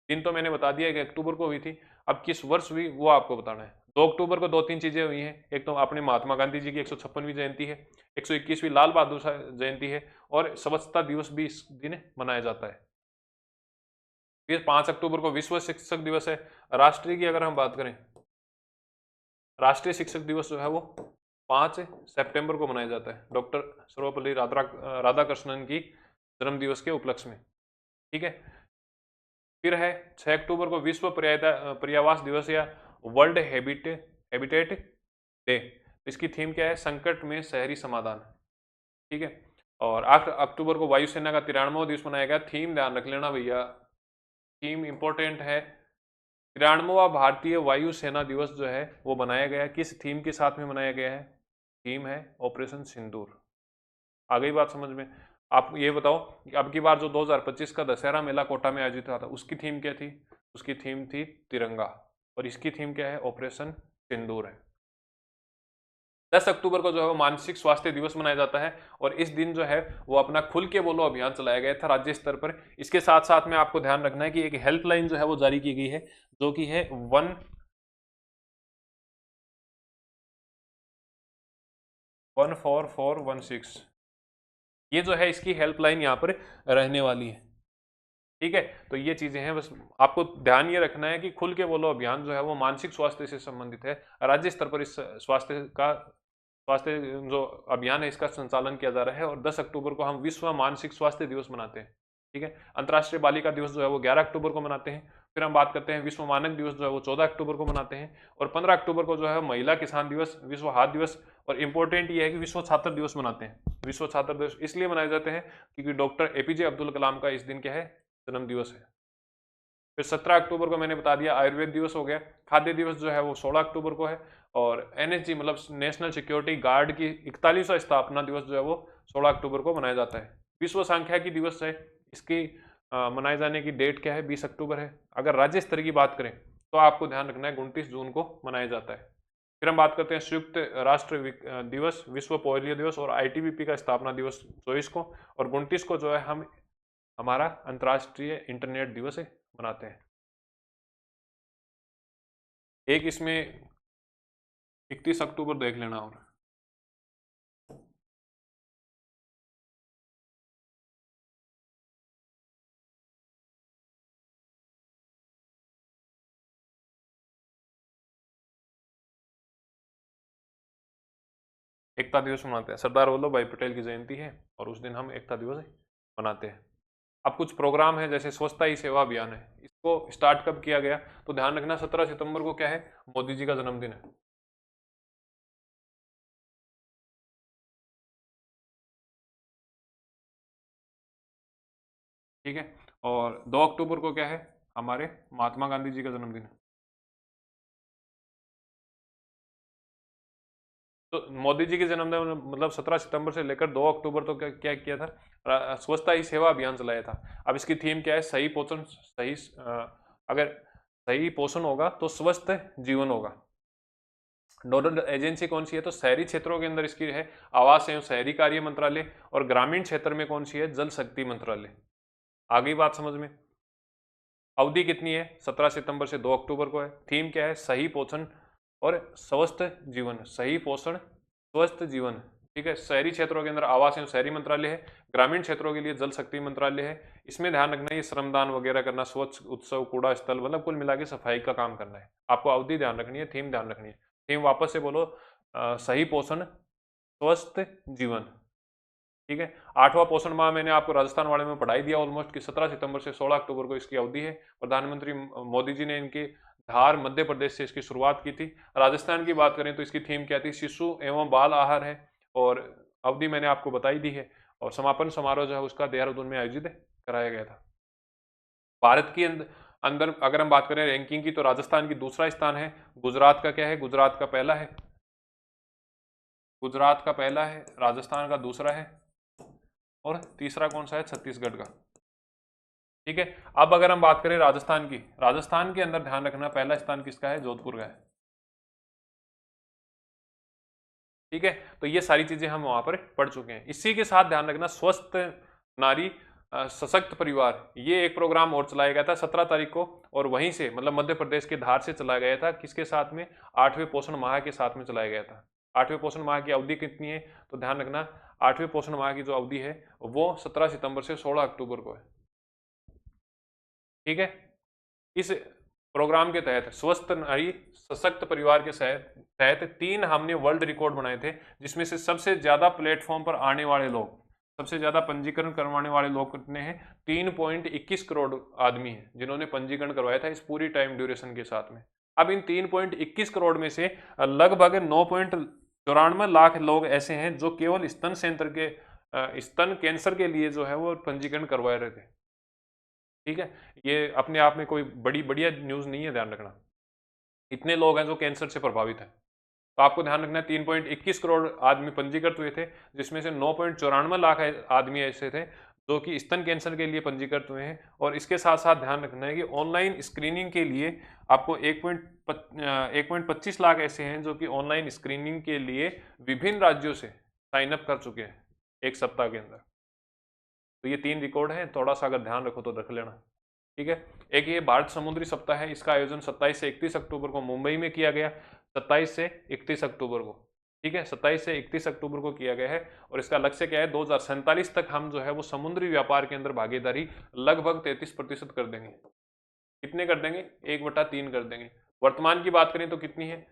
दिन तो मैंने बता दिया कि अक्टूबर को हुई थी, अब किस वर्ष हुई वो आपको बताना है। 2 अक्टूबर को 2-3 चीजें हुई हैं, एक तो अपने महात्मा गांधी जी की 156वीं जयंती है, 121वीं लाल बहादुर जयंती है और स्वच्छता दिवस भी इस दिन मनाया जाता है। फिर 5 अक्टूबर को विश्व शिक्षक दिवस है। राष्ट्रीय की अगर हम बात करें, राष्ट्रीय शिक्षक दिवस जो है वो 5 सितंबर को मनाया जाता है, डॉक्टर सर्वपल्ली राधाकृष्णन की जन्म दिवस के उपलक्ष्य में। ठीक है, फिर है 6 अक्टूबर को विश्व पर्यावास दिवस या वर्ल्ड हैबिटेट डे। इसकी थीम क्या है, संकट में शहरी समाधान। ठीक है, और 8 अक्टूबर को वायुसेना का 93वां दिवस मनाया गया। थीम ध्यान रख लेना भैया, थीम इंपॉर्टेंट है। 93वां भारतीय वायुसेना दिवस जो है वो मनाया गया, किस थीम के साथ में मनाया गया है, थीम है ऑपरेशन सिंदूर। आ गई बात समझ में। आप ये बताओ कि अब की बार जो 2025 का दशहरा मेला कोटा में आयोजित हुआ था उसकी थीम क्या थी, उसकी थीम थी तिरंगा और इसकी थीम क्या है, ऑपरेशन सिंदूर है। 10 अक्टूबर को जो है वो मानसिक स्वास्थ्य दिवस मनाया जाता है और इस दिन जो है वो अपना खुल के बोलो अभियान चलाया गया था राज्य स्तर पर। इसके साथ साथ में आपको ध्यान रखना है कि एक हेल्पलाइन जो है वो जारी की गई है जो कि है 14416। ये जो है इसकी हेल्पलाइन यहाँ पर रहने वाली है। ठीक है, तो ये चीजें हैं, बस आपको ध्यान ये रखना है कि खुल के बोलो अभियान जो है वो मानसिक स्वास्थ्य से संबंधित है। राज्य स्तर पर इस स्वास्थ्य जो अभियान है इसका संचालन किया जा रहा है, और 10 अक्टूबर को हम विश्व मानसिक स्वास्थ्य दिवस मनाते हैं। ठीक है, अंतर्राष्ट्रीय बालिका दिवस जो है वो 11 अक्टूबर को मनाते हैं। फिर हम बात करते हैं विश्व मानक दिवस जो है वो 14 अक्टूबर को मनाते हैं, और 15 अक्टूबर को जो है महिला किसान दिवस, विश्व हाथ दिवस, और इम्पोर्टेंट ये है कि विश्व छात्र दिवस मनाते हैं। विश्व छात्र दिवस इसलिए मनाए जाते हैं क्योंकि डॉक्टर एपीजे अब्दुल कलाम का इस दिन क्या है, जन्म दिवस है। फिर 17 अक्टूबर को मैंने बता दिया आयुर्वेद दिवस हो गया। खाद्य दिवस जो है वो 16 अक्टूबर को है, और एनएसजी मतलब नेशनल सिक्योरिटी गार्ड की 41वां स्थापना दिवस जो है वो 16 अक्टूबर को मनाया जाता है। विश्व सांख्यिकी दिवस है, इसकी मनाए जाने की डेट क्या है, 20 अक्टूबर है। अगर राज्य स्तर की बात करें तो आपको ध्यान रखना है 29 जून को मनाया जाता है। फिर हम बात करते हैं संयुक्त राष्ट्र दिवस, विश्व पोलियो दिवस, और आईटीबीपी का स्थापना दिवस 24 को, और 29 को जो है हम हमारा अंतर्राष्ट्रीय इंटरनेट दिवस है मनाते हैं। एक इसमें 31 अक्टूबर देख लेना। और एकता दिवस मनाते हैं, सरदार वल्लभ भाई पटेल की जयंती है और उस दिन हम एकता दिवस मनाते हैं। अब कुछ प्रोग्राम है जैसे स्वच्छता ही सेवा अभियान है, इसको स्टार्ट कब किया गया, तो ध्यान रखना 17 सितंबर को क्या है, मोदी जी का जन्मदिन है। ठीक है, और 2 अक्टूबर को क्या है, हमारे महात्मा गांधी जी का जन्मदिन है। तो मोदी जी के जन्मदिन मतलब 17 सितंबर से लेकर 2 अक्टूबर तो क्या क्या किया था, स्वच्छता ही सेवा अभियान चलाया था। अब इसकी थीम क्या है, सही पोषण, अगर सही पोषण होगा तो स्वस्थ जीवन होगा। नोडल एजेंसी कौन सी है, तो शहरी क्षेत्रों के अंदर इसकी है आवास एवं शहरी कार्य मंत्रालय, और ग्रामीण क्षेत्र में कौन सी है, जल शक्ति मंत्रालय। आगे बात समझ में। अवधि कितनी है, 17 सितंबर से 2 अक्टूबर को है। थीम क्या है, सही पोषण और स्वस्थ जीवन, सही पोषण स्वस्थ जीवन। ठीक है, शहरी क्षेत्रों के अंदर आवास एवं शहरी मंत्रालय है, ग्रामीण क्षेत्रों के लिए जल शक्ति मंत्रालय है। इसमें ध्यान रखना है ये श्रमदान वगैरह करना, स्वच्छ उत्सव, कूड़ा स्थल, मतलब कुल मिला के सफाई का काम करना है। आपको अवधि ध्यान रखनी है, थीम ध्यान रखनी है। थीम वापस से बोलो, सही पोषण स्वस्थ जीवन। ठीक है, 8वां पोषण माह मैंने आपको राजस्थान वाले में पढ़ाई दिया ऑलमोस्ट कि 17 सितंबर से 16 अक्टूबर को इसकी अवधि है। प्रधानमंत्री मोदी जी ने इनकी धार मध्य प्रदेश से इसकी शुरुआत की थी। राजस्थान की बात करें तो इसकी थीम क्या थी, शिशु एवं बाल आहार है, और अवधि मैंने आपको बताई दी है। और समापन समारोह जो है उसका देहरादून में आयोजित कराया गया था। भारत की अंदर अगर हम बात करें रैंकिंग की, तो राजस्थान की दूसरा स्थान है। गुजरात का क्या है, गुजरात का पहला है, गुजरात का पहला है, राजस्थान का दूसरा है, और तीसरा कौन सा है, छत्तीसगढ़ का। ठीक है, अब अगर हम बात करें राजस्थान की, राजस्थान के अंदर ध्यान रखना पहला स्थान किसका है, जोधपुर का है। ठीक है, तो ये सारी चीजें हम वहां पर पढ़ चुके हैं। इसी के साथ ध्यान रखना स्वस्थ नारी सशक्त परिवार, ये एक प्रोग्राम और चलाया गया था 17 तारीख को, और वहीं से मतलब मध्य प्रदेश के धार से चलाया गया था। किसके साथ में, 8वें पोषण माह के साथ में चलाया गया था। 8वें पोषण माह की अवधि कितनी है, तो ध्यान रखना 8वें पोषण माह की जो अवधि है वो 17 सितंबर से 16 अक्टूबर को है। ठीक है, इस प्रोग्राम के तहत स्वस्थ नारी सशक्त परिवार के तहत 3 हमने वर्ल्ड रिकॉर्ड बनाए थे, जिसमें से सबसे ज्यादा प्लेटफॉर्म पर आने वाले लोग, सबसे ज्यादा पंजीकरण करवाने वाले लोग कितने हैं, 3.21 करोड़ आदमी हैं जिन्होंने पंजीकरण करवाया था इस पूरी टाइम ड्यूरेशन के साथ में। अब इन 3.21 करोड़ में से लगभग 9.94 लाख लोग ऐसे हैं जो केवल स्तन स्तन कैंसर के लिए जो है वो पंजीकरण करवा रहे थे। ठीक है, ये अपने आप में कोई बढ़िया न्यूज़ नहीं है, ध्यान रखना। इतने लोग हैं जो कैंसर से प्रभावित हैं, तो आपको ध्यान रखना है 3.21 करोड़ आदमी पंजीकृत हुए थे, जिसमें से 9.94 लाख आदमी ऐसे थे जो कि स्तन कैंसर के लिए पंजीकृत हुए हैं। और इसके साथ साथ ध्यान रखना है कि ऑनलाइन स्क्रीनिंग के लिए आपको 1.25 लाख ऐसे हैं जो कि ऑनलाइन स्क्रीनिंग के लिए विभिन्न राज्यों से साइन अप कर चुके हैं एक सप्ताह के अंदर। तो ये 3 रिकॉर्ड हैं, थोड़ा सा अगर ध्यान रखो तो रख लेना। ठीक है, एक ये भारत समुद्री सप्ताह है, इसका आयोजन 27 से 31 अक्टूबर को मुंबई में किया गया, 27 से 31 अक्टूबर को। ठीक है, 27 से 31 अक्टूबर को किया गया है। और इसका लक्ष्य क्या है, 2047 तक हम जो है वो समुद्री व्यापार के अंदर भागीदारी लगभग 33% कर देंगे। कितने कर देंगे, 1/3 कर देंगे। वर्तमान की बात करें तो कितनी है,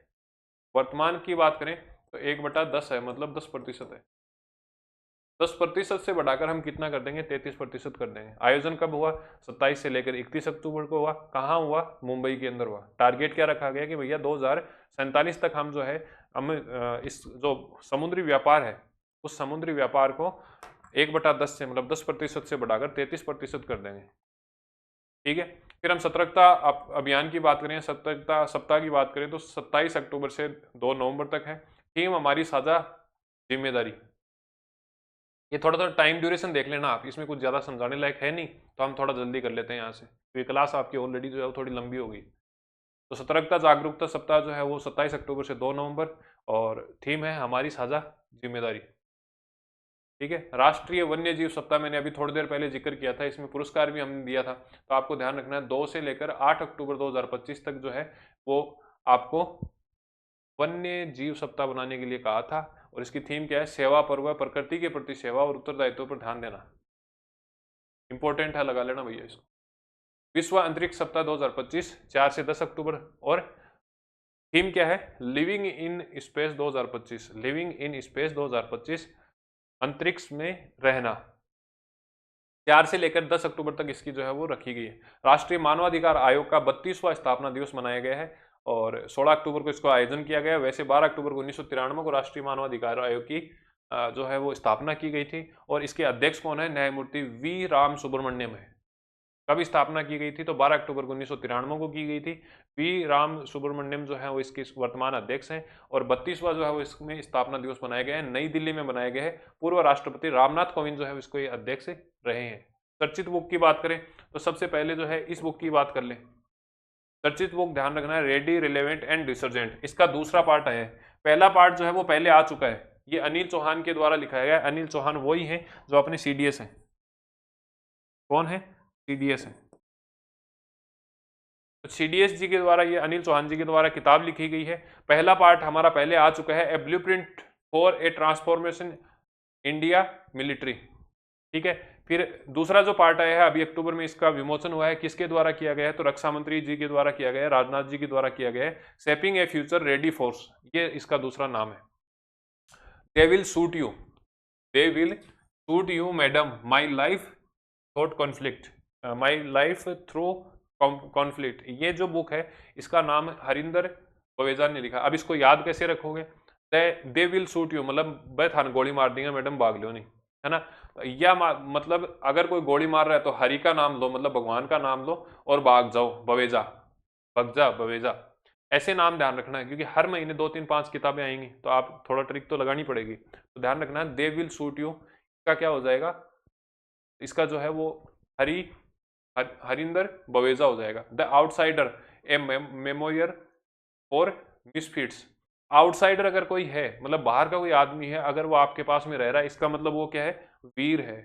वर्तमान की बात करें तो 1/10 है, मतलब 10% है। 10% से बढ़ाकर हम कितना कर देंगे, 33% कर देंगे। आयोजन कब हुआ, 27 से लेकर 31 अक्टूबर को हुआ। कहाँ हुआ, मुंबई के अंदर हुआ। टारगेट क्या रखा गया कि भैया 2047 तक हम जो है हम इस जो समुद्री व्यापार है उस समुद्री व्यापार को 1/10 से मतलब 10% से बढ़ाकर 33% कर देंगे। ठीक है, फिर हम सतर्कता अभियान की बात करें, सतर्कता सप्ताह की बात करें तो 27 अक्टूबर से 2 नवंबर तक है। थीम हमारी साझा जिम्मेदारी। ये थोड़ा थोड़ा टाइम ड्यूरेशन देख लेना आप, इसमें कुछ ज़्यादा समझाने लायक है नहीं, तो हम थोड़ा जल्दी कर लेते हैं यहाँ से, तो ये क्लास आपकी ऑलरेडी जो है वो थोड़ी लंबी हो गई। तो सतर्कता जागरूकता सप्ताह जो है वो 27 अक्टूबर से 2 नवंबर, और थीम है हमारी साझा जिम्मेदारी। ठीक है, राष्ट्रीय वन्य जीव सप्ताह मैंने अभी थोड़ी देर पहले जिक्र किया था, इसमें पुरस्कार भी हमने दिया था, तो आपको ध्यान रखना है 2 से लेकर 8 अक्टूबर 2025 तक जो है वो आपको वन्य जीव सप्ताह बनाने के लिए कहा था। और इसकी थीम क्या है, सेवा पर्व, प्रकृति के प्रति सेवा और उत्तरदायित्व पर ध्यान देना। इंपॉर्टेंट है, लगा लेना भैया इसको। विश्व अंतरिक्ष सप्ताह 2025 4 से 10 अक्टूबर, और थीम क्या है, living in space 2025, living in space 2025, अंतरिक्ष में रहना। 4 से लेकर 10 अक्टूबर तक इसकी जो है वो रखी गई है। राष्ट्रीय मानवाधिकार आयोग का 32वां स्थापना दिवस मनाया गया है, और 16 अक्टूबर को इसको आयोजन किया गया। वैसे 12 अक्टूबर को 1993 को राष्ट्रीय मानवाधिकार आयोग की जो है वो स्थापना की गई थी, और इसके अध्यक्ष कौन है, न्यायमूर्ति वी राम सुब्रमण्यम है। कब स्थापना की गई थी, तो 12 अक्टूबर को 1993 को की गई थी। वी राम सुब्रमण्यम जो है वो इसके वर्तमान अध्यक्ष हैं, और 32वां जो है वो इसमें स्थापना दिवस मनाया गया है, नई दिल्ली में मनाया गया है। पूर्व राष्ट्रपति रामनाथ कोविंद जो है इसको ये अध्यक्ष रहे हैं। चर्चित बुक की बात करें तो सबसे पहले जो है इस बुक की बात कर लें। चर्चित बुक ध्यान रखना है, रेडी, रिलेवेंट एंड रिसर्जेंट। इसका दूसरा पार्ट है, पहला पार्ट जो है वो पहले आ चुका है, ये अनिल चौहान के द्वारा लिखा गया है। अनिल चौहान वही है जो अपने सीडीएस हैं। कौन है, सीडीएस है। तो सीडीएस जी के द्वारा, ये अनिल चौहान जी के द्वारा किताब लिखी गई है। पहला पार्ट हमारा पहले आ चुका है, a blueprint for a transformation India military. ठीक है, फिर दूसरा जो पार्ट आया है अभी अक्टूबर में, इसका विमोचन हुआ है, किसके द्वारा किया गया है, तो रक्षा मंत्री जी के द्वारा किया गया है, राजनाथ जी के द्वारा किया गया है। शेपिंग ए फ्यूचर रेडी फोर्स, ये इसका दूसरा नाम है। They will suit you, they will suit you madam, my life thought conflict, my life through conflict, ये जो बुक है इसका नाम हरिंदर बवेजा ने लिखा। अब इसको याद कैसे रखोगे, दे विल सूट यू मतलब बे थान गोली मार देंगे मैडम, भाग लो नहीं, है ना। या मतलब अगर कोई गोली मार रहा है तो हरि का नाम लो, मतलब भगवान का नाम लो, और भाग जाओ, बवेजा, भग जा बवेजा, ऐसे नाम ध्यान रखना है, क्योंकि हर महीने 2 3 5 किताबें आएंगी, तो आप थोड़ा ट्रिक तो लगानी पड़ेगी, तो ध्यान रखना है। दे विल सूट यू का क्या हो जाएगा, इसका जो है वो हरिंदर बवेजा हो जाएगा। The outsider A memoir for misfits, outsider अगर कोई है मतलब बाहर का कोई आदमी है, अगर वो आपके पास में रह रहा है, इसका मतलब वो क्या है, वीर है।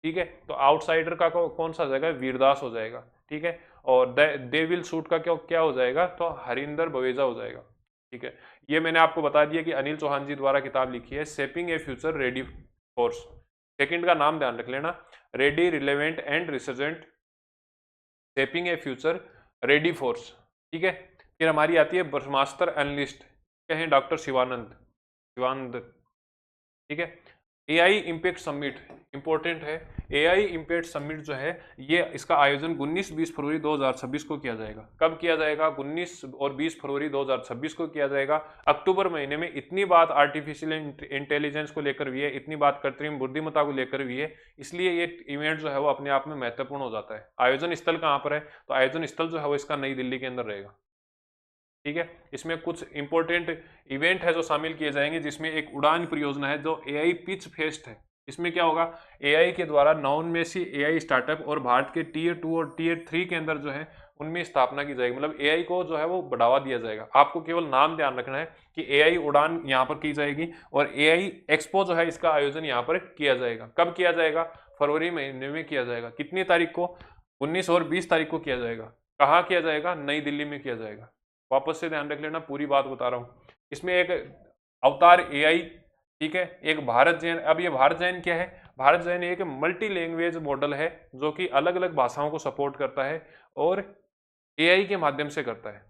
ठीक है, तो आउटसाइडर का कौन सा हो जाएगा, वीरदास हो जाएगा। ठीक है, और दे विल सूट का क्या क्या हो जाएगा, तो हरिंदर बवेजा हो जाएगा। ठीक है, ये मैंने आपको बता दिया कि अनिल चौहान जी द्वारा किताब लिखी है, शेपिंग ए फ्यूचर रेडी फोर्स। सेकंड का नाम ध्यान रख लेना, ready, relevant and resurgent, shaping A future ready force. ठीक है, फिर हमारी आती है ब्रह्मास्त्र एनालिस्ट, कहें डॉक्टर शिवानंद। ठीक है, एआई इम्पैक्ट समिट इंपॉर्टेंट है। एआई इम्पैक्ट समिट जो है ये इसका आयोजन 19-20 फरवरी 2026 को किया जाएगा। कब किया जाएगा, 19 और 20 फरवरी 2026 को किया जाएगा। अक्टूबर महीने में इतनी बात आर्टिफिशियल इंटेलिजेंस को लेकर भी है, इतनी बात कृत्रिम बुद्धिमत्ता को लेकर भी है, इसलिए ये इवेंट जो है वो अपने आप में महत्वपूर्ण हो जाता है। आयोजन स्थल कहाँ पर है, तो आयोजन स्थल जो है वो इसका नई दिल्ली के अंदर रहेगा। ठीक है, इसमें कुछ इंपॉर्टेंट इवेंट है जो शामिल किए जाएंगे, जिसमें एक उड़ान परियोजना है जो एआई पिच फेस्ट है। इसमें क्या होगा, एआई के द्वारा नवोन्मेषी एआई स्टार्टअप और भारत के टीयर 2 और टीयर 3 के अंदर जो है उनमें स्थापना की जाएगी, मतलब एआई को जो है वो बढ़ावा दिया जाएगा। आपको केवल नाम ध्यान रखना है कि एआई उड़ान यहाँ पर की जाएगी, और एआई एक्सपो जो है इसका आयोजन यहाँ पर किया जाएगा। कब किया जाएगा, फरवरी महीने में किया जाएगा। कितनी तारीख को, 19 और 20 तारीख को किया जाएगा। कहाँ किया जाएगा, नई दिल्ली में किया जाएगा। वापस से ध्यान रख लेना, पूरी बात बता रहा हूँ। इसमें एक अवतार एआई, ठीक है, एक भारत जैन। अब ये भारत जैन क्या है? भारत जैन एक मल्टी लैंग्वेज मॉडल है जो कि अलग अलग भाषाओं को सपोर्ट करता है और एआई के माध्यम से करता है,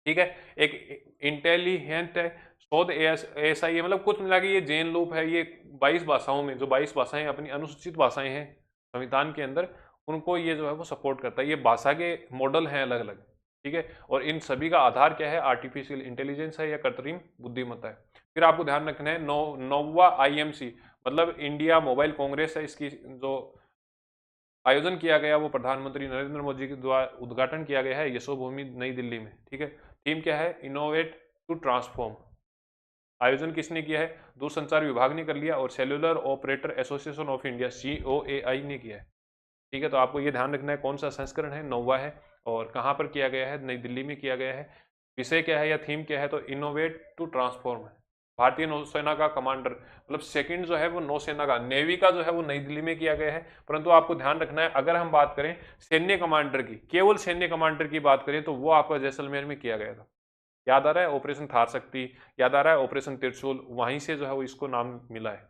ठीक है। एक इंटेलिजेंट है, शोध ऐसा ही है, मतलब कुछ मिला के ये जैन लूप है। ये 22 भाषाओं में, जो 22 भाषाएं अपनी अनुसूचित भाषाएं हैं संविधान के अंदर, उनको ये जो है वो सपोर्ट करता है। ये भाषा के मॉडल हैं अलग अलग, ठीक है। और इन सभी का आधार क्या है? आर्टिफिशियल इंटेलिजेंस है या कृत्रिम बुद्धिमत्ता है। फिर आपको ध्यान रखना है नौवा आईएमसी, मतलब इंडिया मोबाइल कांग्रेस है, इसकी जो आयोजन किया गया वो प्रधानमंत्री नरेंद्र मोदी के द्वारा उद्घाटन किया गया है यशोभूमि नई दिल्ली में, ठीक है। थीम क्या है? Innovate to transform. आयोजन किसने किया है? दूरसंचार विभाग ने कर लिया और cellular operator association of India COAI ने किया है, ठीक है। तो आपको ये ध्यान रखना है कौन सा संस्करण है, 9वां है, और कहाँ पर किया गया है? नई दिल्ली में किया गया है। विषय क्या है या थीम क्या है? तो इनोवेट टू ट्रांसफॉर्म है। भारतीय नौसेना का कमांडर, मतलब सेकंड जो है वो नौसेना का, नेवी का जो है वो नई दिल्ली में किया गया है। परंतु आपको ध्यान रखना है, अगर हम बात करें सैन्य कमांडर की, केवल सैन्य कमांडर की बात करें, तो वो आपका जैसलमेर में किया गया था। याद आ रहा है? ऑपरेशन थार शक्ति, याद आ रहा है? ऑपरेशन त्रिशूल, वहीं से जो है वो इसको नाम मिला है।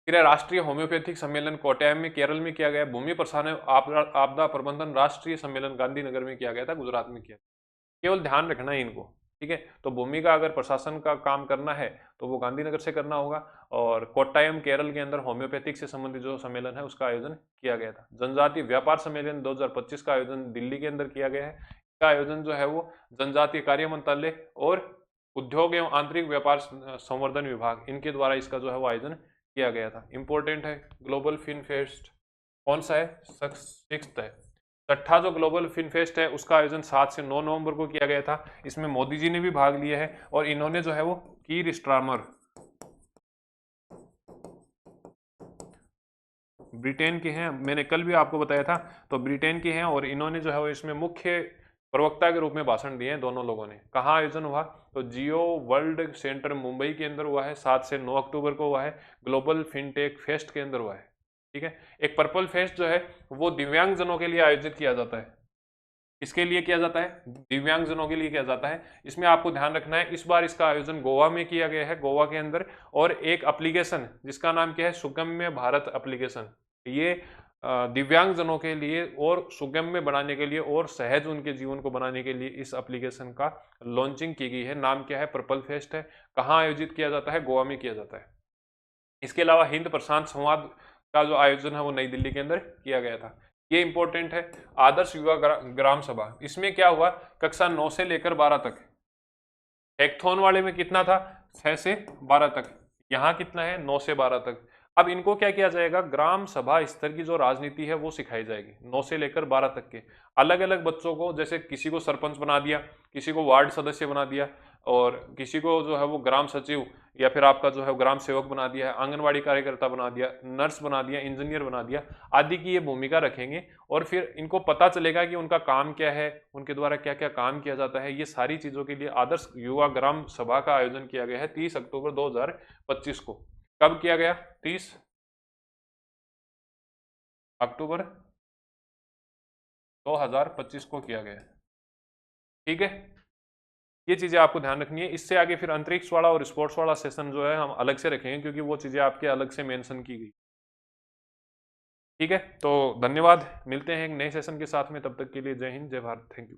फिर राष्ट्रीय होम्योपैथिक सम्मेलन कोट्टायम में केरल में किया गया। भूमि प्रसारण आपदा प्रबंधन राष्ट्रीय सम्मेलन गांधीनगर में किया गया था, गुजरात में किया। केवल ध्यान रखना है इनको, ठीक है। तो भूमि का अगर प्रशासन का काम करना है तो वो गांधीनगर से करना होगा। और कोट्टायम केरल के अंदर होम्योपैथिक से संबंधित जो सम्मेलन है उसका आयोजन किया गया था। जनजातीय व्यापार सम्मेलन 2025 का आयोजन दिल्ली के अंदर किया गया है। इसका आयोजन जो है वो जनजातीय कार्य मंत्रालय और उद्योग एवं आंतरिक व्यापार संवर्धन विभाग, इनके द्वारा इसका जो है वो आयोजन किया गया था। इंपॉर्टेंट है। ग्लोबल फिल्म फेस्ट कौन सा है? 6th है। छठा जो ग्लोबल फिल्म फेस्ट है उसका आयोजन 7 से 9 नवंबर को किया गया था। इसमें मोदी जी ने भी भाग लिया है और इन्होंने जो है वो कीर स्टारमर, ब्रिटेन के हैं, मैंने कल भी आपको बताया था, तो ब्रिटेन के हैं और इन्होंने जो है वो इसमें मुख्य प्रवक्ता के रूप में भाषण दिए हैं दोनों लोगों ने। कहाँ आयोजन हुआ? तो जियो वर्ल्ड सेंटर मुंबई के अंदर हुआ है, 7 से 9 अक्टूबर को हुआ है। ग्लोबल फिनटेक फेस्ट के अंदर हुआ है, ठीक है। एक पर्पल फेस्ट जो है वो दिव्यांगजनों के लिए आयोजित किया जाता है। किसके लिए किया जाता है? दिव्यांगजनों के लिए किया जाता है। इसमें आपको ध्यान रखना है, इस बार इसका आयोजन गोवा में किया गया है, गोवा के अंदर। और एक एप्लीकेशन जिसका नाम क्या है? सुगम्य भारत एप्लीकेशन। ये दिव्यांगजनों के लिए और सुगम्य बनाने के लिए और सहज उनके जीवन को बनाने के लिए इस एप्लीकेशन का लॉन्चिंग की गई है। नाम क्या है? पर्पल फेस्ट है। कहाँ आयोजित किया जाता है? गोवा में किया जाता है। इसके अलावा हिंद प्रशांत संवाद का जो आयोजन है वो नई दिल्ली के अंदर किया गया था। ये इंपॉर्टेंट है। आदर्श युवा ग्राम सभा, इसमें क्या हुआ? कक्षा 9 से लेकर 12 तक। हैकाथॉन वाले में कितना था? 6 से 12 तक। यहाँ कितना है? 9 से 12 तक। अब इनको क्या किया जाएगा? ग्राम सभा स्तर की जो राजनीति है वो सिखाई जाएगी 9 से लेकर 12 तक के। अलग अलग बच्चों को, जैसे किसी को सरपंच बना दिया, किसी को वार्ड सदस्य बना दिया, और किसी को जो है वो ग्राम सचिव या फिर आपका जो है ग्राम सेवक बना दिया है, आंगनवाड़ी कार्यकर्ता बना दिया, नर्स बना दिया, इंजीनियर बना दिया, आदि की ये भूमिका रखेंगे। और फिर इनको पता चलेगा कि उनका काम क्या है, उनके द्वारा क्या क्या काम किया जाता है। ये सारी चीज़ों के लिए आदर्श युवा ग्राम सभा का आयोजन किया गया है 30 अक्टूबर 2025 को। कब किया गया? 30 अक्टूबर 2025 को किया गया, ठीक है। ये चीज़ें आपको ध्यान रखनी है। इससे आगे फिर अंतरिक्ष वाला और स्पोर्ट्स वाला सेशन जो है हम अलग से रखेंगे, क्योंकि वो चीज़ें आपके अलग से मेंशन की गई, ठीक है। तो धन्यवाद, मिलते हैं एक नए सेशन के साथ में, तब तक के लिए जय हिंद जय भारत, थैंक यू।